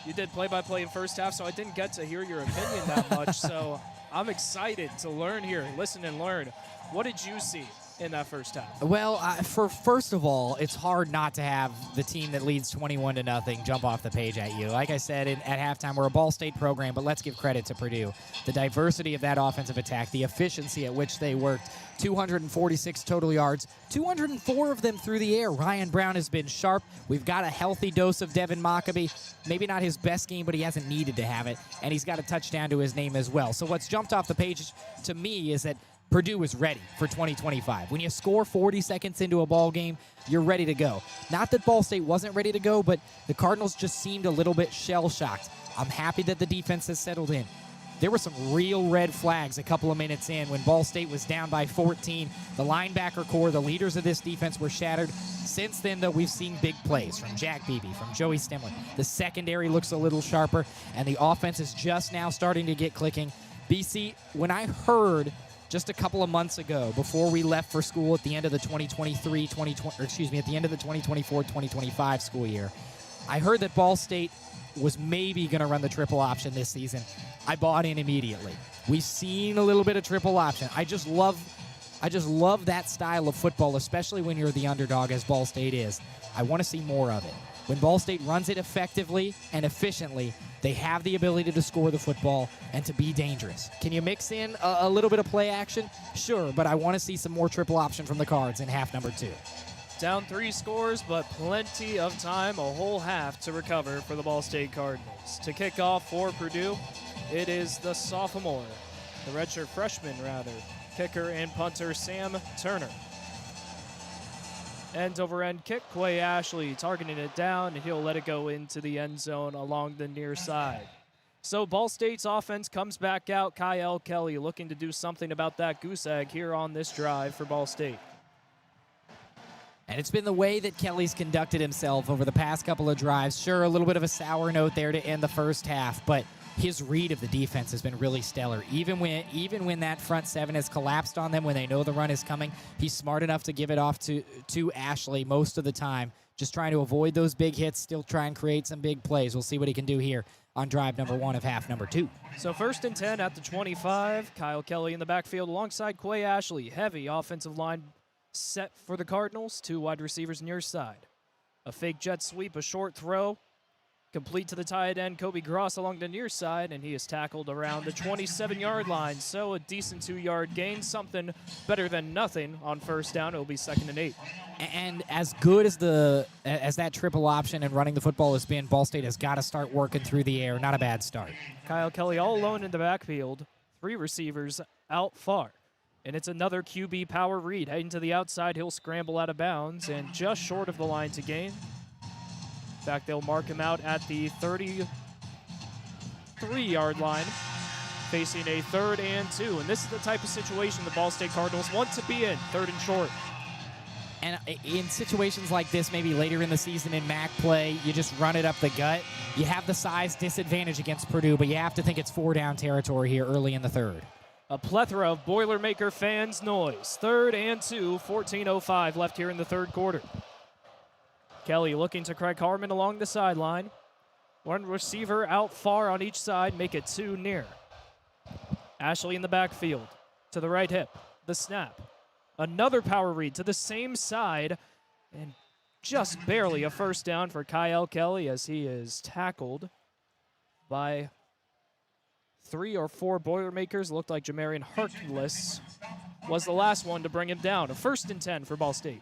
you did play-by-play in first half, so I didn't get to hear your opinion that much. So I'm excited to learn here, listen and learn. What did you see in that first half? Well, first of all, it's hard not to have the team that leads 21-0 jump off the page at you. Like I said at halftime, we're a Ball State program, but let's give credit to Purdue. The diversity of that offensive attack, the efficiency at which they worked, 246 total yards, 204 of them through the air. Ryan Brown has been sharp. We've got a healthy dose of Devin Mockabee. Maybe not his best game, but he hasn't needed to have it, and he's got a touchdown to his name as well. So what's jumped off the page to me is that Purdue is ready for 2025. When you score 40 seconds into a ball game, you're ready to go. Not that Ball State wasn't ready to go, but the Cardinals just seemed a little bit shell-shocked. I'm happy that the defense has settled in. There were some real red flags a couple of minutes in when Ball State was down by 14. The linebacker core, the leaders of this defense were shattered. Since then, though, we've seen big plays from Jack Beebe, from Joey Stemler. The secondary looks a little sharper, and the offense is just now starting to get clicking. BC, when I heard just a couple of months ago, before we left for school at the end of the 2024-2025 school year, I heard that Ball State was maybe going to run the triple option this season. I bought in immediately. We've seen a little bit of triple option. I just love that style of football, especially when you're the underdog, as Ball State is. I want to see more of it. When Ball State runs it effectively and efficiently, they have the ability to score the football and to be dangerous. Can you mix in a little bit of play action? Sure, but I want to see some more triple option from the Cards in half number 2. Down 3 scores, but plenty of time, a whole half to recover for the Ball State Cardinals. To kick off for Purdue, it is the redshirt freshman, kicker and punter Sam Turner. End-over-end kick, Quay Ashley targeting it down, and he'll let it go into the end zone along the near side. So Ball State's offense comes back out. Kyle Kelly looking to do something about that goose egg here on this drive for Ball State. And it's been the way that Kelly's conducted himself over the past couple of drives. Sure, a little bit of a sour note there to end the first half, but his read of the defense has been really stellar. Even when that front seven has collapsed on them, when they know the run is coming, he's smart enough to give it off to Ashley most of the time, just trying to avoid those big hits, still try and create some big plays. We'll see what he can do here on drive number 1 of half number 2. So 1st and 10 at the 25. Kyle Kelly in the backfield alongside Quay Ashley. Heavy offensive line set for the Cardinals. 2 wide receivers near side. A fake jet sweep, a short throw. Complete to the tight end, Kobe Gross along the near side, and he is tackled around the 27-yard line. So a decent 2-yard gain, something better than nothing on first down. It will be 2nd and 8. And as good as that triple option and running the football has been, Ball State has got to start working through the air. Not a bad start. Kyle Kelly all alone in the backfield. 3 receivers out far. And it's another QB power read. Heading to the outside, he'll scramble out of bounds and just short of the line to gain. In fact, they'll mark him out at the 33-yard line, facing a 3rd and 2. And this is the type of situation the Ball State Cardinals want to be in, 3rd and short. And in situations like this, maybe later in the season in MAC play, you just run it up the gut. You have the size disadvantage against Purdue, but you have to think it's 4-down territory here early in the 3rd. A plethora of Boilermaker fans' noise. 3rd and 2, 14:05 left here in the 3rd quarter. Kelly looking to Craig Harmon along the sideline. 1 receiver out far on each side, make it 2 near. Ashley in the backfield, to the right hip, the snap. Another power read to the same side, and just barely a first down for Kyle Kelly as he is tackled by 3 or 4 Boilermakers. Looked like Jamarian Harkless was the last one to bring him down. A 1st and 10 for Ball State.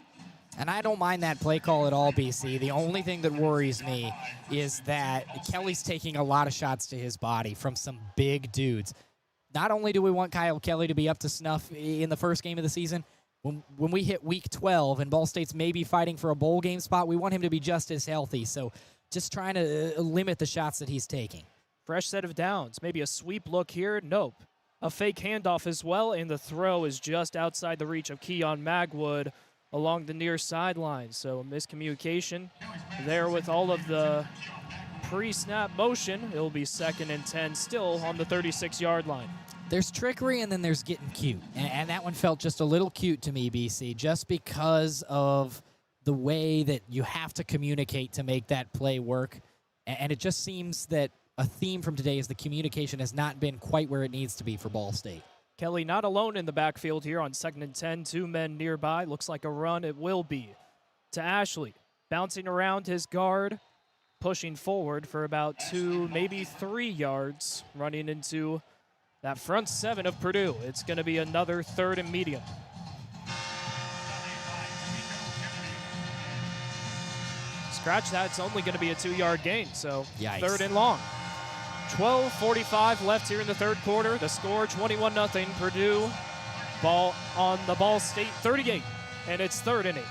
And I don't mind that play call at all, BC. The only thing that worries me is that Kelly's taking a lot of shots to his body from some big dudes. Not only do we want Kyle Kelly to be up to snuff in the first game of the season, when we hit week 12 and Ball State's maybe fighting for a bowl game spot, we want him to be just as healthy. So just trying to limit the shots that he's taking. Fresh set of downs. Maybe a sweep look here. Nope. A fake handoff as well, and the throw is just outside the reach of Keon Magwood along the near sideline. So miscommunication there with all of the pre-snap motion. It'll be 2nd and 10 still on the 36-yard line. There's trickery and then there's getting cute. And that one felt just a little cute to me, BC, just because of the way that you have to communicate to make that play work. And it just seems that a theme from today is the communication has not been quite where it needs to be for Ball State. Kelly not alone in the backfield here on 2nd and 10. 2 men nearby. Looks like a run. It will be to Ashley. Bouncing around his guard, pushing forward for about 2, maybe 3 yards, running into that front 7 of Purdue. It's going to be another 3rd and medium. Scratch that. It's only going to be a 2-yard gain, so Yikes. 3rd and long. 12:45 left here in the 3rd quarter. The score 21-0. Purdue ball on the Ball State 38, and it's 3rd and 8.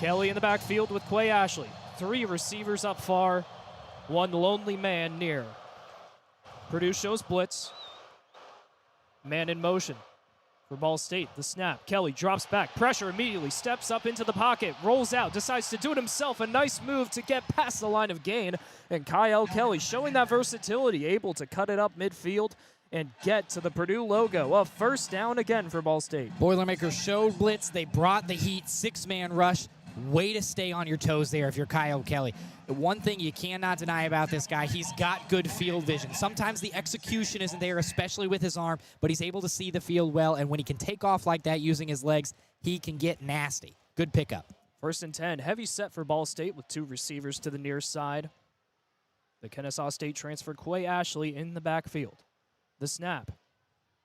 Kelly in the backfield with Quay Ashley. 3 receivers up far, 1 lonely man near. Purdue shows blitz. Man in motion for Ball State. The snap. Kelly drops back. Pressure immediately. Steps up into the pocket. Rolls out. Decides to do it himself. A nice move to get past the line of gain. And Kyle Kelly showing that versatility. Able to cut it up midfield and get to the Purdue logo. A 1st down again for Ball State. Boilermakers showed blitz. They brought the heat. 6-man rush. Way to stay on your toes there if you're Kyle Kelly. One thing you cannot deny about this guy, he's got good field vision. Sometimes the execution isn't there, especially with his arm, but he's able to see the field well, and when he can take off like that using his legs, he can get nasty. Good pickup. 1st and 10. Heavy set for Ball State with 2 receivers to the near side. The Kennesaw State transfer Quay Ashley in the backfield. The snap.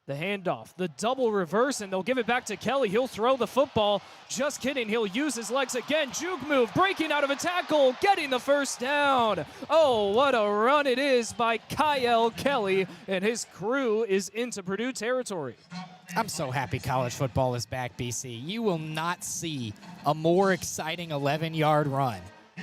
The handoff, the double reverse, and they'll give it back to Kelly. He'll throw the football. Just kidding. He'll use his legs again. Juke move, breaking out of a tackle, getting the 1st down. Oh, what a run it is by Kyle Kelly, and his crew is into Purdue territory. I'm so happy college football is back, BC. You will not see a more exciting 11-yard run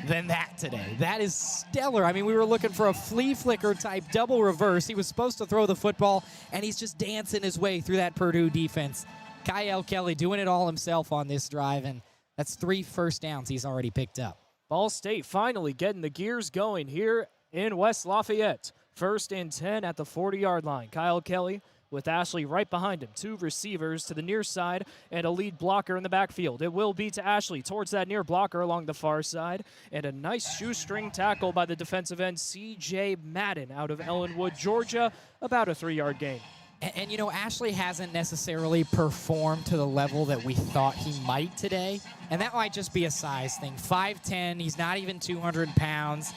than that today. That is stellar. I mean, we were looking for a flea flicker type double reverse. He was supposed to throw the football, and he's just dancing his way through that Purdue defense. Kyle Kelly doing it all himself on this drive, and that's 3 first downs he's already picked up. Ball State finally getting the gears going here in West Lafayette. 1st and 10 at the 40-yard line. Kyle Kelly with Ashley right behind him. 2 receivers to the near side and a lead blocker in the backfield. It will be to Ashley towards that near blocker along the far side. And a nice shoestring tackle by the defensive end, C.J. Madden out of Ellenwood, Georgia. About a 3-yard gain. And, you know, Ashley hasn't necessarily performed to the level that we thought he might today. And that might just be a size thing. 5'10", he's not even 200 pounds.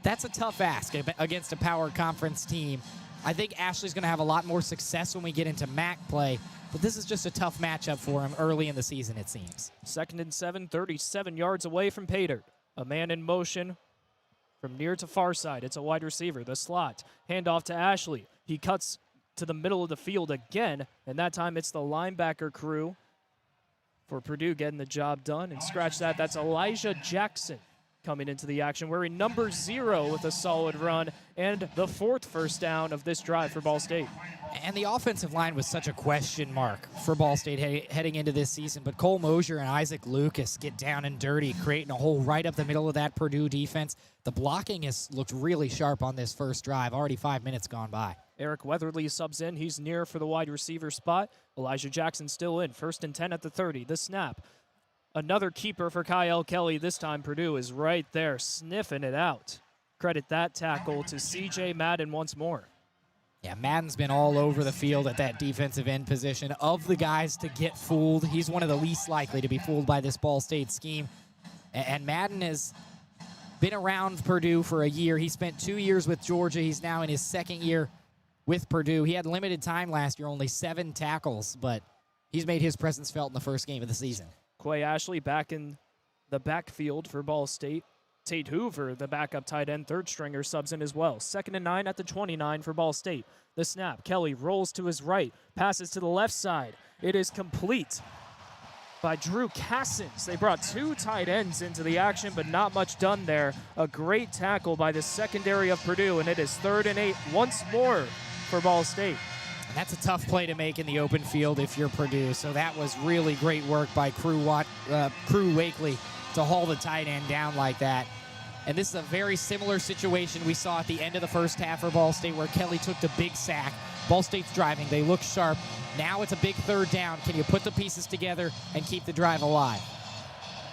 That's a tough ask against a power conference team. I think Ashley's going to have a lot more success when we get into MAC play, but this is just a tough matchup for him early in the season, it seems. 2nd and 7, 37 yards away from Pater. A man in motion from near to far side. It's a wide receiver, the slot. Handoff to Ashley. He cuts to the middle of the field again, and that time it's the linebacker crew for Purdue getting the job done. And scratch that, that's Elijah Jackson coming into the action, wearing number 0 with a solid run and the 4th first down of this drive for Ball State. And the offensive line was such a question mark for Ball State heading into this season, but Cole Mosier and Isaac Lucas get down and dirty, creating a hole right up the middle of that Purdue defense. The blocking has looked really sharp on this first drive, already 5 minutes gone by. Eric Weatherly subs in. He's near for the wide receiver spot. Elijah Jackson still in. 1st and 10 at the 30. The snap. Another keeper for Kyle Kelly. This time Purdue is right there sniffing it out. Credit that tackle to C.J. Madden once more. Yeah, Madden's been all over the field at that defensive end position. Of the guys to get fooled, he's one of the least likely to be fooled by this Ball State scheme. And Madden has been around Purdue for a year. He spent 2 years with Georgia. He's now in his 2nd year with Purdue. He had limited time last year, only 7 tackles, but he's made his presence felt in the first game of the season. Quay Ashley back in the backfield for Ball State. Tate Hoover, the backup tight end, 3rd stringer, subs in as well. 2nd and 9 at the 29 for Ball State. The snap. Kelly rolls to his right, passes to the left side. It is complete by Drew Cassins. They brought 2 tight ends into the action, but not much done there. A great tackle by the secondary of Purdue, and it is 3rd and 8 once more for Ball State. And that's a tough play to make in the open field if you're Purdue. So that was really great work by Crew Wakely to haul the tight end down like that. And this is a very similar situation we saw at the end of the first half for Ball State where Kelly took the big sack. Ball State's driving. They look sharp. Now it's a big 3rd down. Can you put the pieces together and keep the drive alive?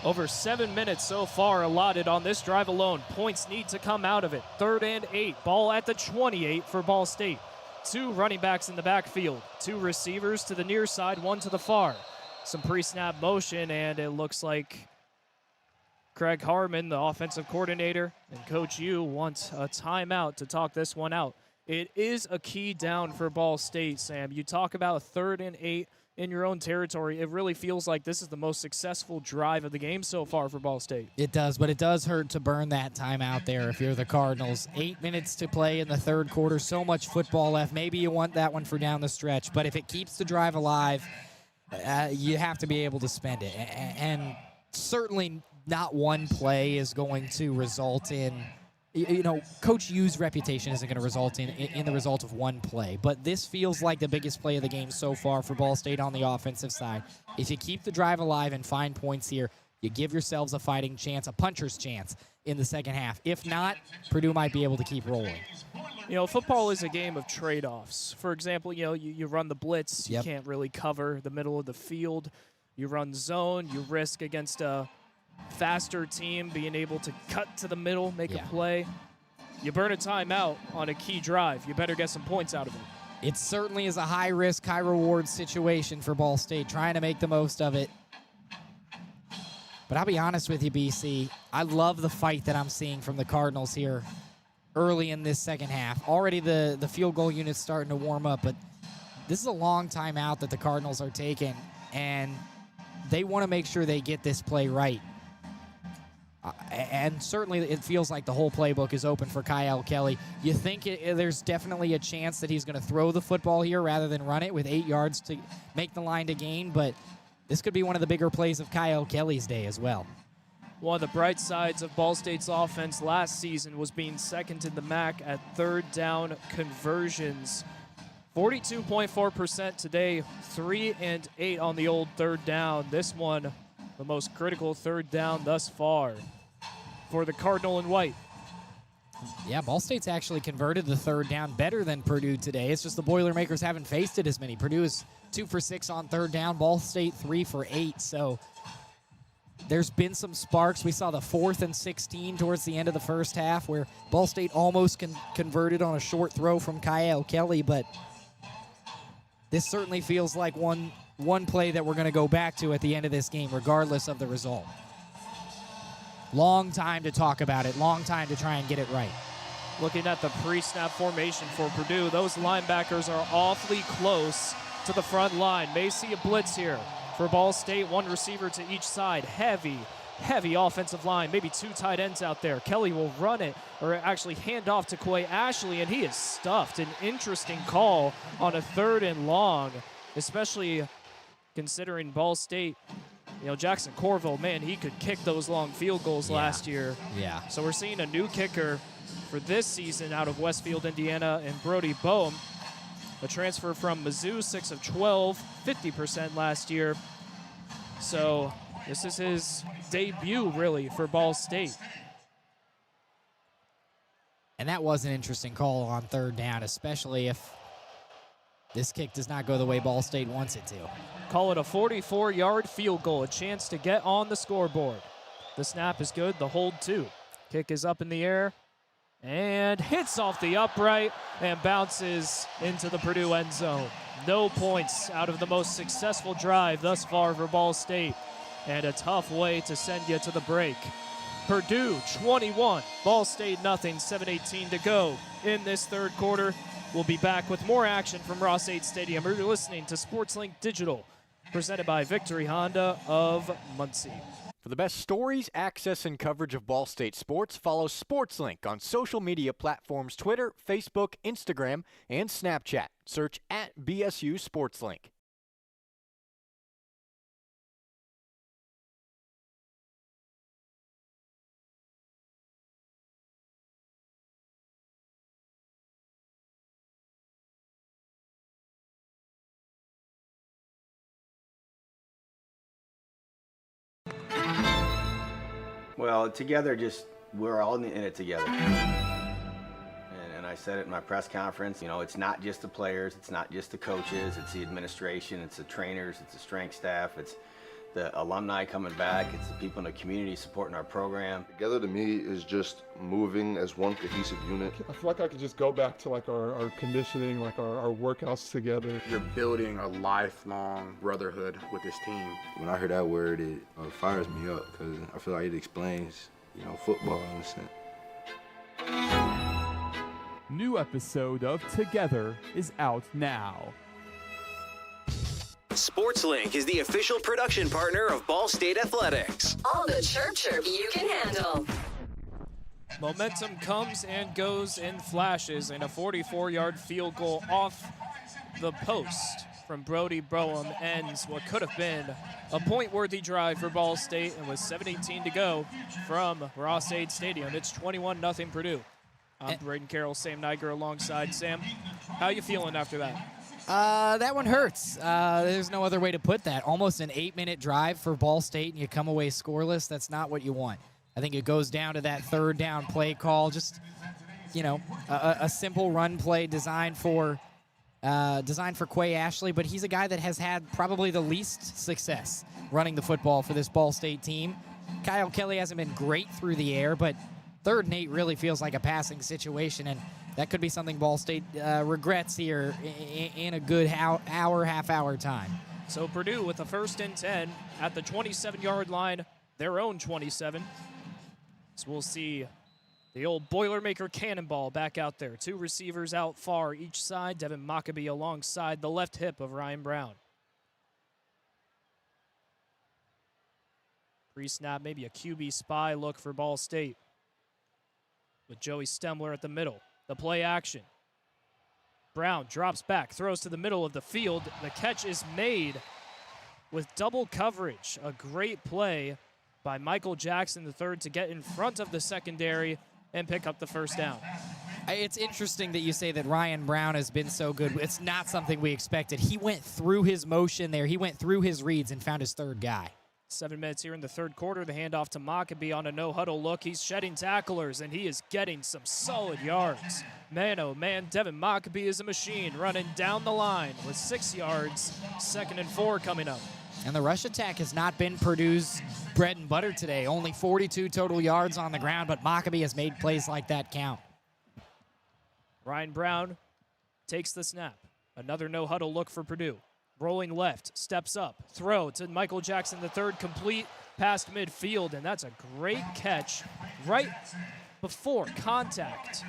Over 7 minutes so far allotted on this drive alone. Points need to come out of it. 3rd and 8. Ball at the 28 for Ball State. 2 running backs in the backfield, 2 receivers to the near side, 1 to the far. Some pre-snap motion, and it looks like Craig Harmon, the offensive coordinator, and Coach Yu want a timeout to talk this one out. It is a key down for Ball State, Sam. You talk about 3rd and 8 in your own territory. It really feels like this is the most successful drive of the game so far for Ball State. It does, but it does hurt to burn that time out there if you're the Cardinals. 8 minutes to play in the 3rd quarter, so much football left. Maybe you want that one for down the stretch, but if it keeps the drive alive, you have to be able to spend it. And certainly not one play is going to result in, Coach Yu's reputation isn't going to result in the result of one play. But this feels like the biggest play of the game so far for Ball State on the offensive side. If you keep the drive alive and find points here, you give yourselves a fighting chance, a puncher's chance in the second half. If not, Purdue might be able to keep rolling. Football is a game of trade-offs. For example, you run the blitz. Yep. You can't really cover the middle of the field. You run zone. You risk against a faster team being able to cut to the middle, make a play. You burn a timeout on a key drive. You better get some points out of it. It certainly is a high-risk, high-reward situation for Ball State, trying to make the most of it. But I'll be honest with you, BC, I love the fight that I'm seeing from the Cardinals here early in this second half. Already the field goal unit's starting to warm up, but this is a long time out that the Cardinals are taking, and they want to make sure they get this play right. And certainly it feels like the whole playbook is open for Kyle Kelly. You think there's definitely a chance that he's going to throw the football here rather than run it with 8 yards to make the line to gain, but this could be one of the bigger plays of Kyle Kelly's day as well. One of the bright sides of Ball State's offense last season was being second in the MAC at 3rd down conversions. 42.4% today, 3 and 8 on the old 3rd down. This one, the most critical 3rd down thus far for the Cardinal and White. Yeah, Ball State's actually converted the 3rd down better than Purdue today. It's just the Boilermakers haven't faced it as many. Purdue is 2 for 6 on 3rd down. Ball State 3 for 8. So there's been some sparks. We saw the 4th and 16 towards the end of the first half where Ball State almost converted on a short throw from Kyle Kelly, but this certainly feels like one play that we're going to go back to at the end of this game, regardless of the result. Long time to talk about it, long time to try and get it right. Looking at the pre-snap formation for Purdue, those linebackers are awfully close to the front line. May see a blitz here for Ball State, 1 receiver to each side. Heavy offensive line, maybe 2 tight ends out there. Kelly will run it, or actually hand off to Quay Ashley, and he is stuffed. An interesting call on a 3rd and long, especially considering Ball State, Jackson Corville, man, he could kick those long field goals last year. Yeah. So we're seeing a new kicker for this season out of Westfield, Indiana, and Brody Boehm, a transfer from Mizzou, 6 of 12, 50% last year. So this is his debut, really, for Ball State. And that was an interesting call on 3rd down, especially if this kick does not go the way Ball State wants it to. Call it a 44-yard field goal, a chance to get on the scoreboard. The snap is good, the hold too. Kick is up in the air and hits off the upright and bounces into the Purdue end zone. No points out of the most successful drive thus far for Ball State, and a tough way to send you to the break. Purdue 21, Ball State nothing, 7:18 to go in this 3rd quarter. We'll be back with more action from Ross-Ade Stadium. You're listening to SportsLink Digital, presented by Victory Honda of Muncie. For the best stories, access, and coverage of Ball State sports, follow SportsLink on social media platforms Twitter, Facebook, Instagram, and Snapchat. Search @BSU SportsLink. Well, together, we're all in it together. And I said it in my press conference, it's not just the players, it's not just the coaches, it's the administration, it's the trainers, it's the strength staff, it's the alumni coming back. It's the people in the community supporting our program. Together to me is just moving as one cohesive unit. I feel like I could just go back to like our conditioning, like our workouts together. You're building a lifelong brotherhood with this team. When I hear that word, it fires me up because I feel like it explains, football in a sense. New episode of Together is out now. SportsLink is the official production partner of Ball State Athletics. All the chirp you can handle. Momentum comes and goes in flashes, and a 44-yard field goal off the post from Brody Boehm ends what could have been a point-worthy drive for Ball State, and with 7:18 to go from Ross-Ade Stadium, it's 21-0 Purdue. I'm Brayden Carroll, Sam Neiger alongside Sam. How you feeling after that? That one hurts. There's no other way to put that. Almost an 8-minute drive for Ball State, and you come away scoreless. That's not what you want. I think it goes down to that third down play call. Just, a simple run play designed for Quay Ashley, but he's a guy that has had probably the least success running the football for this Ball State team. Kyle Kelly hasn't been great through the air, but 3rd and 8 really feels like a passing situation, and that could be something Ball State regrets here in a good half-hour time. So Purdue with a 1st and 10 at the 27-yard line, their own 27. So we'll see the old Boilermaker cannonball back out there. 2 receivers out far each side. Devin Maccabee alongside the left hip of Ryan Brown. Pre-snap, maybe a QB spy look for Ball State, with Joey Stemler at the middle. The play action. Brown drops back, throws to the middle of the field. The catch is made with double coverage. A great play by Michael Jackson III to get in front of the secondary and pick up the 1st down. It's interesting that you say that Ryan Brown has been so good. It's not something we expected. He went through his motion there. He went through his reads and found his 3rd guy. 7 minutes here in the 3rd quarter. The handoff to Maccabee on a no-huddle look. He's shedding tacklers, and he is getting some solid yards. Man, oh man, Devin Maccabee is a machine running down the line with 6 yards. 2nd and 4 coming up. And the rush attack has not been Purdue's bread and butter today. Only 42 total yards on the ground, but Maccabee has made plays like that count. Ryan Brown takes the snap. Another no-huddle look for Purdue. Rolling left, steps up, throw to Michael Jackson III, complete past midfield, and that's a great catch right before contact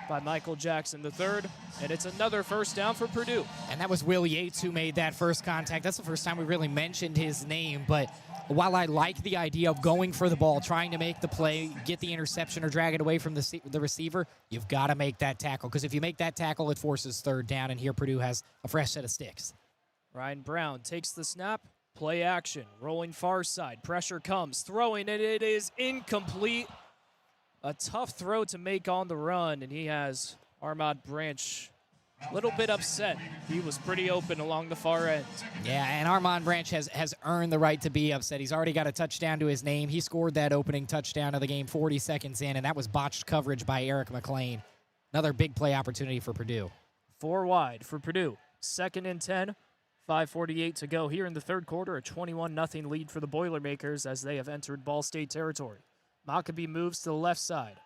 by Michael Jackson III, and it's another 1st down for Purdue. And that was Will Yates who made that first contact. That's the first time we really mentioned his name, but while I like the idea of going for the ball, trying to make the play, get the interception or drag it away from the receiver, you've got to make that tackle, because if you make that tackle, it forces 3rd down, and here Purdue has a fresh set of sticks. Ryan Brown takes the snap, play action, rolling far side, pressure comes, throwing it, it is incomplete. A tough throw to make on the run, and he has Armand Branch a little bit upset. He was pretty open along the far end. Yeah, and Armand Branch has earned the right to be upset. He's already got a touchdown to his name. He scored that opening touchdown of the game 40 seconds in, and that was botched coverage by Eric McLean. Another big play opportunity for Purdue. 4 wide for Purdue. 2nd and 10. 5:48 to go here in the 3rd quarter. A 21-0 lead for the Boilermakers as they have entered Ball State territory. Maccabee moves to the left side.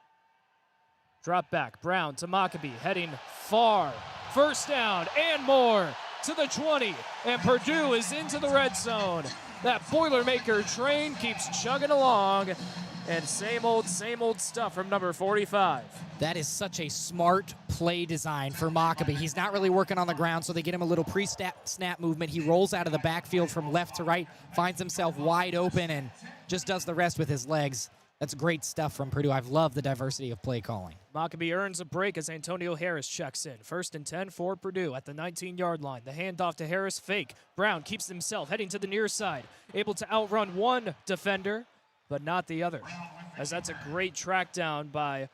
Drop back. Brown to Maccabee, heading far. 1st down and more to the 20. And Purdue is into the red zone. That Boilermaker train keeps chugging along. And same old stuff from number 45. That is such a smart play design for Maccabee. He's not really working on the ground, so they get him a little pre-snap movement. He rolls out of the backfield from left to right, finds himself wide open, and just does the rest with his legs. That's great stuff from Purdue. I've loved the diversity of play calling. Maccabee earns a break as Antonio Harris checks in. 1st and 10 for Purdue at the 19-yard line. The handoff to Harris, fake. Brown keeps himself heading to the near side, able to outrun one defender, but not the other, as that's a great track down by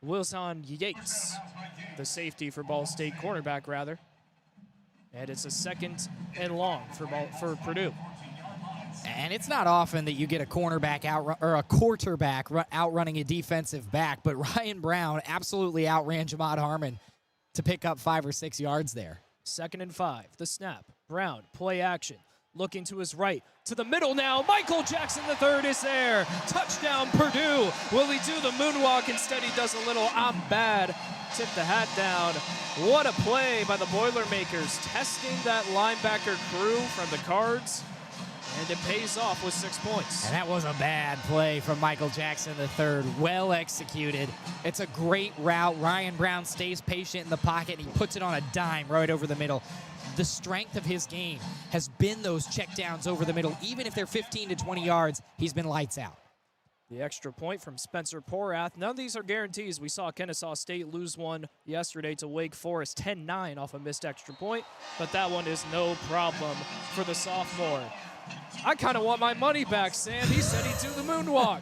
Wilson Yates, the safety for Ball State, cornerback rather. And it's a 2nd and long for Purdue. And it's not often that you get a cornerback or a quarterback outrunning a defensive back, but Ryan Brown absolutely outran Jamad Harmon to pick up 5 or 6 yards there. 2nd and 5, the snap. Brown, play action. Looking to his right, to the middle now. Michael Jackson III is there. Touchdown, Purdue. Will he do the moonwalk? Instead, he does a little I'm bad. Tip the hat down. What a play by the Boilermakers, testing that linebacker crew from the Cards. And it pays off with 6 points. And that was a bad play from Michael Jackson III. Well executed. It's a great route. Ryan Brown stays patient in the pocket, and he puts it on a dime right over the middle. The strength of his game has been those checkdowns over the middle. Even if they're 15 to 20 yards, he's been lights out. The extra point from Spencer Porath. None of these are guarantees. We saw Kennesaw State lose one yesterday to Wake Forest, 10-9 off a missed extra point. But that one is no problem for the sophomore. I kind of want my money back, Sam. He said he'd do the moonwalk.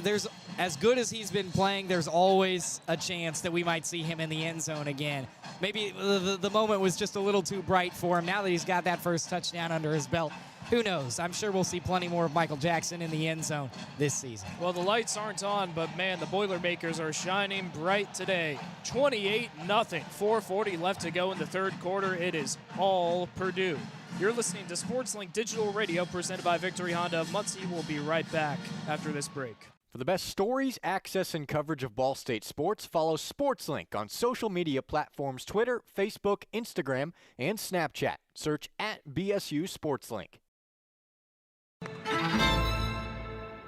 There's, as good as he's been playing, there's always a chance that we might see him in the end zone again. Maybe the moment was just a little too bright for him. Now that he's got that first touchdown under his belt, who knows? I'm sure we'll see plenty more of Michael Jackson in the end zone this season. Well, the lights aren't on, but man, the Boilermakers are shining bright today. 28-0, 4:40 left to go in the third quarter. It is all Purdue. You're listening to SportsLink Digital Radio presented by Victory Honda of Muncie. We'll be right back after this break. For the best stories, access, and coverage of Ball State sports, follow SportsLink on social media platforms Twitter, Facebook, Instagram, and Snapchat. Search @BSU SportsLink.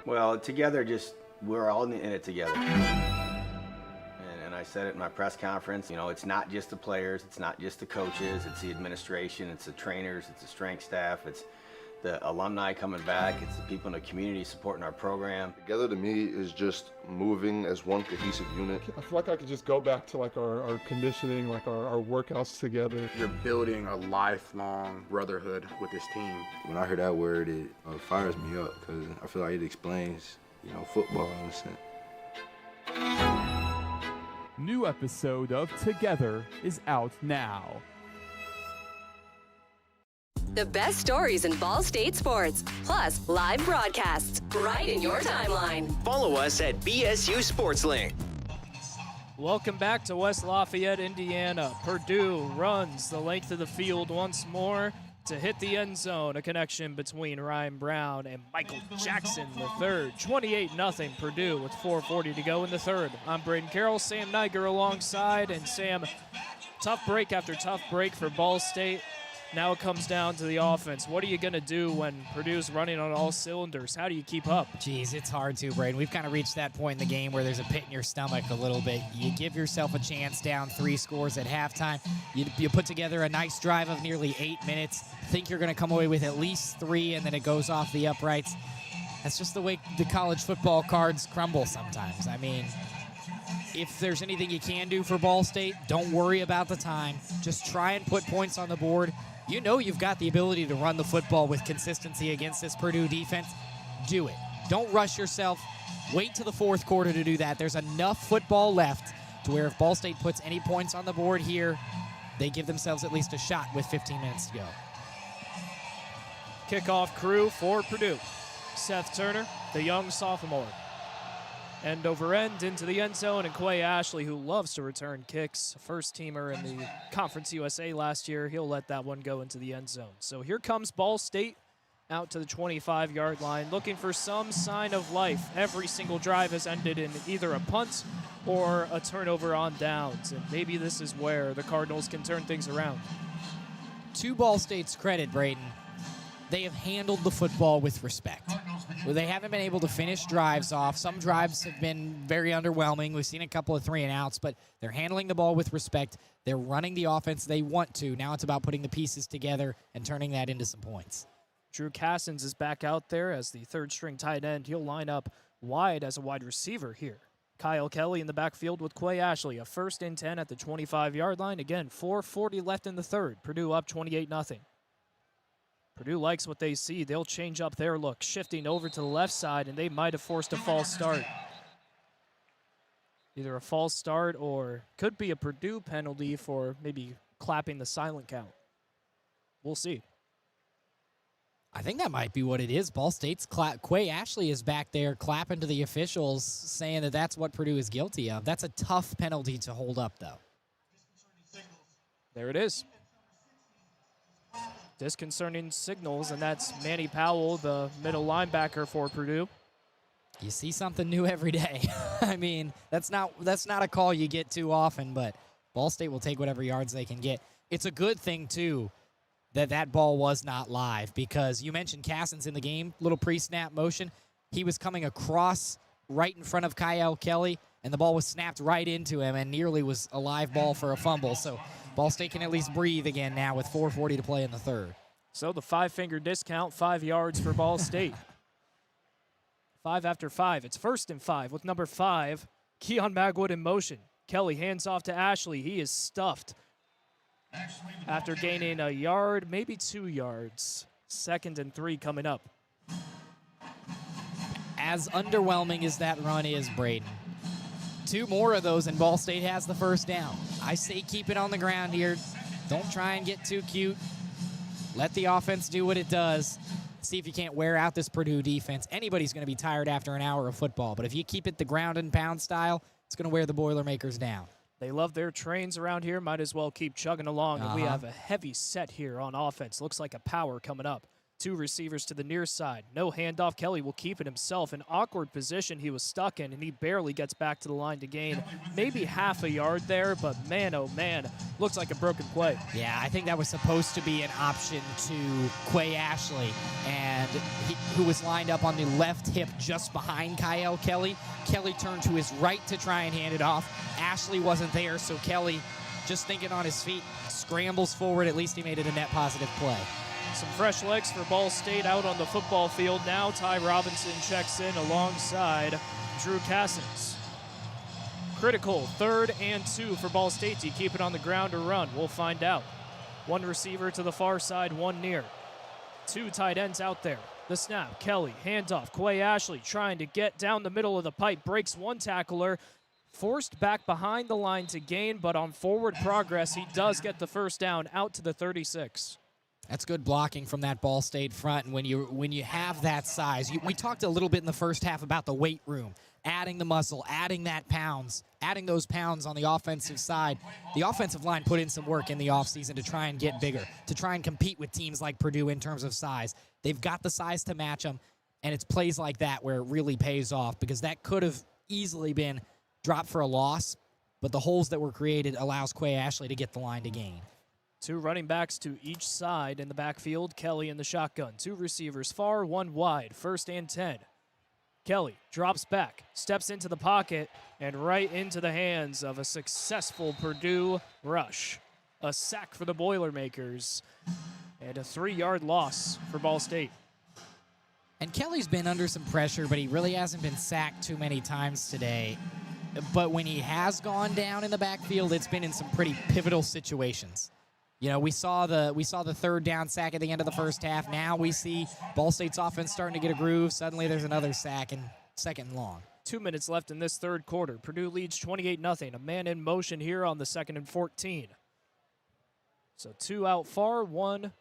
Well, together, we're all in it together. And I said it in my press conference, it's not just the players, it's not just the coaches, it's the administration, it's the trainers, it's the strength staff, it's the alumni coming back, it's the people in the community supporting our program. Together to me is just moving as one cohesive unit. I feel like I could just go back to like our conditioning, like our workouts together. You're building a lifelong brotherhood with this team. When I hear that word, it fires me up because I feel like it explains, football in a sense. New episode of Together is out now. The best stories in Ball State sports, plus live broadcasts right in your timeline. Follow us at BSU SportsLink. Welcome back to West Lafayette, Indiana. Purdue runs the length of the field once more to hit the end zone. A connection between Ryan Brown and Michael Jackson III. 28-0 Purdue with 4:40 to go in the third. I'm Brayden Carroll, Sam Neiger alongside. And Sam, tough break after tough break for Ball State. Now it comes down to the offense. What are you going to do when Purdue's running on all cylinders? How do you keep up? Geez, it's hard to, Brayden. We've kind of reached that point in the game where there's a pit in your stomach a little bit. You give yourself a chance down 3 scores at halftime. You put together a nice drive of nearly 8 minutes. Think you're going to come away with at least 3, and then it goes off the uprights. That's just the way the college football cards crumble sometimes. I mean, if there's anything you can do for Ball State, don't worry about the time. Just try and put points on the board. You know you've got the ability to run the football with consistency against this Purdue defense. Do it. Don't rush yourself. Wait till the fourth quarter to do that. There's enough football left to where if Ball State puts any points on the board here, they give themselves at least a shot with 15 minutes to go. Kickoff crew for Purdue. Seth Turner, the young sophomore. End over end into the end zone, and Quay Ashley, who loves to return kicks, first-teamer in the Conference USA last year, he'll let that one go into the end zone. So here comes Ball State out to the 25-yard line, looking for some sign of life. Every single drive has ended in either a punt or a turnover on downs, and maybe this is where the Cardinals can turn things around. To Ball State's credit, Brayden, they have handled the football with respect. Well, they haven't been able to finish drives off. Some drives have been very underwhelming. We've seen a couple of 3-and-outs, but they're handling the ball with respect. They're running the offense they want to. Now it's about putting the pieces together and turning that into some points. Drew Cassins is back out there as the third-string tight end. He'll line up wide as a wide receiver here. Kyle Kelly in the backfield with Quay Ashley. A 1st and 10 at the 25-yard line. Again, 4:40 left in the third. Purdue up 28-0. Purdue likes what they see. They'll change up their look, shifting over to the left side, and they might have forced a false start. Either a false start or could be a Purdue penalty for maybe clapping the silent count. We'll see. I think that might be what it is. Ball State's Quay Ashley is back there clapping to the officials, saying that that's what Purdue is guilty of. That's a tough penalty to hold up, though. There it is. Disconcerting signals, and that's Manny Powell, the middle linebacker for Purdue. You see something new every day. I mean, that's not a call you get too often, but Ball State will take whatever yards they can get. It's a good thing, too, that ball was not live, because you mentioned Cassens in the game, little pre-snap motion. He was coming across right in front of Kyle Kelly, and the ball was snapped right into him and nearly was a live ball for a fumble. So Ball State can at least breathe again now with 4:40 to play in the third. So the 5-finger discount, 5 yards for Ball State. 5 after 5. It's 1st and 5 with number 5, Keon Magwood in motion. Kelly hands off to Ashley. He is stuffed after gaining a yard, maybe 2 yards. 2nd and 3 coming up. As underwhelming as that run is, Brayden, 2 more of those and Ball State has the first down. I say keep it on the ground here. Don't try and get too cute. Let the offense do what it does. See if you can't wear out this Purdue defense. Anybody's going to be tired after an hour of football, but if you keep it the ground and pound style, it's going to wear the Boilermakers down. They love their trains around here. Might as well keep chugging along. And we have a heavy set here on offense. Looks like a power coming up. 2 receivers to the near side. No handoff. Kelly will keep it himself. An awkward position he was stuck in, and he barely gets back to the line to gain maybe half a yard there, but man, oh man, looks like a broken play. Yeah, I think that was supposed to be an option to Quay Ashley, and who was lined up on the left hip just behind Kyle Kelly. Kelly turned to his right to try and hand it off. Ashley wasn't there, so Kelly, just thinking on his feet, scrambles forward. At least he made it a net positive play. Some fresh legs for Ball State out on the football field now. Ty Robinson checks in alongside Drew Cassens. Critical 3rd and 2 for Ball State to keep it on the ground or run. We'll find out. 1 receiver to the far side, 1 near. 2 tight ends out there. The snap, Kelly, handoff. Quay Ashley trying to get down the middle of the pipe, breaks 1 tackler. Forced back behind the line to gain, but on forward progress, he does get the first down out to the 36. That's good blocking from that Ball State front, and when you have that size, we talked a little bit in the first half about the weight room, adding the muscle, adding those pounds on the offensive side. The offensive line put in some work in the offseason to try and get bigger, to try and compete with teams like Purdue in terms of size. They've got the size to match them, and it's plays like that where it really pays off, because that could have easily been dropped for a loss, but the holes that were created allows Quay Ashley to get the line to gain. 2 running backs to each side in the backfield. Kelly in the shotgun. 2 receivers far, 1 wide. 1st and 10. Kelly drops back, steps into the pocket, and right into the hands of a successful Purdue rush. A sack for the Boilermakers, and a 3-yard loss for Ball State. And Kelly's been under some pressure, but he really hasn't been sacked too many times today. But when he has gone down in the backfield, it's been in some pretty pivotal situations. You know, we saw the 3rd down sack at the end of the first half. Now we see Ball State's offense starting to get a groove. Suddenly there's another sack and 2nd and long. 2 minutes left in this 3rd quarter. Purdue leads 28-0. A man in motion here on the 2nd and 14. So 2 out far, 1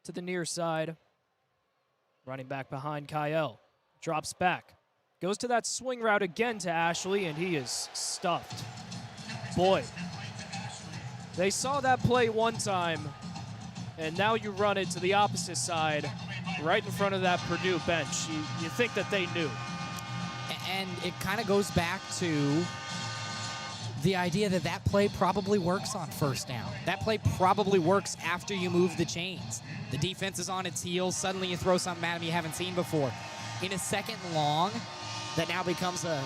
to the near side. Running back behind Kyle. Drops back. Goes to that swing route again to Ashley, and he is stuffed. Boy. They saw that play one time, and now you run it to the opposite side, right in front of that Purdue bench. You think that they knew. And it kind of goes back to the idea that play probably works on 1st down. That play probably works after you move the chains. The defense is on its heels. Suddenly you throw something at them you haven't seen before. In a 2nd and long, that now becomes a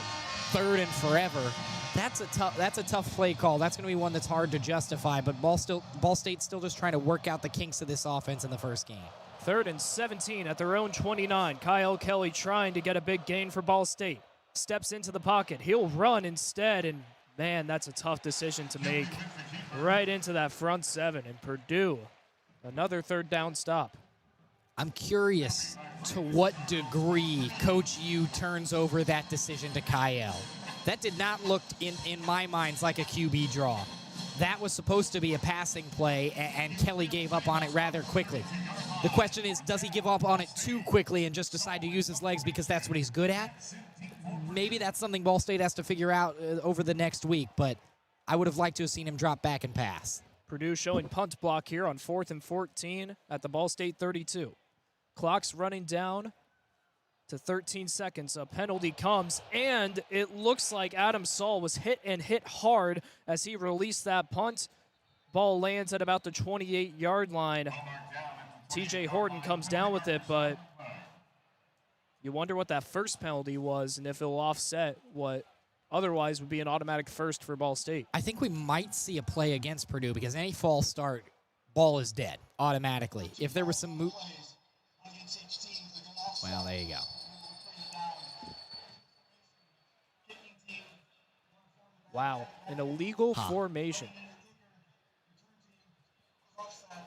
3rd and forever. That's a tough play call. That's going to be one that's hard to justify, but Ball State's still just trying to work out the kinks of this offense in the first game. 3rd and 17 at their own 29. Kyle Kelly trying to get a big gain for Ball State. Steps into the pocket. He'll run instead, and man, that's a tough decision to make. Right into that front 7, and Purdue, another 3rd down stop. I'm curious to what degree Coach U turns over that decision to Kyle. That did not look, in my mind, like a QB draw. That was supposed to be a passing play, and Kelly gave up on it rather quickly. The question is, does he give up on it too quickly and just decide to use his legs because that's what he's good at? Maybe that's something Ball State has to figure out over the next week, but I would have liked to have seen him drop back and pass. Purdue showing punt block here on 4th and 14 at the Ball State 32. Clock's running down to 13 seconds. A penalty comes, and it looks like Adam Saul was hit hard as he released that punt. Ball lands at about the 28-yard line. TJ Horton comes down with it, but you wonder what that first penalty was and if it'll offset what otherwise would be an automatic first for Ball State. I think we might see a play against Purdue because any false start, ball is dead automatically. If there was some well, there you go. Wow, an illegal formation.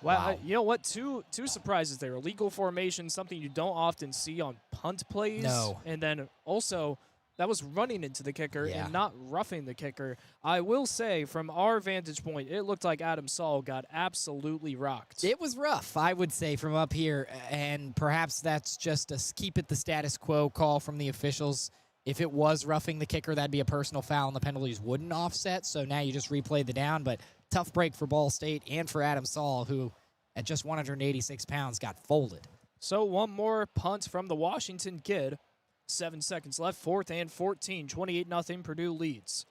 Wow. You know what? Two surprises there. Illegal formation, something you don't often see on punt plays. No. And then also, that was running into the kicker and not roughing the kicker. I will say, from our vantage point, it looked like Adam Saul got absolutely rocked. It was rough, I would say, from up here, and perhaps that's just a keep it the status quo call from the officials. If it was roughing the kicker, that'd be a personal foul, and the penalties wouldn't offset, so now you just replay the down, but tough break for Ball State and for Adam Saul, who at just 186 pounds got folded. So one more punt from the Washington kid. 7 seconds left, 4th and 14, 28-0 Purdue leads.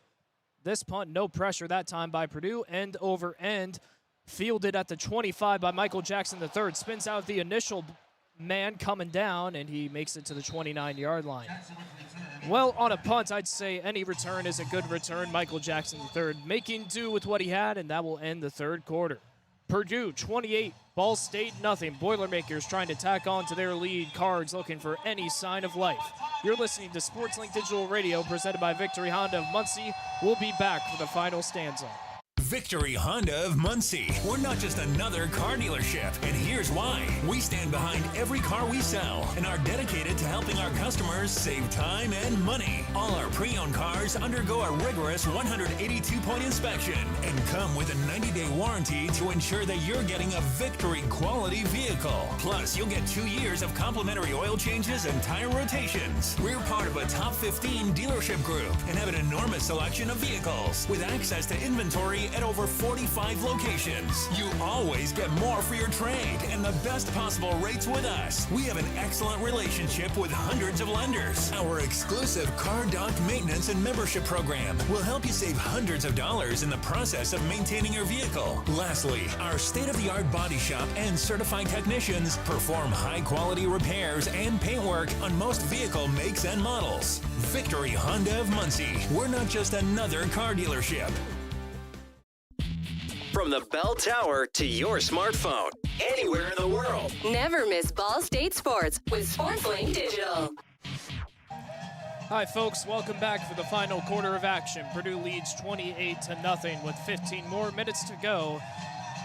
This punt, no pressure that time by Purdue, end over end. Fielded at the 25 by Michael Jackson III. Spins out the initial man coming down, and he makes it to the 29-yard line. Well, on a punt, I'd say any return is a good return. Michael Jackson III making do with what he had, and that will end the third quarter. Purdue 28, Ball State nothing. Boilermakers trying to tack on to their lead. Cards looking for any sign of life. You're listening to SportsLink Digital Radio presented by Victory Honda of Muncie. We'll be back for the final stanza. Victory Honda of Muncie. We're not just another car dealership, and here's why. We stand behind every car we sell and are dedicated to helping our customers save time and money. All our pre-owned cars undergo a rigorous 182-point inspection and come with a 90-day warranty to ensure that you're getting a Victory quality vehicle. Plus, you'll get 2 years of complimentary oil changes and tire rotations. We're part of a top 15 dealership group and have an enormous selection of vehicles with access to inventory at over 45 locations. You always get more for your trade and the best possible rates with us. We have an excellent relationship with hundreds of lenders. Our exclusive Car Doc maintenance and membership program will help you save hundreds of dollars in the process of maintaining your vehicle. Lastly, our state-of-the-art body shop and certified technicians perform high-quality repairs and paint work on most vehicle makes and models. Victory Honda of Muncie. We're not just another car dealership. From the bell tower to your smartphone, anywhere in the world. Never miss Ball State Sports with SportsLink Digital. Hi, folks. Welcome back for the final quarter of action. Purdue leads 28-0 with 15 more minutes to go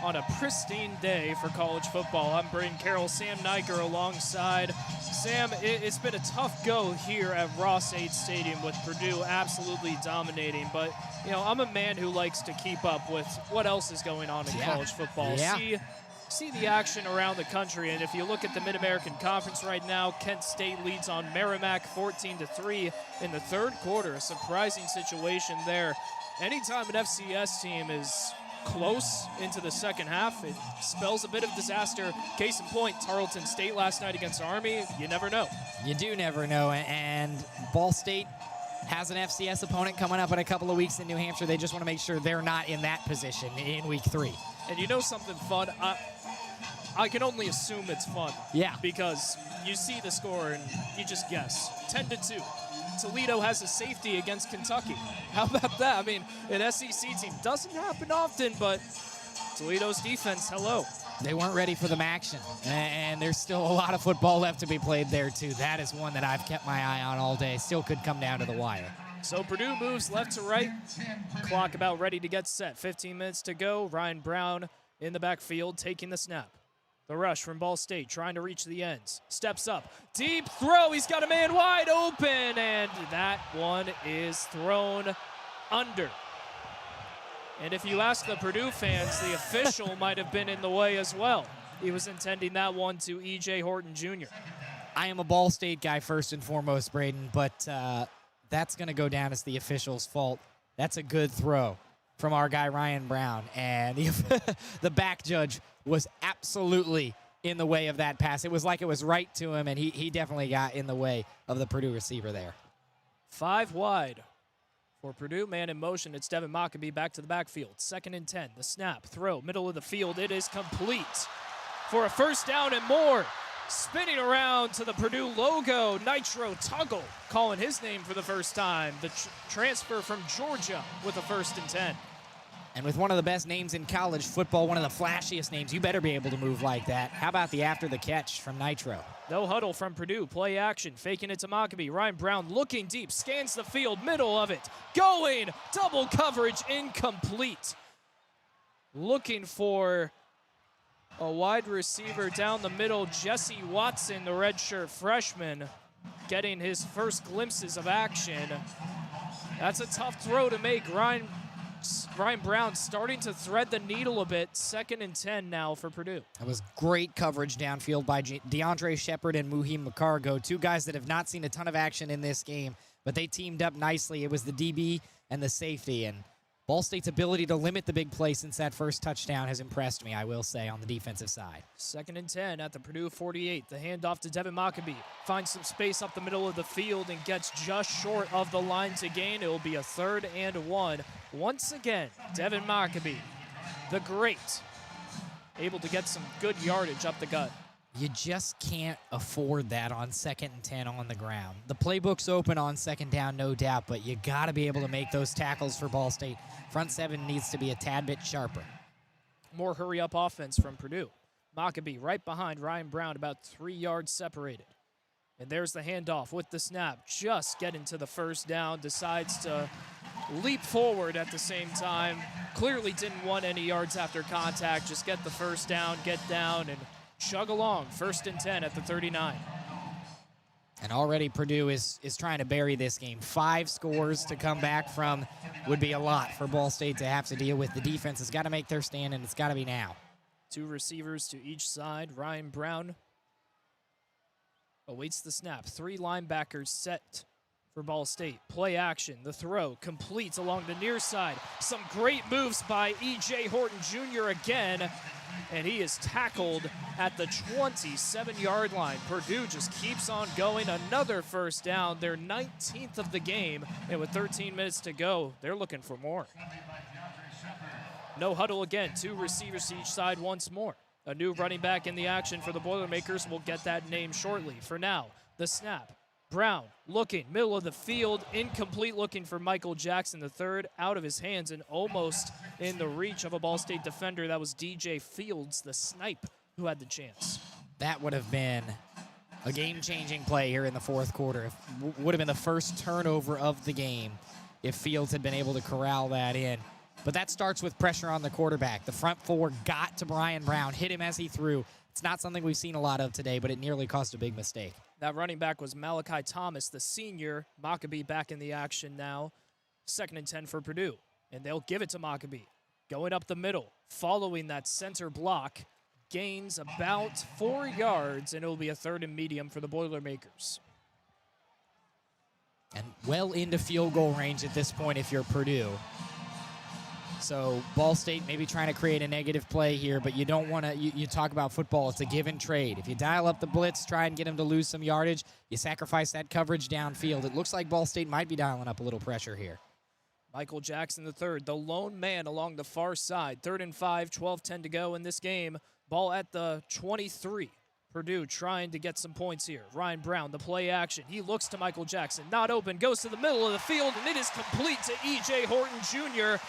on a pristine day for college football. I'm Brayden Carroll, Sam Neiger alongside. Sam, it's been a tough go here at Ross-Ade Stadium with Purdue absolutely dominating, but you know, I'm a man who likes to keep up with what else is going on in college football. See the action around the country, and if you look at the Mid-American Conference right now, Kent State leads on Merrimack 14-3 in the third quarter. A surprising situation there. Anytime an FCS team is close into the second half, it spells a bit of disaster. Case in point, Tarleton State last night against Army. You never know. You do never know, and Ball State has an FCS opponent coming up in a couple of weeks in New Hampshire. They just want to make sure they're not in that position in week 3. And you know something fun? I can only assume it's fun. Yeah. Because you see the score and you just guess. 10-2. Toledo has a safety against Kentucky. How about that? I mean, an SEC team doesn't happen often, but Toledo's defense, hello. They weren't ready for the action, and there's still a lot of football left to be played there, too. That is one that I've kept my eye on all day. Still could come down to the wire. So Purdue moves left to right. Clock about ready to get set. 15 minutes to go. Ryan Brown in the backfield taking the snap. The rush from Ball State, trying to reach the ends. Steps up. Deep throw. He's got a man wide open, and that one is thrown under. And if you ask the Purdue fans, the official might have been in the way as well. He was intending that one to E.J. Horton Jr. I am a Ball State guy first and foremost, Brayden, but that's going to go down as the official's fault. That's a good throw from our guy Ryan Brown, and the back judge was absolutely in the way of that pass. It was like it was right to him, and he definitely got in the way of the Purdue receiver there. 5 wide for Purdue. Man in motion. It's Devin Mockabee back to the backfield. 2nd and 10. The snap, throw, middle of the field. It is complete for a first down and more. Spinning around to the Purdue logo, Nitro Tuggle calling his name for the first time. The transfer from Georgia with a 1st and 10. And with one of the best names in college football, one of the flashiest names, you better be able to move like that. How about the after the catch from Nitro? No huddle from Purdue. Play action. Faking it to Mockabee. Ryan Brown looking deep. Scans the field. Middle of it. Going. Double coverage. Incomplete. Looking for a wide receiver down the middle. Jesse Watson, the redshirt freshman, getting his first glimpses of action. That's a tough throw to make. Ryan Brown starting to thread the needle a bit. 2nd and 10 now for Purdue. That was great coverage downfield by DeAndre Shepard and Muhim McCargo, two guys that have not seen a ton of action in this game, but they teamed up nicely. It was the DB and the safety, and Ball State's ability to limit the big play since that first touchdown has impressed me, I will say, on the defensive side. 2nd and 10 at the Purdue 48. The handoff to Devin Mockabee. Finds some space up the middle of the field and gets just short of the line to gain. It will be a 3rd and 1. Once again, Devin Mockabee, the great, able to get some good yardage up the gut. You just can't afford that on 2nd and 10 on the ground. The playbook's open on 2nd down, no doubt, but you got to be able to make those tackles for Ball State. Front 7 needs to be a tad bit sharper. More hurry-up offense from Purdue. Mockabee right behind Ryan Brown, about 3 yards separated. And there's the handoff with the snap. Just getting to the first down. Decides to leap forward at the same time. Clearly didn't want any yards after contact. Just get the first down, get down, and chug along. 1st and 10 at the 39. And already Purdue is trying to bury this game. 5 scores to come back from would be a lot for Ball State to have to deal with. The defense has got to make their stand, and it's got to be now. 2 receivers to each side. Ryan Brown awaits the snap. 3 linebackers set for Ball State. Play action. The throw completes along the near side. Some great moves by E.J. Horton Jr. again. And he is tackled at the 27-yard line. Purdue just keeps on going. Another first down. Their 19th of the game. And with 13 minutes to go, they're looking for more. No huddle again. 2 receivers to each side once more. A new running back in the action for the Boilermakers. We'll get that name shortly. For now, the snap. Brown looking, middle of the field, incomplete, looking for Michael Jackson III, out of his hands and almost in the reach of a Ball State defender. That was DJ Fields, the snipe, who had the chance. That would have been a game-changing play here in the 4th quarter. Would have been the first turnover of the game if Fields had been able to corral that in. But that starts with pressure on the quarterback. The front 4 got to Brian Brown, hit him as he threw. It's not something we've seen a lot of today, but it nearly caused a big mistake. That running back was Malachi Thomas, the senior. Mockabee back in the action now. 2nd and 10 for Purdue. And they'll give it to Mockabee. Going up the middle, following that center block. Gains about 4 yards, and it will be a 3rd and medium for the Boilermakers. And well into field goal range at this point if you're Purdue. So Ball State maybe trying to create a negative play here, but you don't want to, you talk about football, it's a give and trade. If you dial up the blitz, try and get him to lose some yardage, you sacrifice that coverage downfield. It looks like Ball State might be dialing up a little pressure here. Michael Jackson III, the lone man along the far side. 3rd and 5, 12-10 to go in this game. Ball at the 23. Purdue trying to get some points here. Ryan Brown, the play action. He looks to Michael Jackson, not open, goes to the middle of the field, and it is complete to E.J. Horton Jr.,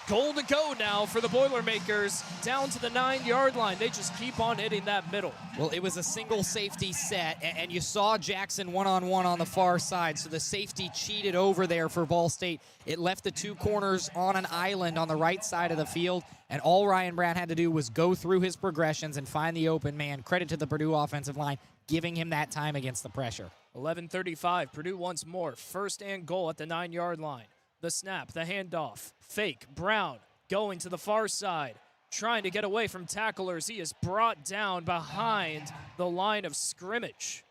Goal to go now for the Boilermakers, down to the 9-yard line. They just keep on hitting that middle. Well, it was a single safety set, and you saw Jackson one-on-one on the far side, so the safety cheated over there for Ball State. It left the 2 corners on an island on the right side of the field, and all Ryan Brown had to do was go through his progressions and find the open man. Credit to the Purdue offensive line, giving him that time against the pressure. 11:35, Purdue once more. 1st and goal at the 9-yard line. The snap, the handoff, fake, Brown going to the far side, trying to get away from tacklers. He is brought down behind the line of scrimmage.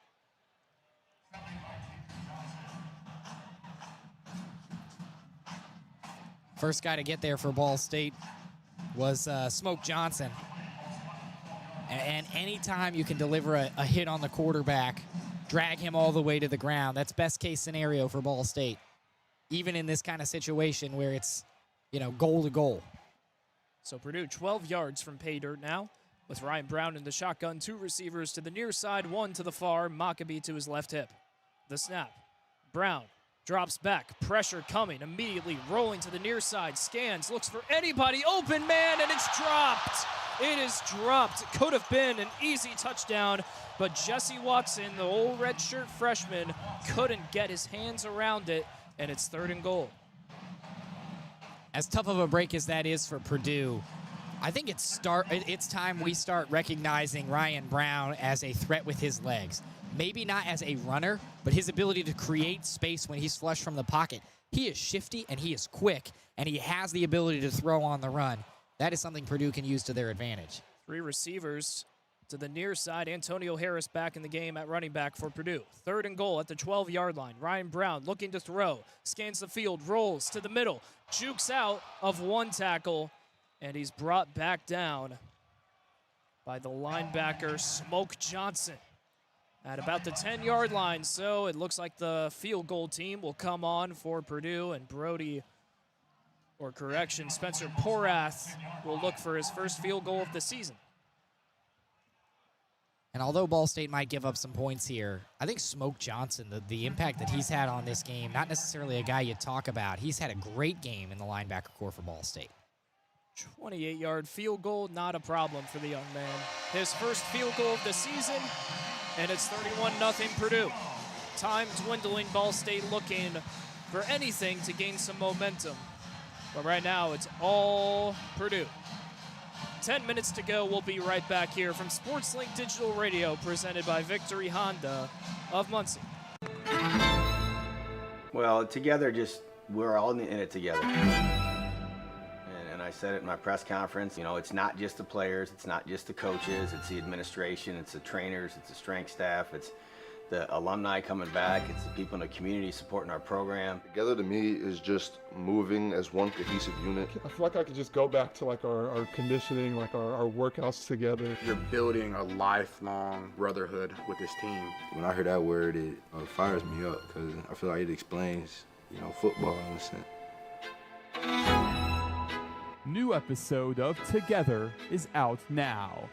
First guy to get there for Ball State was Smoke Johnson. And anytime you can deliver a hit on the quarterback, drag him all the way to the ground, that's best case scenario for Ball State. Even in this kind of situation where it's, goal to goal. So Purdue 12 yards from pay dirt now with Ryan Brown in the shotgun. 2 receivers to the near side, 1 to the far. Maccabee to his left hip. The snap. Brown drops back. Pressure coming. Immediately rolling to the near side. Scans. Looks for anybody. Open man, and it's dropped. It is dropped. It could have been an easy touchdown, but Jesse Watson, the old redshirt freshman, couldn't get his hands around it, and it's 3rd and goal. As tough of a break as that is for Purdue, I think it's time we start recognizing Ryan Brown as a threat with his legs. Maybe not as a runner, but his ability to create space when he's flushed from the pocket. He is shifty and he is quick, and he has the ability to throw on the run. That is something Purdue can use to their advantage. 3 receivers to the near side. Antonio Harris back in the game at running back for Purdue. 3rd and goal at the 12-yard line. Ryan Brown looking to throw. Scans the field, rolls to the middle. Jukes out of 1 tackle, and he's brought back down by the linebacker, Smoke Johnson, at about the 10-yard line. So it looks like the field goal team will come on for Purdue, and Spencer Porath will look for his first field goal of the season. And although Ball State might give up some points here, I think Smoke Johnson, the impact that he's had on this game, not necessarily a guy you talk about. He's had a great game in the linebacker core for Ball State. 28-yard field goal, not a problem for the young man. His first field goal of the season, and it's 31-0 Purdue. Time dwindling, Ball State looking for anything to gain some momentum. But right now, it's all Purdue. 10 minutes to go. We'll be right back here from SportsLink Digital Radio, presented by Victory Honda of Muncie. Well, together, we're all in it together. And I said it in my press conference, it's not just the players, it's not just the coaches, it's the administration, it's the trainers, it's the strength staff, it's the alumni coming back, it's the people in the community supporting our program. Together to me is just moving as one cohesive unit. I feel like I could just go back to our conditioning, our workouts together. You're building a lifelong brotherhood with this team. When I hear that word, it fires me up because I feel like it explains, football in a sense. New episode of Together is out now.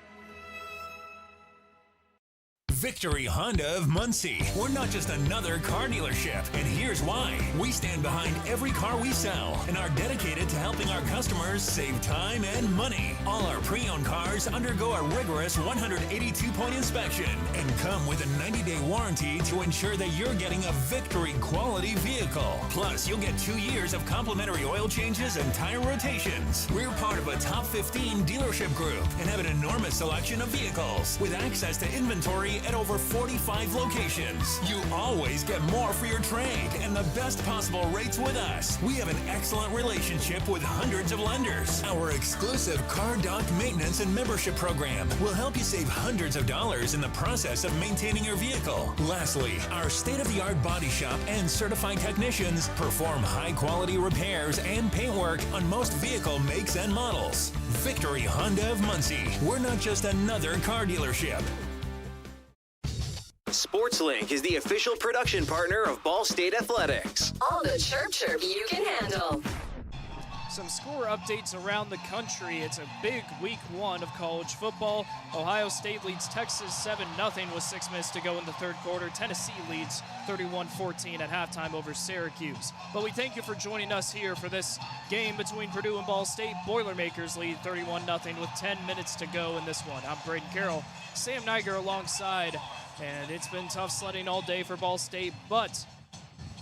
Victory Honda of Muncie. We're not just another car dealership, and here's why. We stand behind every car we sell and are dedicated to helping our customers save time and money. All our pre-owned cars undergo a rigorous 182-point inspection and come with a 90-day warranty to ensure that you're getting a Victory quality vehicle. Plus, you'll get 2 years of complimentary oil changes and tire rotations. We're part of a top 15 dealership group and have an enormous selection of vehicles with access to inventory at over 45 locations. You always get more for your trade and the best possible rates with us. We have an excellent relationship with hundreds of lenders. Our exclusive Car Doc maintenance and membership program will help you save hundreds of dollars in the process of maintaining your vehicle. Lastly, our state-of-the-art body shop and certified technicians perform high-quality repairs and paintwork on most vehicle makes and models. Victory Honda of Muncie. We're not just another car dealership. SportsLink is the official production partner of Ball State Athletics. All the chirp you can handle. Some score updates around the country. It's a big week 1 of college football. Ohio State leads Texas 7-0 with 6 minutes to go in the third quarter. Tennessee leads 31-14 at halftime over Syracuse. But we thank you for joining us here for this game between Purdue and Ball State. Boilermakers lead 31-0 with 10 minutes to go in this one. I'm Brayden Carroll, Sam Neiger alongside. And it's been tough sledding all day for Ball State, but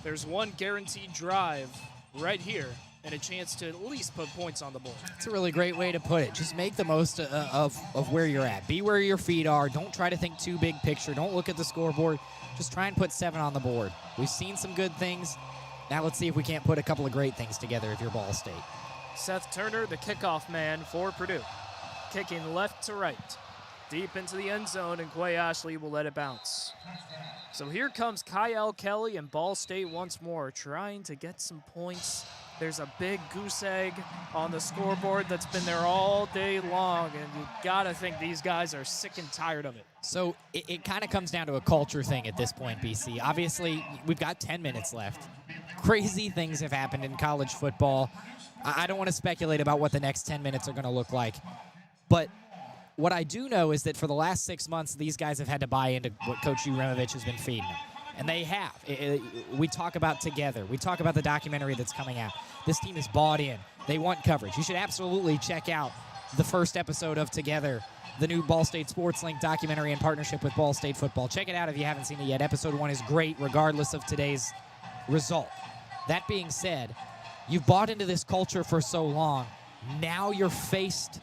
there's one guaranteed drive right here and a chance to at least put points on the board. It's a really great way to put it. Just make the most of where you're at. Be where your feet are. Don't try to think too big picture. Don't look at the scoreboard. Just try and put 7 on the board. We've seen some good things. Now let's see if we can't put a couple of great things together if you're Ball State. Seth Turner, the kickoff man for Purdue, kicking left to right. Deep into the end zone, and Quay Ashley will let it bounce. So here comes Kyle Kelly and Ball State once more, trying to get some points There's a big goose egg on the scoreboard that's been there all day long, and you gotta think these guys are sick and tired of it. So it kind of comes down to a culture thing at this point, BC. Obviously, we've got 10 minutes left. Crazy things have happened in college football. I don't want to speculate about what the next 10 minutes are going to look like. But what I do know is that for the last 6 months, these guys have had to buy into what Coach Uremovich has been feeding them. And they have. We talk about Together. We talk about the documentary that's coming out. This team is bought in. They want coverage. You should absolutely check out the first episode of Together, the new Ball State Sports Link documentary in partnership with Ball State Football. Check it out if you haven't seen it yet. Episode 1 is great regardless of today's result. That being said, you've bought into this culture for so long. Now you're faced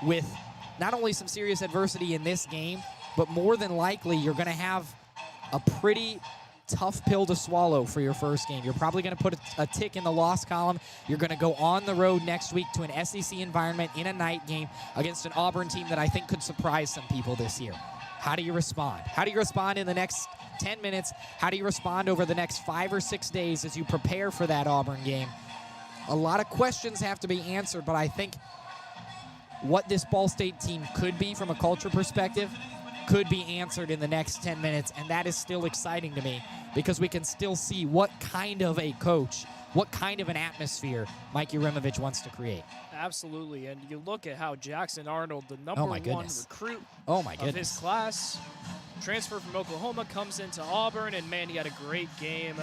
with not only some serious adversity in this game, but more than likely you're going to have a pretty tough pill to swallow for your first game. You're probably going to put a tick in the loss column. You're going to go on the road next week to an SEC environment in a night game against an Auburn team that I think could surprise some people this year. How do you respond? How do you respond in the next 10 minutes? How do you respond over the next 5 or 6 days as you prepare for that Auburn game? A lot of questions have to be answered, but I think what this Ball State team could be from a culture perspective could be answered in the next 10 minutes, and that is still exciting to me because we can still see what kind of a coach, what kind of an atmosphere Mike Uremovich wants to create. Absolutely, and you look at how Jackson Arnold, the number one recruit of his class, transfer from Oklahoma, comes into Auburn, and man, he had a great game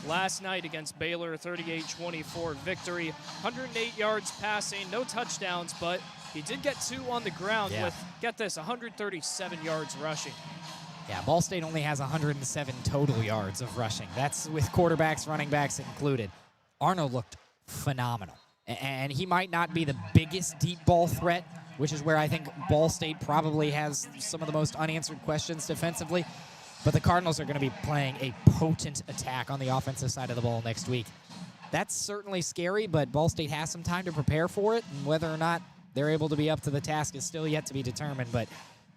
last night against Baylor, 38-24 victory. 108 yards passing, no touchdowns, but he did get 2 on the ground with, get this, 137 yards rushing. Yeah, Ball State only has 107 total yards of rushing. That's with quarterbacks, running backs included. Arnold looked phenomenal. And he might not be the biggest deep ball threat, which is where I think Ball State probably has some of the most unanswered questions defensively. But the Cardinals are going to be playing a potent attack on the offensive side of the ball next week. That's certainly scary, but Ball State has some time to prepare for it, and whether or not they're able to be up to the task is still yet to be determined. But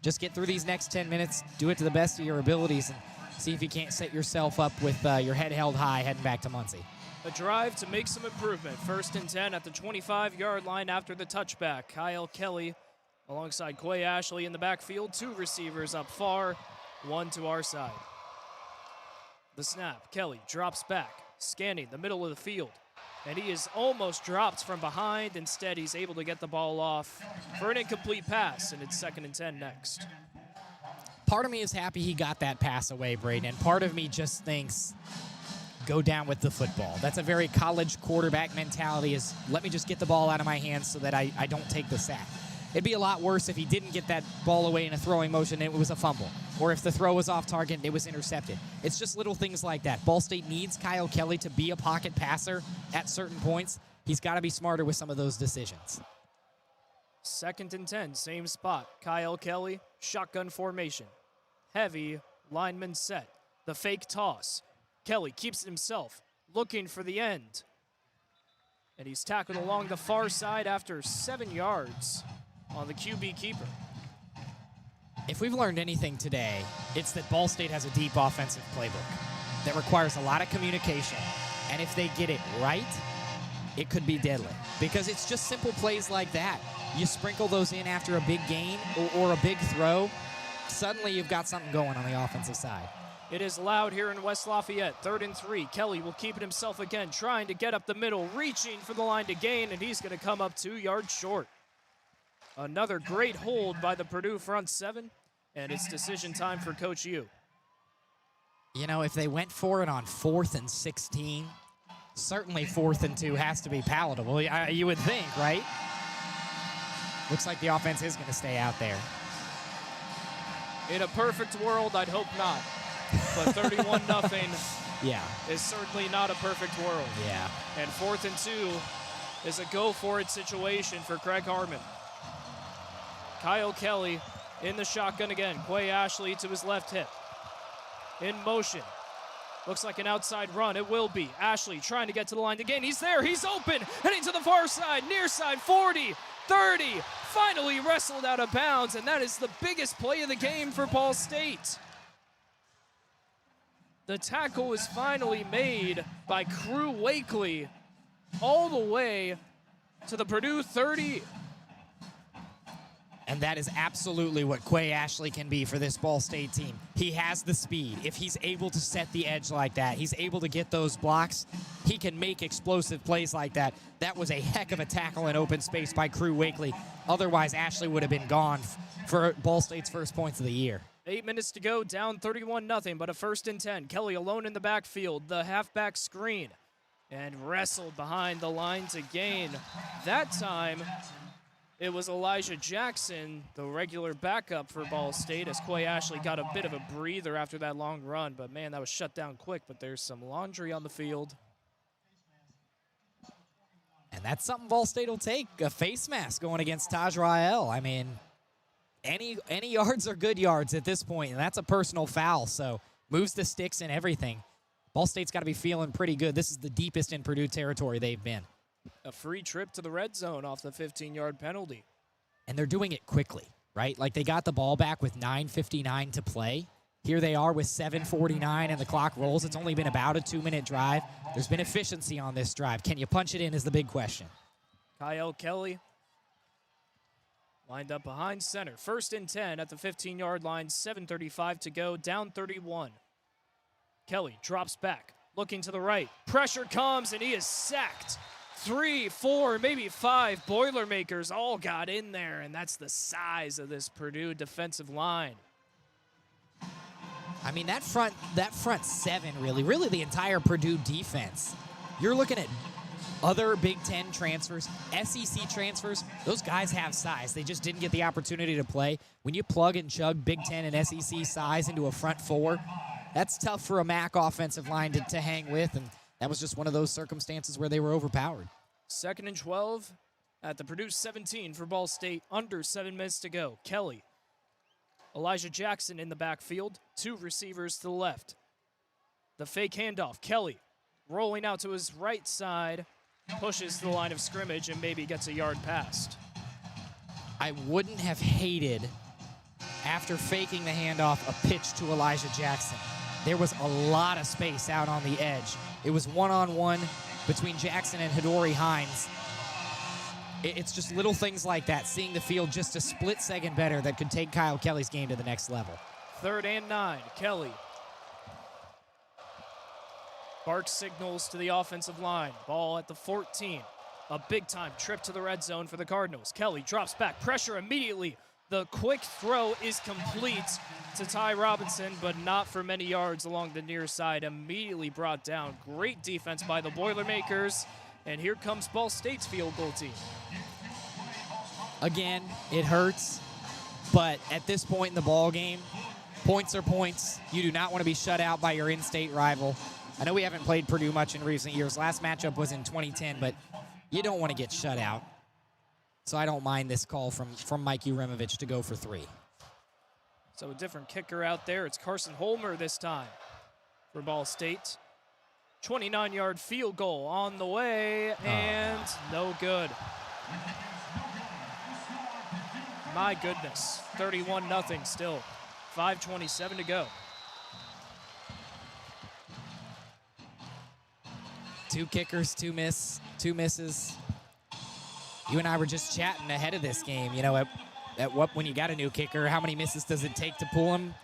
just get through these next 10 minutes, do it to the best of your abilities, and see if you can't set yourself up with your head held high heading back to Muncie. A drive to make some improvement. 1st and 10 at the 25-yard line after the touchback. Kyle Kelly alongside Quay Ashley in the backfield. 2 receivers up far, 1 to our side. The snap. Kelly drops back, scanning the middle of the field. And he is almost dropped from behind. Instead, he's able to get the ball off for an incomplete pass, and it's 2nd and 10 next. Part of me is happy he got that pass away, Brayden, and part of me just thinks, go down with the football. That's a very college quarterback mentality, is let me just get the ball out of my hands so that I don't take the sack. It'd be a lot worse if he didn't get that ball away in a throwing motion and it was a fumble, or if the throw was off target and it was intercepted. It's just little things like that. Ball State needs Kyle Kelly to be a pocket passer at certain points. He's got to be smarter with some of those decisions. 2nd and 10, same spot. Kyle Kelly, shotgun formation. Heavy, lineman set. The fake toss. Kelly keeps it himself, looking for the end. And he's tackled along the far side after 7 yards on the QB keeper. If we've learned anything today, it's that Ball State has a deep offensive playbook that requires a lot of communication. And if they get it right, it could be deadly. Because it's just simple plays like that. You sprinkle those in after a big gain or a big throw, suddenly you've got something going on the offensive side. It is loud here in West Lafayette. 3rd and 3. Kelly will keep it himself again, trying to get up the middle, reaching for the line to gain, and he's going to come up 2 yards short. Another great hold by the Purdue front 7, and it's decision time for Coach U. You know, if they went for it on 4th and 16, certainly 4th and 2 has to be palatable. You would think, right? Looks like the offense is going to stay out there. In a perfect world, I'd hope not. But 31-0 is certainly not a perfect world. Yeah. And 4th and 2 is a go-for-it situation for Craig Harmon. Kyle Kelly in the shotgun again. Quay Ashley to his left hip. In motion. Looks like an outside run. It will be. Ashley trying to get to the line to gain. He's there. He's open. Heading to the far side. Near side. 40. 30. Finally wrestled out of bounds. And that is the biggest play of the game for Ball State. The tackle was finally made by Crew Wakely. all the way to the Purdue 30. And that is absolutely what Quay Ashley can be for this Ball State team. He has the speed. If he's able to set the edge like that, he's able to get those blocks, he can make explosive plays like that. That was a heck of a tackle in open space by Crew Wakely. Otherwise, Ashley would have been gone for Ball State's first points of the year. 8 minutes to go, down 31-0, but a 1st and 10. Kelly alone in the backfield, the halfback screen, and wrestled behind the line to gain. That time, it was Elijah Jackson, the regular backup for Ball State, as Quay Ashley got a bit of a breather after that long run. But, man, that was shut down quick. But there's some laundry on the field. And that's something Ball State will take, a face mask going against Taj Rael. I mean, any yards are good yards at this point, and that's a personal foul. So moves the sticks and everything. Ball State's got to be feeling pretty good. This is the deepest in Purdue territory they've been. A free trip to the red zone off the 15-yard penalty. And they're doing it quickly, right? Like they got the ball back with 9:59 to play. Here they are with 7:49 and the clock rolls. It's only been about a 2-minute drive. There's been efficiency on this drive. Can you punch it in is the big question. Kyle Kelly lined up behind center. 1st and 10 at the 15-yard line. 7:35 to go. Down 31. Kelly drops back, looking to the right. Pressure comes, and he is sacked. 3, 4, maybe 5 Boilermakers all got in there, and that's the size of this Purdue defensive line. I mean, that front 7, really the entire Purdue defense. You're looking at other Big Ten transfers, SEC transfers. Those guys have size. They just didn't get the opportunity to play. When you plug and chug Big Ten and SEC size into a front 4, that's tough for a MAC offensive line to hang with, and that was just one of those circumstances where they were overpowered. 2nd and 12 at the Purdue 17 for Ball State. Under 7 minutes to go. Kelly. Elijah Jackson in the backfield. 2 receivers to the left. The fake handoff. Kelly rolling out to his right side. Pushes the line of scrimmage and maybe gets a yard past. I wouldn't have hated, after faking the handoff, a pitch to Elijah Jackson. There was a lot of space out on the edge. It was one-on-one between Jackson and Hidori Hines. It's just little things like that, seeing the field just a split second better that could take Kyle Kelly's game to the next level. 3rd and 9, Kelly. Barks signals to the offensive line. Ball at the 14. A big-time trip to the red zone for the Cardinals. Kelly drops back. Pressure immediately. The quick throw is complete to Ty Robinson, but not for many yards along the near side. Immediately brought down. Great defense by the Boilermakers. And here comes Ball State's field goal team. Again, it hurts, but at this point in the ball game, points are points. You do not want to be shut out by your in-state rival. I know we haven't played Purdue much in recent years. Last matchup was in 2010, but you don't want to get shut out. So I don't mind this call from Mike Uremovich to go for 3. So a different kicker out there. It's Carson Holmer this time for Ball State. 29-yard field goal on the way, and no good. My goodness, 31-0 still. 5:27 to go. 2 kickers, 2 misses. You and I were just chatting ahead of this game. You know, when you got a new kicker, how many misses does it take to pull him?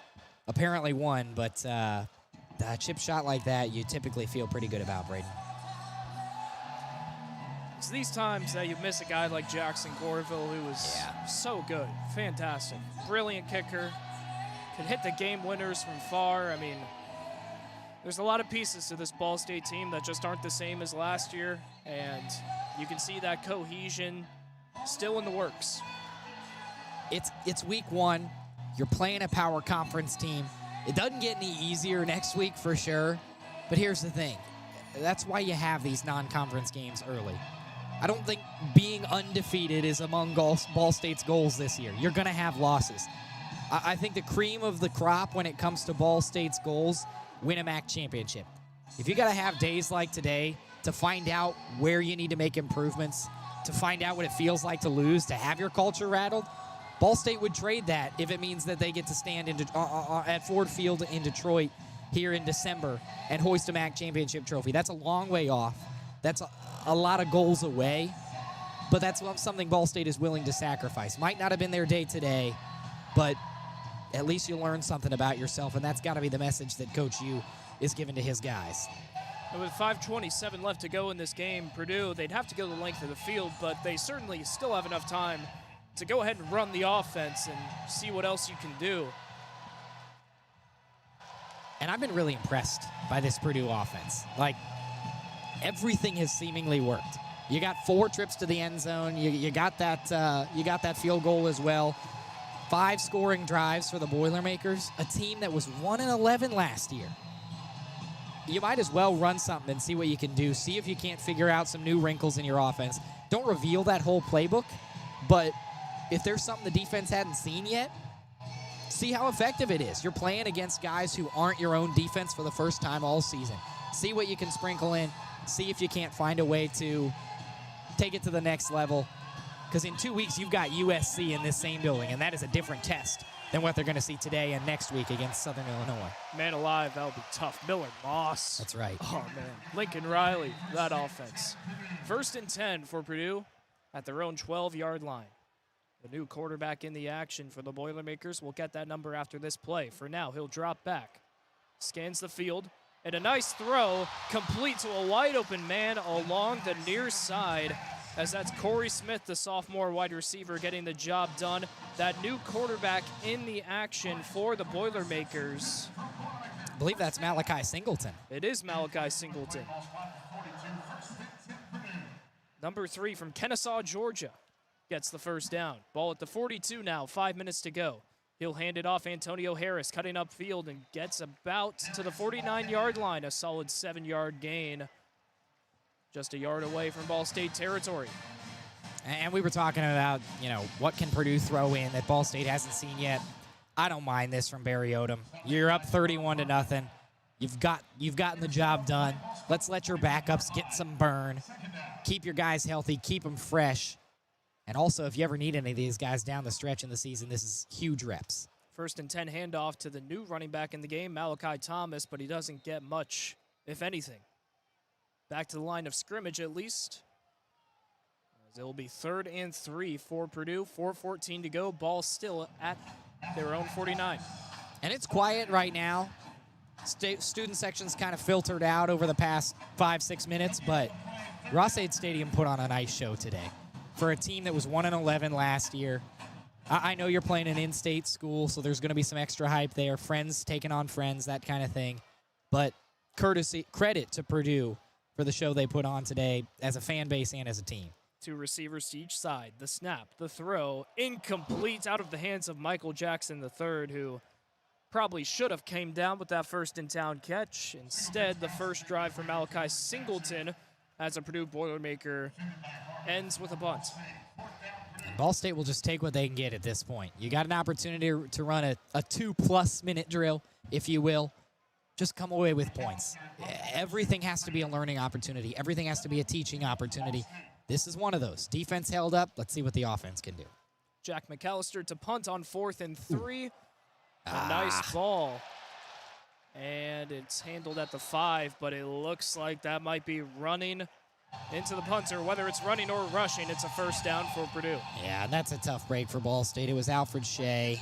Apparently 1, but a chip shot like that, you typically feel pretty good about, Brayden. It's these times that you miss a guy like Jackson Gorville, who was so good, fantastic, brilliant kicker, could hit the game winners from far. I mean, there's a lot of pieces to this Ball State team that just aren't the same as last year, and you can see that cohesion still in the works. It's week 1. You're playing a power conference team. It doesn't get any easier next week for sure, but here's the thing. That's why you have these non-conference games early. I don't think being undefeated is among Ball State's goals this year. You're going to have losses. I think the cream of the crop when it comes to Ball State's goals, win a MAC championship. If you got to have days like today to find out where you need to make improvements, to find out what it feels like to lose, to have your culture rattled, Ball State would trade that if it means that they get to stand at Ford Field in Detroit here in December and hoist a MAC championship trophy. That's a long way off. That's a lot of goals away, but that's something Ball State is willing to sacrifice. Might not have been their day today, but at least you learn something about yourself, and that's got to be the message that Coach U is giving to his guys. And with 5:27 left to go in this game, Purdue, they'd have to go the length of the field, but they certainly still have enough time to go ahead and run the offense and see what else you can do. And I've been really impressed by this Purdue offense. Like, everything has seemingly worked. You got 4 trips to the end zone. You got that field goal as well. 5 scoring drives for the Boilermakers, a team that was 1-11 last year. You might as well run something and see what you can do. See if you can't figure out some new wrinkles in your offense. Don't reveal that whole playbook, but if there's something the defense hadn't seen yet, see how effective it is. You're playing against guys who aren't your own defense for the first time all season. See what you can sprinkle in. See if you can't find a way to take it to the next level. Because in 2 weeks, you've got USC in this same building, and that is a different test than what they're going to see today and next week against Southern Illinois. Man alive, that'll be tough. Miller Moss. That's right. Oh, man. Lincoln Riley, that offense. 1st and 10 for Purdue at their own 12-yard line. The new quarterback in the action for the Boilermakers. We'll get that number after this play. For now, he'll drop back. Scans the field. And a nice throw, complete to a wide-open man along the near side, as that's Corey Smith, the sophomore wide receiver, getting the job done. That new quarterback in the action for the Boilermakers. I believe that's Malachi Singleton. It is Malachi Singleton. Number 3 from Kennesaw, Georgia, gets the first down. Ball at the 42 now, 5 minutes to go. He'll hand it off. Antonio Harris cutting upfield and gets about to the 49-yard line. A solid 7-yard gain. Just a yard away from Ball State territory. And we were talking about, what can Purdue throw in that Ball State hasn't seen yet. I don't mind this from Barry Odom. You're up 31-0. You've gotten the job done. Let's let your backups get some burn. Keep your guys healthy. Keep them fresh. And also, if you ever need any of these guys down the stretch in the season, this is huge reps. 1st and 10 handoff to the new running back in the game, Malachi Thomas, but he doesn't get much, if anything. Back to the line of scrimmage, at least. As it will be 3rd and 3 for Purdue. 4:14 to go. Ball still at their own 49. And it's quiet right now. Student section's kind of filtered out over the past 5-6 minutes, but Ross-Ade Stadium put on a nice show today. For a team that was 1-11 last year. I know you're playing an in-state school, so there's going to be some extra hype there. Friends taking on friends, that kind of thing. But credit to Purdue for the show they put on today as a fan base and as a team. 2 receivers to each side. The snap, the throw, incomplete out of the hands of Michael Jackson III, who probably should have came down with that first-in-town catch. Instead, the first drive for Malachi Singleton as a Purdue Boilermaker ends with a bunt. And Ball State will just take what they can get at this point. You got an opportunity to run a 2+ minute drill, if you will. Just come away with points. Everything has to be a learning opportunity. Everything has to be a teaching opportunity. This is one of those. Defense held up. Let's see what the offense can do. Jack McAllister to punt on 4th and 3. A nice ball. And it's handled at the 5, but it looks like that might be running into the punter. Whether it's running or rushing, it's a first down for Purdue. Yeah, that's a tough break for Ball State. It was Alfred Shea.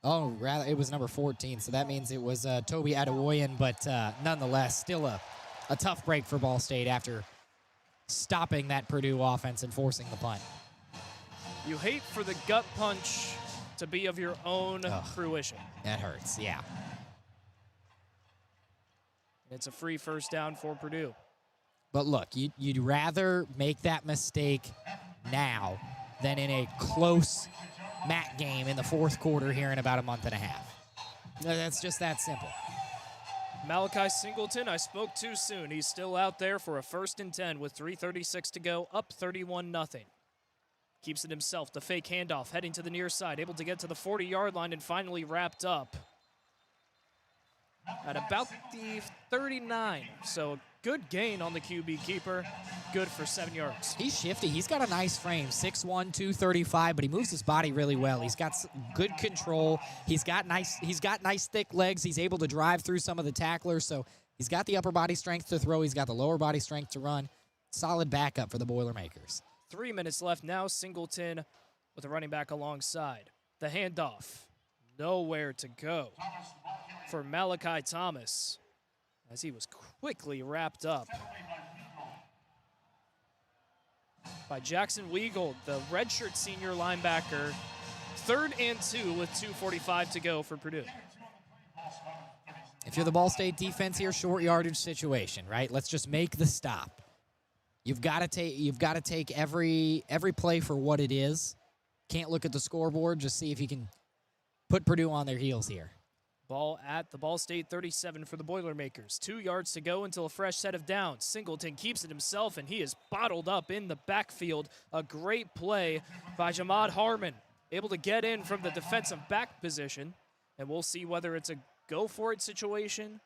Oh, rather, it was number 14, so that means it was Toby Adewoyan, but nonetheless, still a tough break for Ball State after stopping that Purdue offense and forcing the punt. You hate for the gut punch to be of your own fruition. That hurts, yeah. It's a free first down for Purdue. But look, you'd rather make that mistake now than in a close MAC game in the 4th quarter here in about a month and a half. That's just that simple. Malachi Singleton, I spoke too soon. He's still out there for a 1st and 10 with 3:36 to go, up 31-0. Keeps it himself, the fake handoff, heading to the near side, able to get to the 40-yard line and finally wrapped up at about the 39. So a good gain on the QB keeper, good for 7 yards. He's shifty. He's got a nice frame, 6'1", 235, but he moves his body really well. He's got good control. He's got nice thick legs. He's able to drive through some of the tacklers, so He's got the upper body strength to throw. He's got the lower body strength to run. Solid backup for the Boilermakers. 3 minutes left now. Singleton with a running back alongside. The handoff. Nowhere to go for Malachi Thomas as he was quickly wrapped up by Jackson Weagold, the redshirt senior linebacker. 3rd and 2 with 2:45 to go for Purdue. If you're the Ball State defense here, short yardage situation, right? Let's just make the stop. You've got to take every play for what it is. Can't look at the scoreboard. Just see if you can put Purdue on their heels here. Ball at the Ball State 37 for the Boilermakers. 2 yards to go until a fresh set of downs. Singleton keeps it himself, and he is bottled up in the backfield. A great play by Jamad Harmon, able to get in from the defensive back position, and we'll see whether it's a go-for-it situation,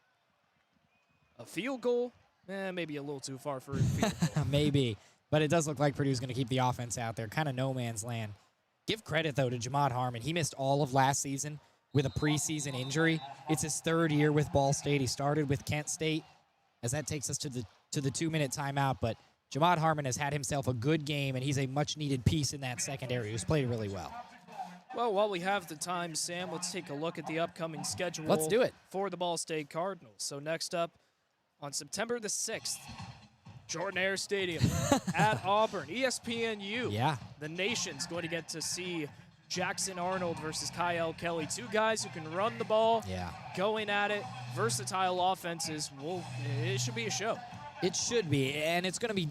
a field goal, maybe a little too far for a field goal. Maybe, but it does look like Purdue's going to keep the offense out there, kind of no man's land. Give credit, though, to Jamad Harmon. He missed all of last season with a preseason injury. It's his 3rd year with Ball State. He started with Kent State, as that takes us to the 2-minute timeout, but Jamad Harmon has had himself a good game, and he's a much-needed piece in that secondary who's played really well. Well, while we have the time, Sam, let's take a look at the upcoming schedule. Let's do it. For the Ball State Cardinals. So next up, on September the 6th, Jordan-Hare Stadium at Auburn. ESPNU. Yeah. The nation's going to get to see Jackson Arnold versus Kyle Kelly. 2 guys who can run the ball. Yeah. Going at it. Versatile offenses. It should be a show. It should be, and it's going to be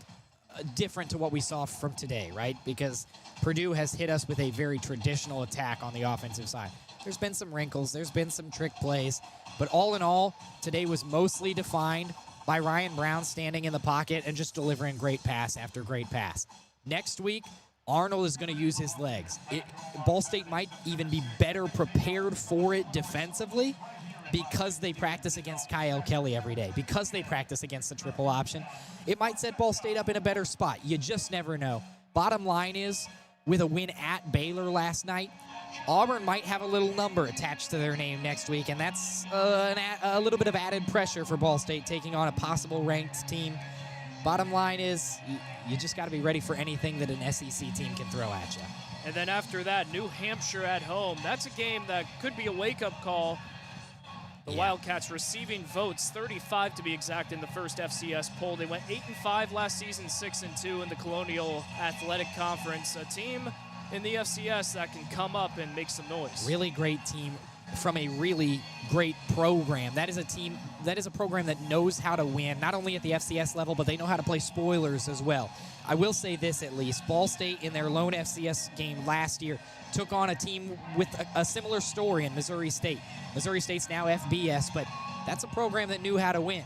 different to what we saw from today, right? Because Purdue has hit us with a very traditional attack on the offensive side. There's been some wrinkles. There's been some trick plays. But all in all, today was mostly defined by Ryan Brown standing in the pocket and just delivering great pass after great pass. Next week, Arnold is going to use his legs. Ball State might even be better prepared for it defensively because they practice against Kyle Kelly every day, because they practice against the triple option. It might set Ball State up in a better spot. You just never know. Bottom line is, with a win at Baylor last night, Auburn might have a little number attached to their name next week, and that's a little bit of added pressure for Ball State taking on a possible ranked team. Bottom line is, you just got to be ready for anything that an SEC team can throw at you. And then after that, New Hampshire at home. That's a game that could be a wake-up call. The Wildcats receiving votes, 35 to be exact, in the first FCS poll. They went 8-5 last season, 6-2 in the Colonial Athletic Conference. A team in the FCS that can come up and make some noise. Really great team from a really great program. That is a program that knows how to win, not only at the FCS level, but they know how to play spoilers as well. I will say this at least. Ball State in their lone FCS game last year took on a team with a similar story in Missouri State. Missouri State's now FBS, but that's a program that knew how to win.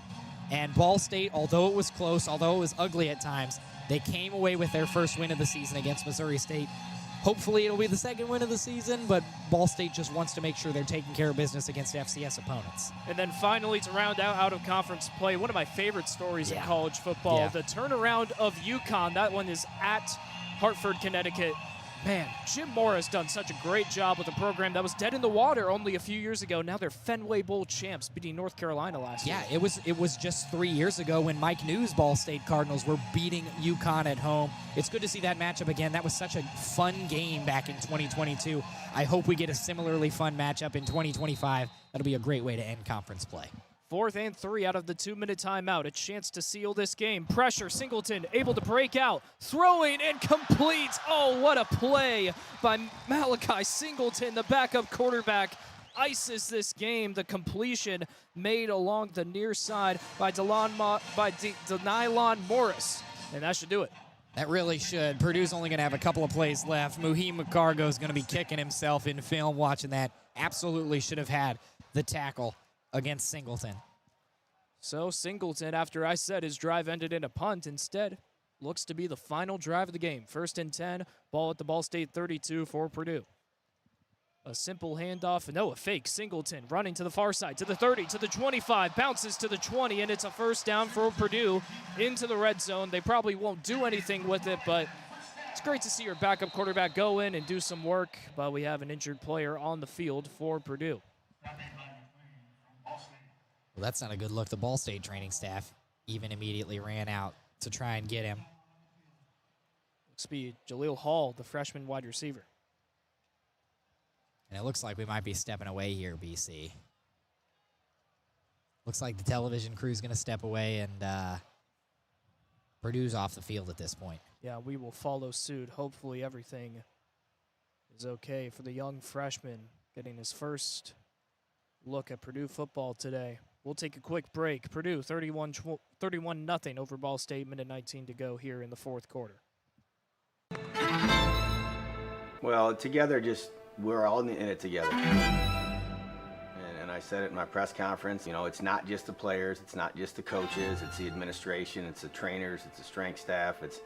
And Ball State, although it was close, although it was ugly at times, they came away with their first win of the season against Missouri State. Hopefully it'll be the second win of the season, but Ball State just wants to make sure they're taking care of business against FCS opponents. And then finally, to round out of conference play, one of my favorite stories in college football, the turnaround of UConn. That one is at Hartford, Connecticut. Man, Jim Moore has done such a great job with a program that was dead in the water only a few years ago. Now they're Fenway Bowl champs, beating North Carolina last year. Yeah, it was just 3 years ago when Mike New's Ball State Cardinals were beating UConn at home. It's good to see that matchup again. That was such a fun game back in 2022. I hope we get a similarly fun matchup in 2025. That'll be a great way to end conference play. 4th and 3 out of the 2-minute timeout. A chance to seal this game. Pressure. Singleton able to break out. Throwing and complete. Oh, what a play by Malachi Singleton, the backup quarterback. Ices this game. The completion made along the near side by Denylon Morris. And that should do it. That really should. Purdue's only going to have a couple of plays left. Muheem McCargo is going to be kicking himself in film watching that. Absolutely should have had the tackle against Singleton. So Singleton, after I said his drive ended in a punt, instead looks to be the final drive of the game. 1st and 10, ball at the Ball State 32 for Purdue. A simple handoff, no, a fake. Singleton running to the far side, to the 30, to the 25, bounces to the 20, and it's a first down for Purdue into the red zone. They probably won't do anything with it, but it's great to see your backup quarterback go in and do some work, but we have an injured player on the field for Purdue. Well, that's not a good look. The Ball State training staff even immediately ran out to try and get him. Looks to be Jaleel Hall, the freshman wide receiver. And it looks like we might be stepping away here, BC. Looks like the television crew's going to step away, and Purdue's off the field at this point. Yeah, we will follow suit. Hopefully everything is okay for the young freshman getting his first look at Purdue football today. We'll take a quick break. Purdue 31-0 over Ball State, minute 19 to go here in the fourth quarter. Well, together, we're all in it together. And I said it in my press conference, it's not just the players, it's not just the coaches, it's the administration, it's the trainers, it's the strength staff, it's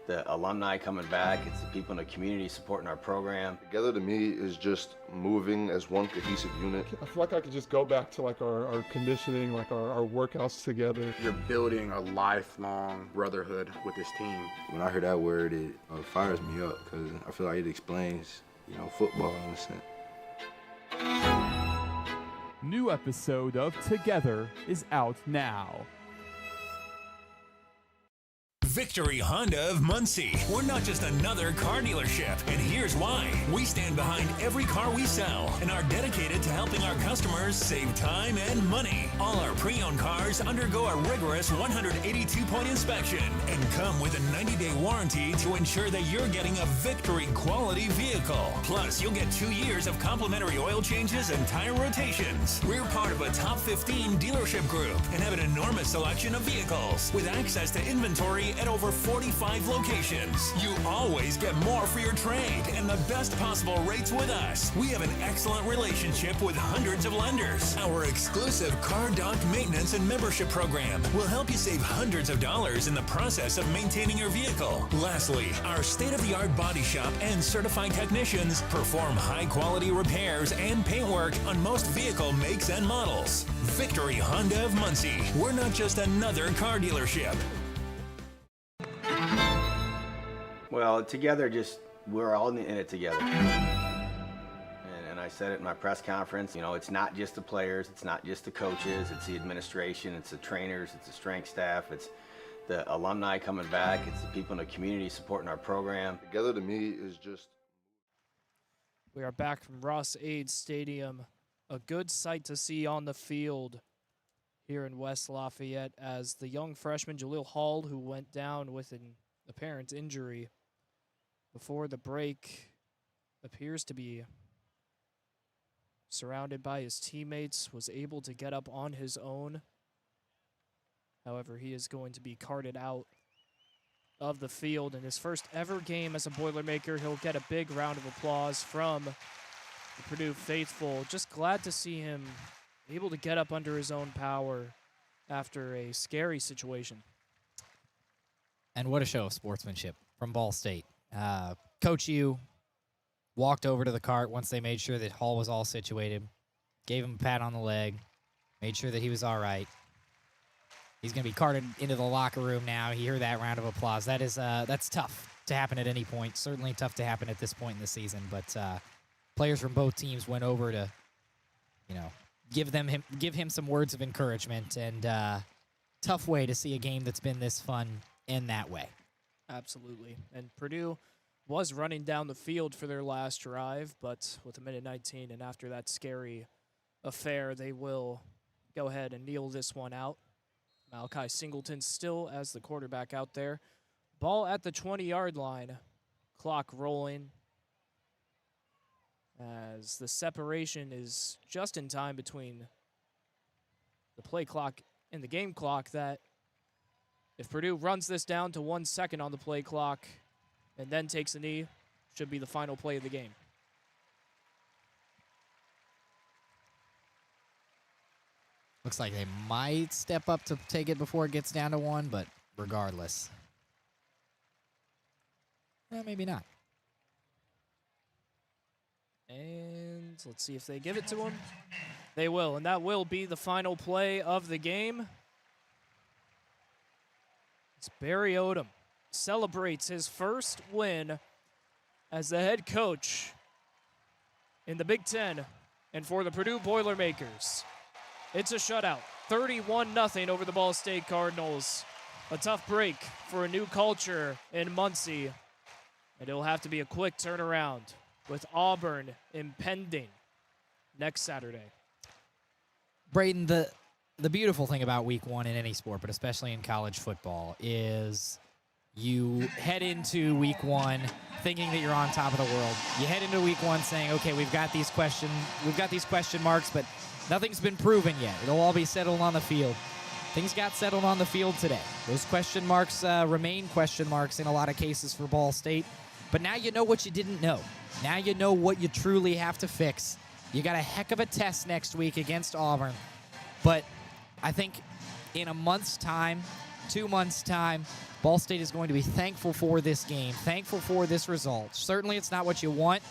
the alumni coming back, it's the people in the community supporting our program. Together to me is just moving as one cohesive unit. I feel like I could just go back to like our conditioning, like our workouts together. You're building a lifelong brotherhood with this team. When I hear that word, it fires me up because I feel like it explains, football in a sense. New episode of Together is out now. Victory Honda of Muncie. We're not just another car dealership, and here's why. We stand behind every car we sell and are dedicated to helping our customers save time and money. All our pre-owned cars undergo a rigorous 182-point inspection and come with a 90-day warranty to ensure that you're getting a Victory quality vehicle. Plus, you'll get 2 years of complimentary oil changes and tire rotations. We're part of a top 15 dealership group and have an enormous selection of vehicles with access to inventory at over 45 locations. You always get more for your trade and the best possible rates with us. We have an excellent relationship with hundreds of lenders. Our exclusive Car Doc maintenance and membership program will help you save hundreds of dollars in the process of maintaining your vehicle. Lastly, our state-of-the-art body shop and certified technicians perform high-quality repairs and paint work on most vehicle makes and models. Victory Honda of Muncie. We're not just another car dealership. Well, together, we're all in it together. And I said it in my press conference, it's not just the players, it's not just the coaches, it's the administration, it's the trainers, it's the strength staff, it's the alumni coming back, it's the people in the community supporting our program. Together to me is just... We are back from Ross-Ade Stadium. A good sight to see on the field here in West Lafayette as the young freshman Jaleel Hall, who went down with an apparent injury before the break, appears to be surrounded by his teammates, was able to get up on his own. However, he is going to be carted out of the field in his first ever game as a Boilermaker. He'll get a big round of applause from the Purdue faithful. Just glad to see him able to get up under his own power after a scary situation. And what a show of sportsmanship from Ball State. Coach U walked over to the cart once they made sure that Hall was all situated, gave him a pat on the leg, made sure that he was all right. He's going to be carted into the locker room now. You hear that round of applause. That's tough to happen at any point. Certainly tough to happen at this point in the season. But players from both teams went over to, give him some words of encouragement. And tough way to see a game that's been this fun end that way. Absolutely. And Purdue was running down the field for their last drive, but with a minute 19 and after that scary affair, they will go ahead and kneel this one out. Malachi Singleton still as the quarterback out there. Ball at the 20-yard line. Clock rolling as the separation is just in time between the play clock and the game clock that if Purdue runs this down to 1 second on the play clock and then takes a knee, should be the final play of the game. Looks like they might step up to take it before it gets down to 1, but regardless. Maybe not. And let's see if they give it to him. They will, and that will be the final play of the game. It's Barry Odom celebrates his first win as the head coach in the Big Ten and for the Purdue Boilermakers. It's a shutout. 31-0 over the Ball State Cardinals. A tough break for a new culture in Muncie. And it'll have to be a quick turnaround with Auburn impending next Saturday. Brayden, the beautiful thing about week one in any sport, but especially in college football, is you head into week one thinking that you're on top of the world. You head into week one saying, okay, we've got these question marks, but nothing's been proven yet. It'll all be settled on the field. Things got settled on the field today. Those question marks remain question marks in a lot of cases for Ball State. But now you know what you didn't know. Now you know what you truly have to fix. You got a heck of a test next week against Auburn. But I think in a month's time, 2 months' time, Ball State is going to be thankful for this game, thankful for this result. Certainly it's not what you want,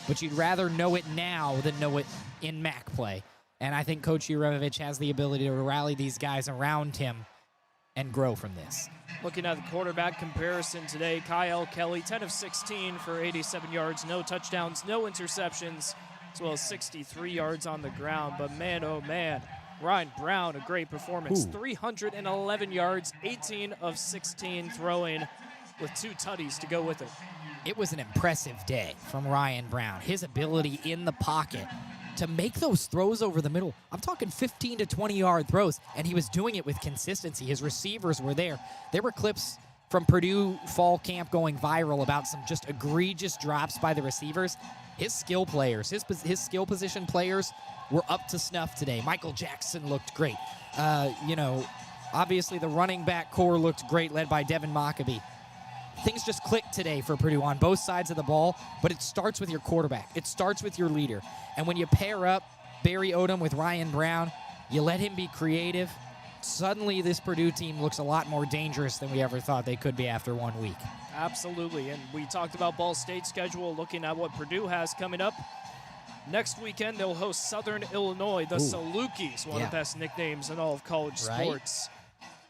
but you'd rather know it now than know it in MAC play. And I think Coach Uremovich has the ability to rally these guys around him and grow from this. Looking at the quarterback comparison today, Kyle Kelly, 10 of 16 for 87 yards, no touchdowns, no interceptions, as well as 63 yards on the ground. But man, oh man, Ryan Brown, a great performance. 311 yards, 18 of 16 throwing with 2 tutties to go with it. It was an impressive day from Ryan Brown. His ability in the pocket to make those throws over the middle. I'm talking 15 to 20-yard throws, and he was doing it with consistency. His receivers were there. There were clips from Purdue fall camp going viral about some just egregious drops by the receivers. His skill players, his skill position players were up to snuff today. Michael Jackson looked great. Obviously the running back core looked great, led by Devin Mockabee. Things just clicked today for Purdue on both sides of the ball, but it starts with your quarterback. It starts with your leader. And when you pair up Barry Odom with Ryan Brown, you let him be creative, suddenly this Purdue team looks a lot more dangerous than we ever thought they could be after 1 week. Absolutely, and we talked about Ball State's schedule, looking at what Purdue has coming up. Next weekend, they'll host Southern Illinois, the Salukis, one of the best nicknames in all of college sports.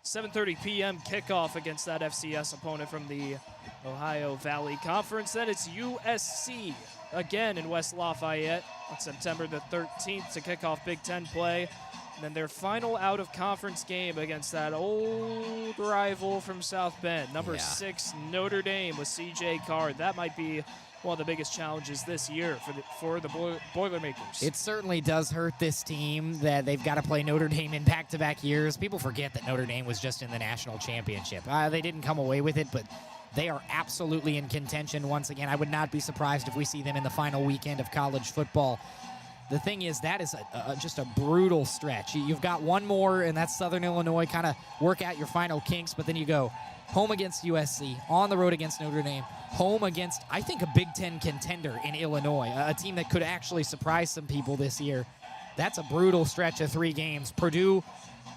7:30 p.m. kickoff against that FCS opponent from the Ohio Valley Conference. Then it's USC again in West Lafayette on September the 13th to kick off Big Ten play. And then their final out-of-conference game against that old rival from South Bend, number 6 Notre Dame with C.J. Card. That might be one of the biggest challenges this year for the Boilermakers. It certainly does hurt this team that they've got to play Notre Dame in back-to-back years. People forget that Notre Dame was just in the national championship. They didn't come away with it, but they are absolutely in contention once again. I would not be surprised if we see them in the final weekend of college football. The thing is, that is just a brutal stretch. You've got one more, and that's Southern Illinois, kind of work out your final kinks, but then you go home against USC, on the road against Notre Dame, home against, I think, a Big Ten contender in Illinois, a team that could actually surprise some people this year. That's a brutal stretch of 3 games. Purdue,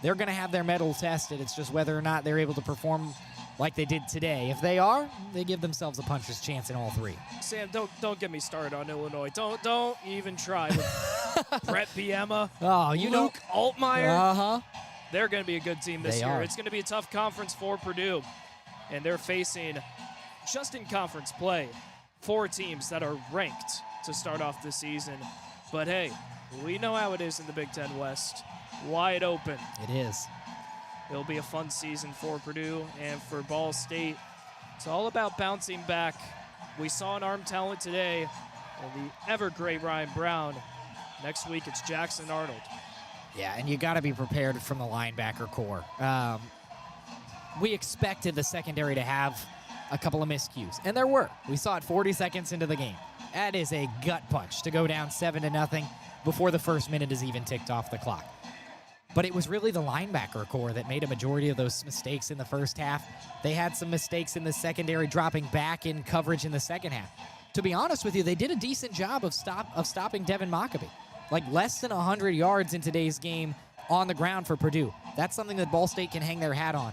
they're going to have their mettle tested. It's just whether or not they're able to perform like they did today. If they are, they give themselves a puncher's chance in all 3. Sam, don't get me started on Illinois. Don't even try. Brett Biema, Luke Altmaier. They're going to be a good team this year. It's going to be a tough conference for Purdue. And they're facing, just in conference play, 4 teams that are ranked to start off the season. But hey, we know how it is in the Big Ten West. Wide open. It is. It'll be a fun season for Purdue and for Ball State. It's all about bouncing back. We saw an arm talent today, and the ever-great Ryan Brown. Next week, it's Jackson Arnold. Yeah, and you got to be prepared from the linebacker core. We expected the secondary to have a couple of miscues, and there were. We saw it 40 seconds into the game. That is a gut punch to go down 7-0 before the first minute is even ticked off the clock. But it was really the linebacker core that made a majority of those mistakes in the first half. They had some mistakes in the secondary, dropping back in coverage in the second half. To be honest with you, they did a decent job of stopping Devin Mockabee. Like less than 100 yards in today's game on the ground for Purdue. That's something that Ball State can hang their hat on.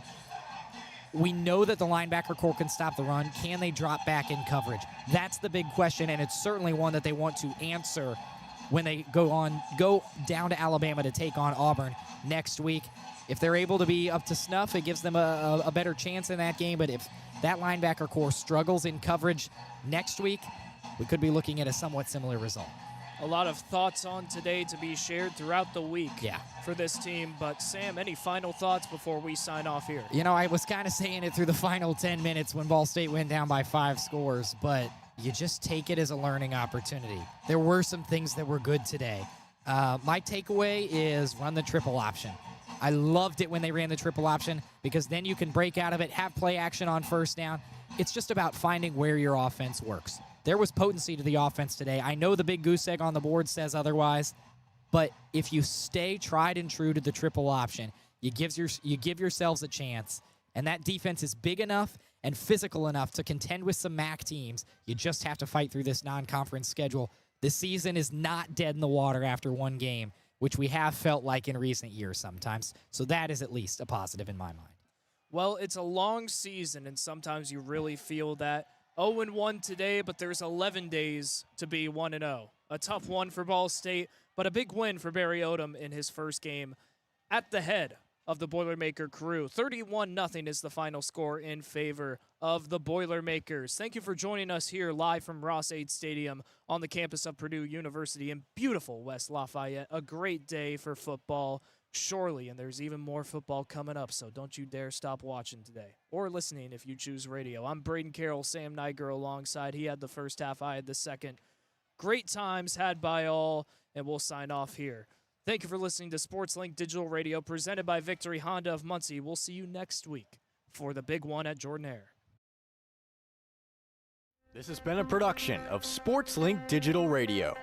We know that the linebacker core can stop the run. Can they drop back in coverage? That's the big question, and it's certainly one that they want to answer when they go down to Alabama to take on Auburn next week. If they're able to be up to snuff, it gives them a better chance in that game. But if that linebacker core struggles in coverage next week, we could be looking at a somewhat similar result. A lot of thoughts on today to be shared throughout the week for this team. But, Sam, any final thoughts before we sign off here? You know, I was kind of saying it through the final 10 minutes when Ball State went down by 5 scores, but you just take it as a learning opportunity. There were some things that were good today. My takeaway is run the triple option. I loved it when they ran the triple option because then you can break out of it, have play action on first down. It's just about finding where your offense works. There was potency to the offense today. I know the big goose egg on the board says otherwise, but if you stay tried and true to the triple option, you give yourselves a chance. And that defense is big enough and physical enough to contend with some MAC teams. You just have to fight through this non-conference schedule. The season is not dead in the water after one game, which we have felt like in recent years sometimes. So that is at least a positive in my mind. Well, it's a long season, and sometimes you really feel that. 0-1 today, but there's 11 days to be 1-0. A tough one for Ball State, but a big win for Barry Odom in his first game at the head of the Boilermaker crew. 31-0 is the final score in favor of the Boilermakers. Thank you for joining us here live from Ross-Ade Stadium on the campus of Purdue University in beautiful West Lafayette. A great day for football, surely, and there's even more football coming up, so don't you dare stop watching today or listening if you choose radio. I'm Brayden, Carroll, Sam Neiger alongside. He had the first half, I had the second. Great times had by all, and we'll sign off here. Thank you for listening to SportsLink Digital Radio presented by Victory Honda of Muncie. We'll see you next week for the big one at Jordan-Hare. This has been a production of SportsLink Digital Radio.